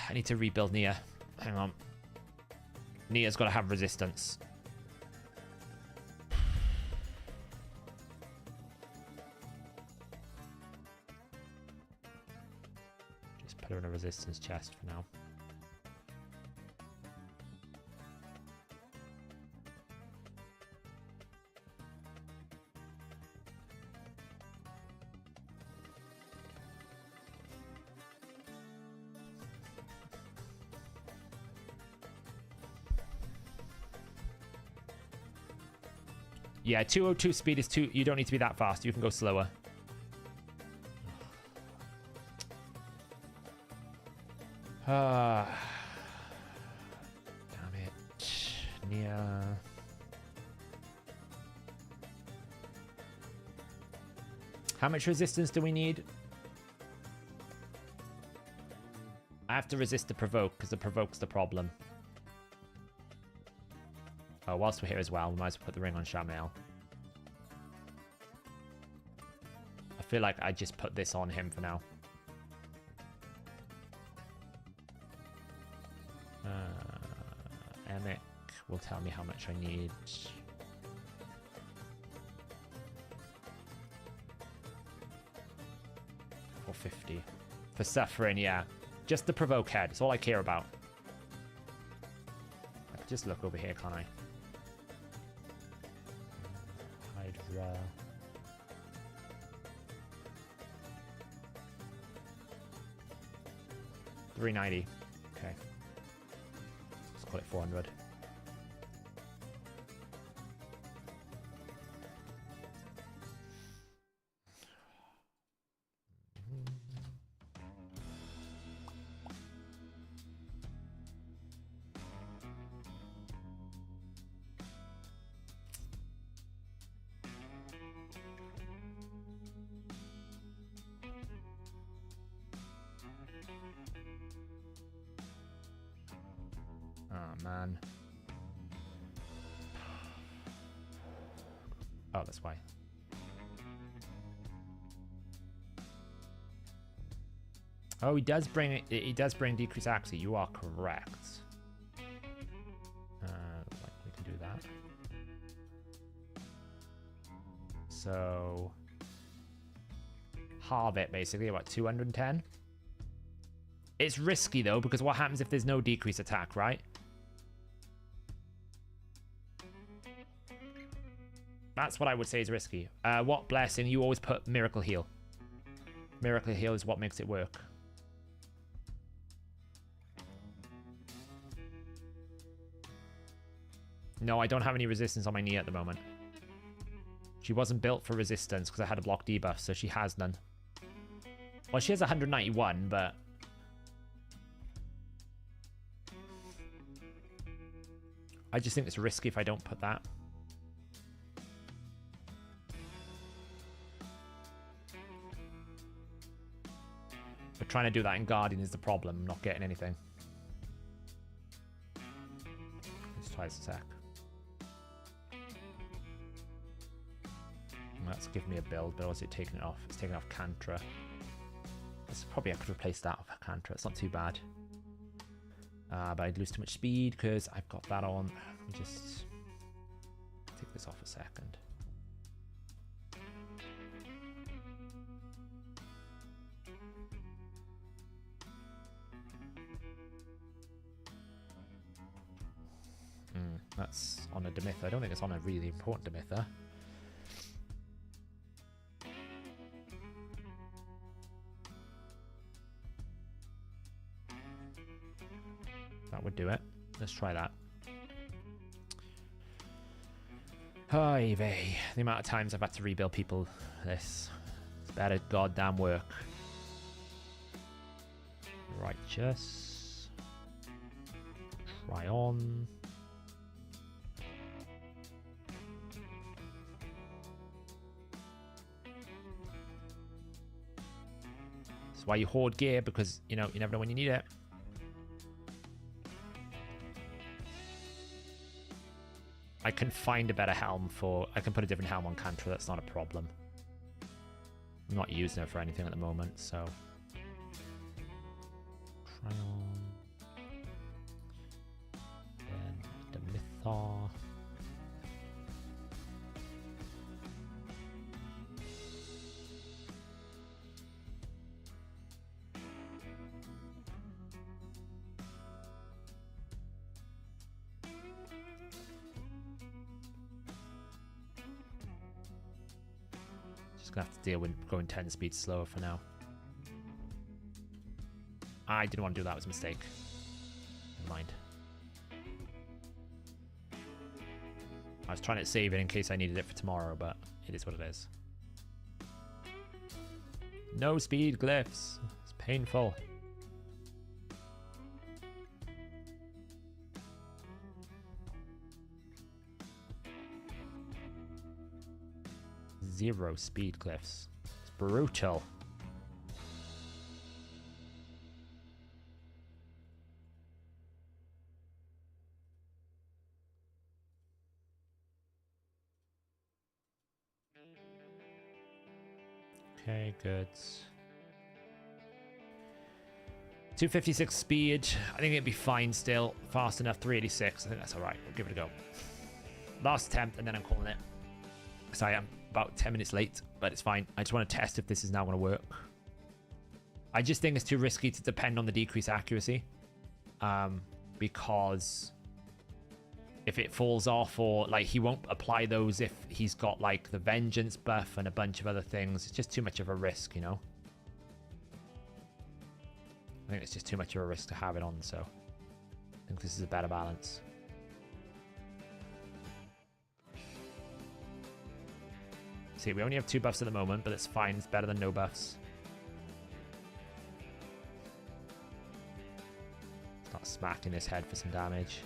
I need to rebuild Nia. Hang on. Nia's got to have resistance. Just put her in a resistance chest for now. Yeah, 202 speed is too... You don't need to be that fast. You can go slower. Damn it. Nia. How much resistance do we need? I have to resist the provoke because the provoke's the problem. Oh, whilst we're here as well, we might as well put the ring on Shamael. I feel like I just put this on him for now. Emic will tell me how much I need. $450. For suffering, yeah. Just the provoke head. It's all I care about. I can just look over here, can't I? Hydra. $390. Okay. Let's call it 400. Oh, man. Oh, that's why. Oh, he does bring it. He does bring decrease accuracy. You are correct. Like we can do that. So halve it basically. About 210. It's risky though because what happens if there's no decrease attack, right? That's what I would say is risky. What blessing? You always put Miracle Heal. Miracle Heal is what makes it work. No, I don't have any resistance on my knee at the moment. She wasn't built for resistance because I had a block debuff, so she has none. Well, she has 191, but... I just think it's risky if I don't put that. But trying to do that in Guardian is the problem. I'm not getting anything. Let's try this a sec. That's giving me a build, but was it taking it off? It's taking off Cantra. Probably I could replace that with Cantra. It's not too bad. But I'd lose too much speed because I've got that on. Let me just take this off a second. That's on a Demitha. I don't think it's on a really important Demitha. That would do it. Let's try that. Hi, vey. The amount of times I've had to rebuild people this. It's better goddamn work. Righteous. Try on. That's why you hoard gear, because, you know, you never know when you need it. I can find a better helm for... I can put a different helm on Cantra, that's not a problem. I'm not using it for anything at the moment, so... Try on... Then Demitha... Gonna have to deal with going 10 speeds slower for now. I didn't want to do that. It was a mistake. Never mind. I was trying to save it in case I needed it for tomorrow, but it is what it is. No speed glyphs. It's painful. Zero speed glyphs. It's brutal. Okay, good. 256 speed. I think it'd be fine still. Fast enough. 386. I think that's alright. We'll give it a go. Last attempt, and then I'm calling it. Because I am about 10 minutes late, but it's fine. I just want to test if this is now going to work. I just think it's too risky to depend on the decreased accuracy. Because if it falls off, or like he won't apply those if he's got like the vengeance buff and a bunch of other things. It's just too much of a risk, you know? I think it's just too much of a risk to have it on, so I think this is a better balance. See, we only have 2 buffs at the moment, but it's fine. It's better than no buffs. Start smacking his head for some damage.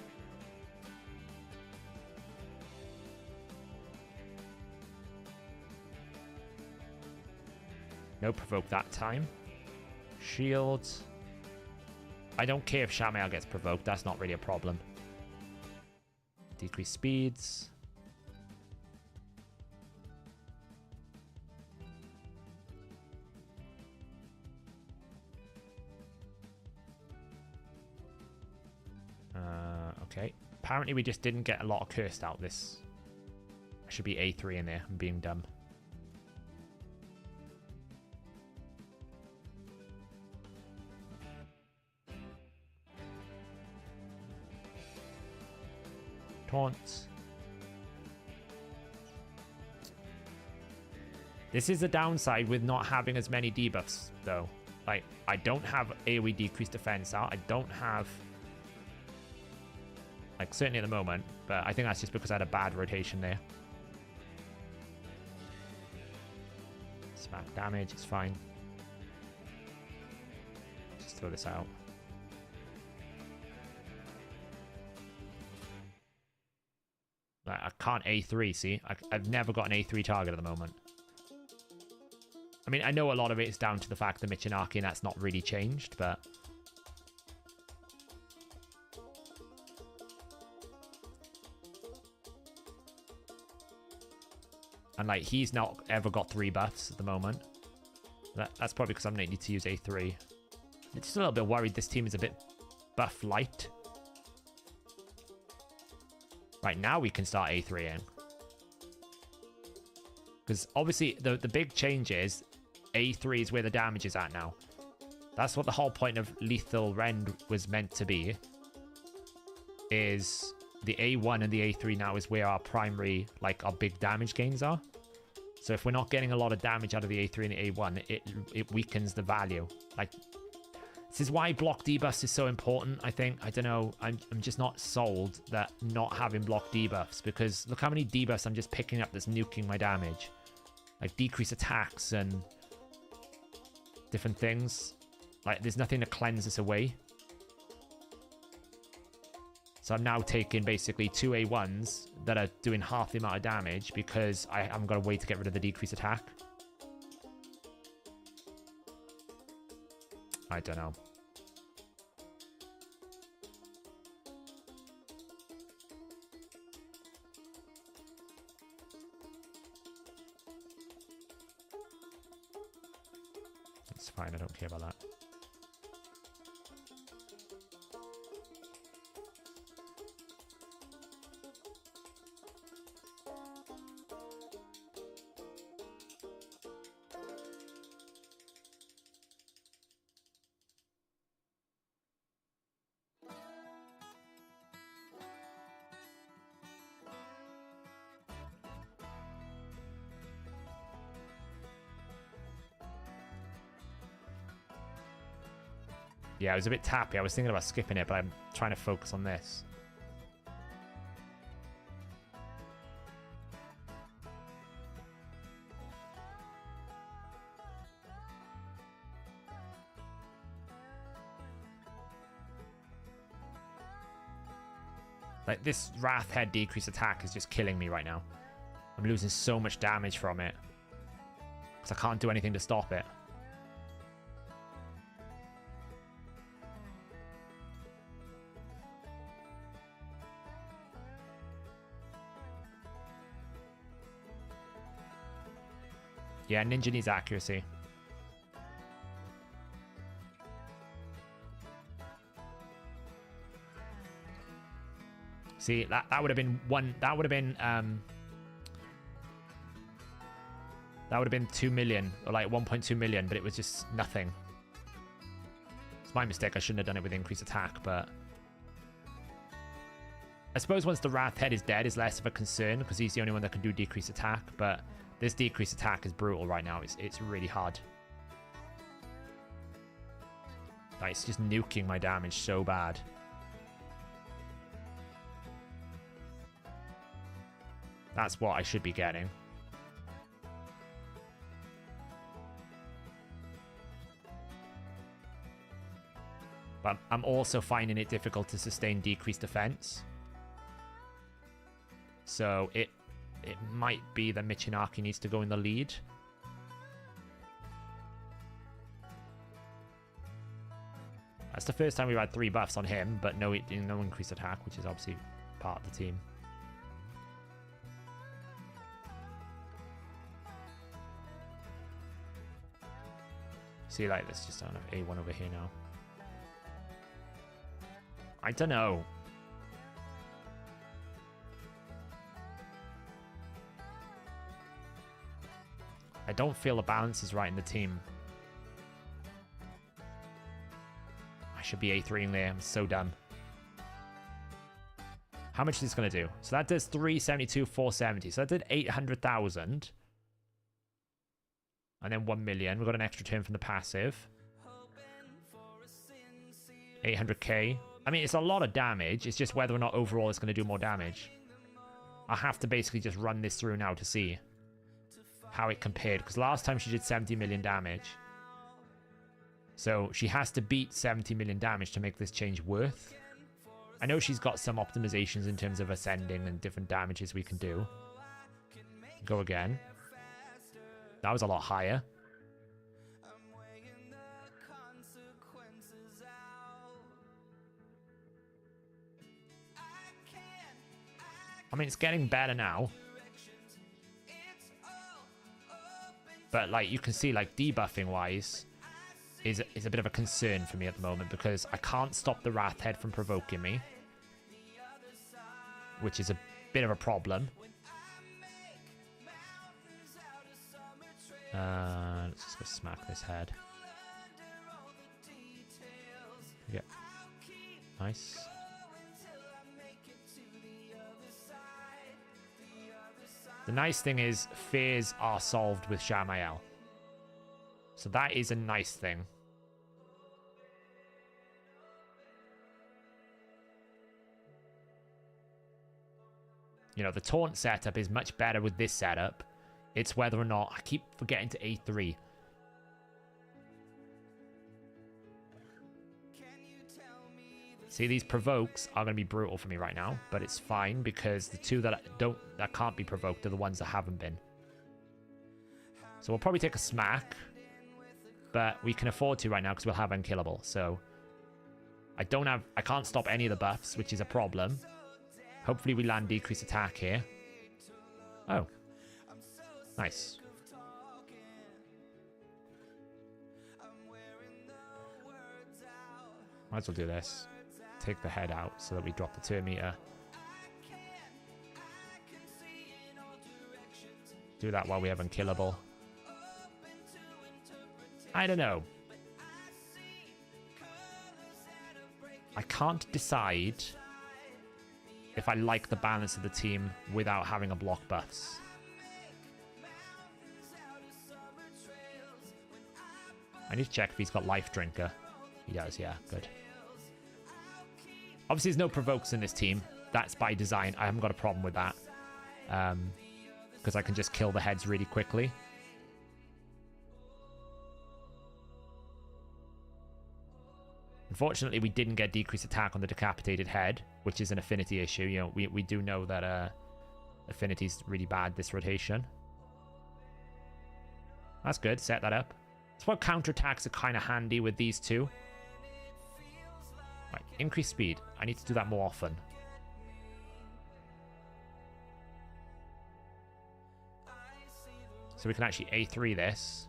No provoke that time. Shield. I don't care if Shamael gets provoked. That's not really a problem. Decrease speeds. Okay. Apparently we just didn't get a lot of cursed out this. Should be A3 in there. I'm being dumb. Taunt. This is the downside with not having as many debuffs, though. Like, I don't have AoE decreased defense out. I don't have... Like, certainly at the moment, but I think that's just because I had a bad rotation there. Damage, it's fine. Just throw this out. I can't A3, see? I've never got an A3 target at the moment. I mean, I know a lot of it is down to the fact that Michinaki and that's not really changed, but... And, like, he's not ever got 3 buffs at the moment. That's probably because I'm going to need to use A3. I'm just a little bit worried this team is a bit buff light. Right, now we can start A3ing. Because obviously the big change is A3 is where the damage is at now. That's what the whole point of Lethal Rend was meant to be. Is the A1 and the A3 now is where our primary, like our big damage gains are. So if we're not getting a lot of damage out of the A3 and the A1, it weakens the value. Like, this is why block debuffs is so important, I think. I don't know. I'm just not sold that not having block debuffs, because look how many debuffs I'm just picking up that's nuking my damage. Like decrease attacks and different things. Like there's nothing to cleanse this away. So I'm now taking basically 2 A1s that are doing half the amount of damage because I haven't got a way to get rid of the decrease attack. I don't know. It's fine, I don't care about that. Yeah, I was a bit tappy. I was thinking about skipping it, but I'm trying to focus on this. Like, this Wrath Head decrease attack is just killing me right now. I'm losing so much damage from it. Because I can't do anything to stop it. Yeah, Ninja needs accuracy. See, that would have been one. That would have been 2 million or like 1.2 million, but it was just nothing. It's my mistake. I shouldn't have done it with increased attack, but I suppose once the Wrath Head is dead, is less of a concern because he's the only one that can do decreased attack. But this decreased attack is brutal right now. It's really hard. Like, it's just nuking my damage so bad. That's what I should be getting. But I'm also finding it difficult to sustain decreased defense. So it might be that Michinaki needs to go in the lead. That's the first time we've had 3 buffs on him, but no increased attack, which is obviously part of the team. See, like, let's just have A1 over here now. I don't know. I don't feel the balance is right in the team. I should be A3ing there. I'm so dumb. How much is this going to do? So that does 372, 470. So that did 800,000. And then 1 million. We've got an extra turn from the passive. 800k. I mean, it's a lot of damage. It's just whether or not overall it's going to do more damage. I'll have to basically just run this through now to see. how it compared, because last time she did 70 million damage. So she has to beat 70 million damage to make this change worth. I know she's got some optimizations in terms of ascending and different damages we can do. Go again. That was a lot higher. I mean, it's getting better now. But, like, you can see, like, debuffing-wise is a bit of a concern for me at the moment because I can't stop the Wrath Head from provoking me, which is a bit of a problem. Let's just go smack this head. Yeah. Nice. The nice thing is fears are solved with Shamael. So that is a nice thing. You know, the taunt setup is much better with this setup. It's whether or not I keep forgetting to A3. See, these provokes are going to be brutal for me right now, but it's fine because the two that can't be provoked are the ones that haven't been. So we'll probably take a smack, but we can afford to right now because we'll have unkillable. So I can't stop any of the buffs, which is a problem. Hopefully we land decrease attack here. Oh, nice. Might as well do this. Take the head out so that we drop the 2 meter. Do that while we have unkillable. I don't know. I can't decide if I like the balance of the team without having a block buffs. I need to check if he's got Life Drinker. He does, yeah, good. Obviously, there's no provokes in this team. That's by design. I haven't got a problem with that. Because I can just kill the heads really quickly. Unfortunately, we didn't get decreased attack on the decapitated head, which is an affinity issue. You know, we do know that affinity's really bad this rotation. That's good. Set that up. That's why counterattacks are kind of handy with these two. Right, increase speed. I need to do that more often. So we can actually A3 this.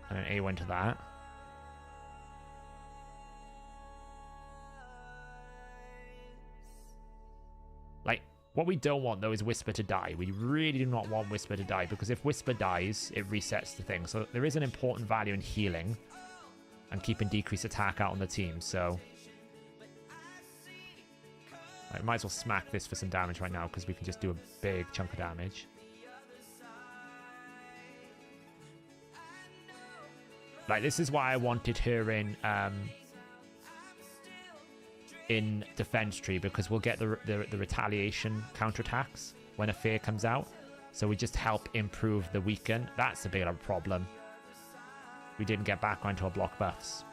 And then A1 to that. Like, what we don't want, though, is Whisper to die. We really do not want Whisper to die, because if Whisper dies, it resets the thing. So there is an important value in healing and keeping decreased attack out on the team, so... I might as well smack this for some damage right now, because we can just do a big chunk of damage. Like, this is why I wanted her in defense tree, because we'll get the retaliation counterattacks when a fear comes out. So we just help improve the weaken. That's a bit of a problem. We didn't get back onto our block buffs.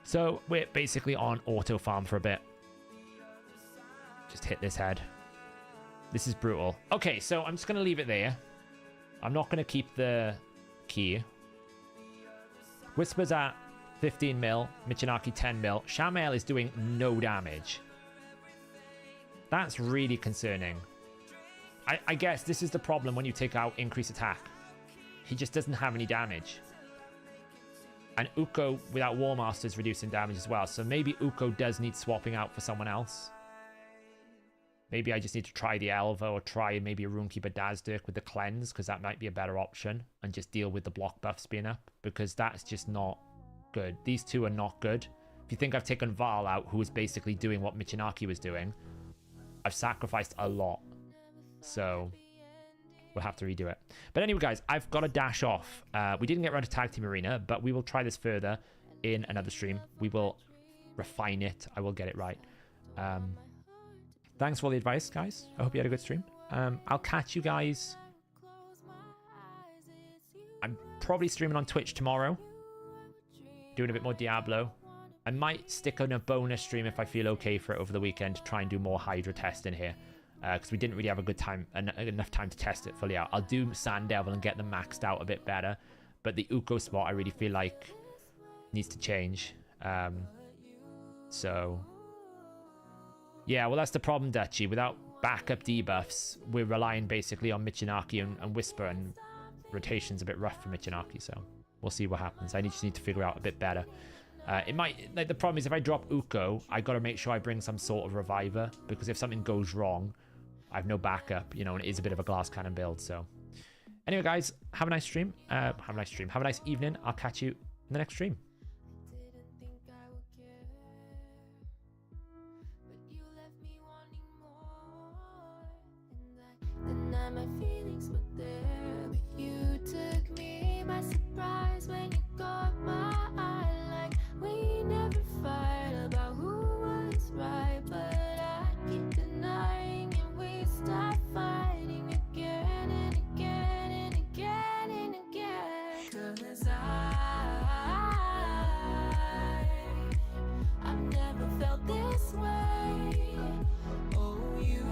So we're basically on auto farm for a bit. Just hit this head. This is brutal. Okay, so I'm just going to leave it there. I'm not going to keep the key. Whisper's at 15 mil, Michinaki 10 mil. Shamael is doing no damage. That's really concerning. I guess this is the problem when you take out increased attack. He just doesn't have any damage. And Uko without War Master is reducing damage as well. So maybe Uko does need swapping out for someone else. Maybe I just need to try the Elva or try maybe a Runekeeper Dazdirk with the Cleanse, because that might be a better option, and just deal with the block buffs being up, because that's just not good. These two are not good. If you think I've taken Val out, who was basically doing what Michinaki was doing, I've sacrificed a lot. So we'll have to redo it. But anyway, guys, I've got to dash off. We didn't get around to Tag Team Arena, but we will try this further in another stream. We will refine it. I will get it right. Thanks for all the advice, guys. I hope you had a good stream. I'll catch you guys. I'm probably streaming on Twitch tomorrow, doing a bit more Diablo. I might stick on a bonus stream if I feel okay for it over the weekend to try and do more Hydra testing here, because we didn't really have a good time, enough time to test it fully out. I'll do Sand Devil and get them maxed out a bit better, but the Uko spot I really feel like needs to change. So yeah, well, that's the problem, Dutchy. Without backup debuffs, we're relying basically on Michinaki and Whisper, and rotation's a bit rough for Michinaki, so we'll see what happens. I just need to figure out a bit better. It might, like, the problem is if I drop Uko, I got to make sure I bring some sort of reviver, because if something goes wrong, I have no backup, you know, and it is a bit of a glass cannon build. So anyway, guys, have a nice stream. Have a nice evening. I'll catch you in the next stream. My feelings were there, but you took me by surprise when you caught my eye. Like we never fight about who was right, but I keep denying and we start fighting again and again and again and again. 'Cause I've never felt this way. Oh, you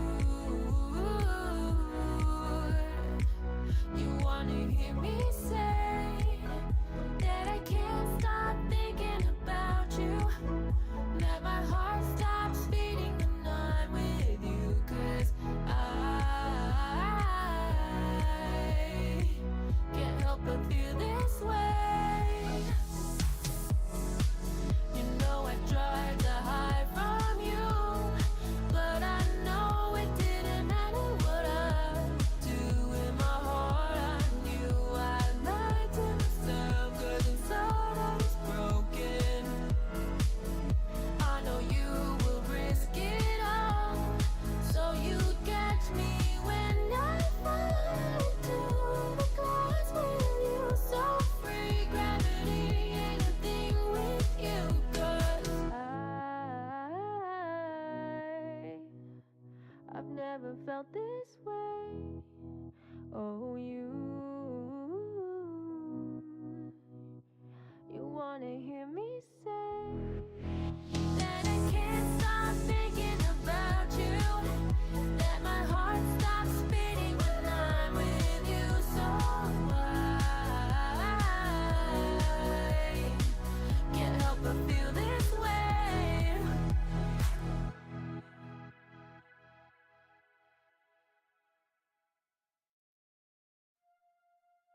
wanna hear me say that I can't stop thinking about you, that my heart stops beating when I'm with you, 'cause I can't help but feel this way. You know I tried to hide from you, but I know it didn't matter what I do in my heart. I've never felt this way. Oh, you wanna hear me say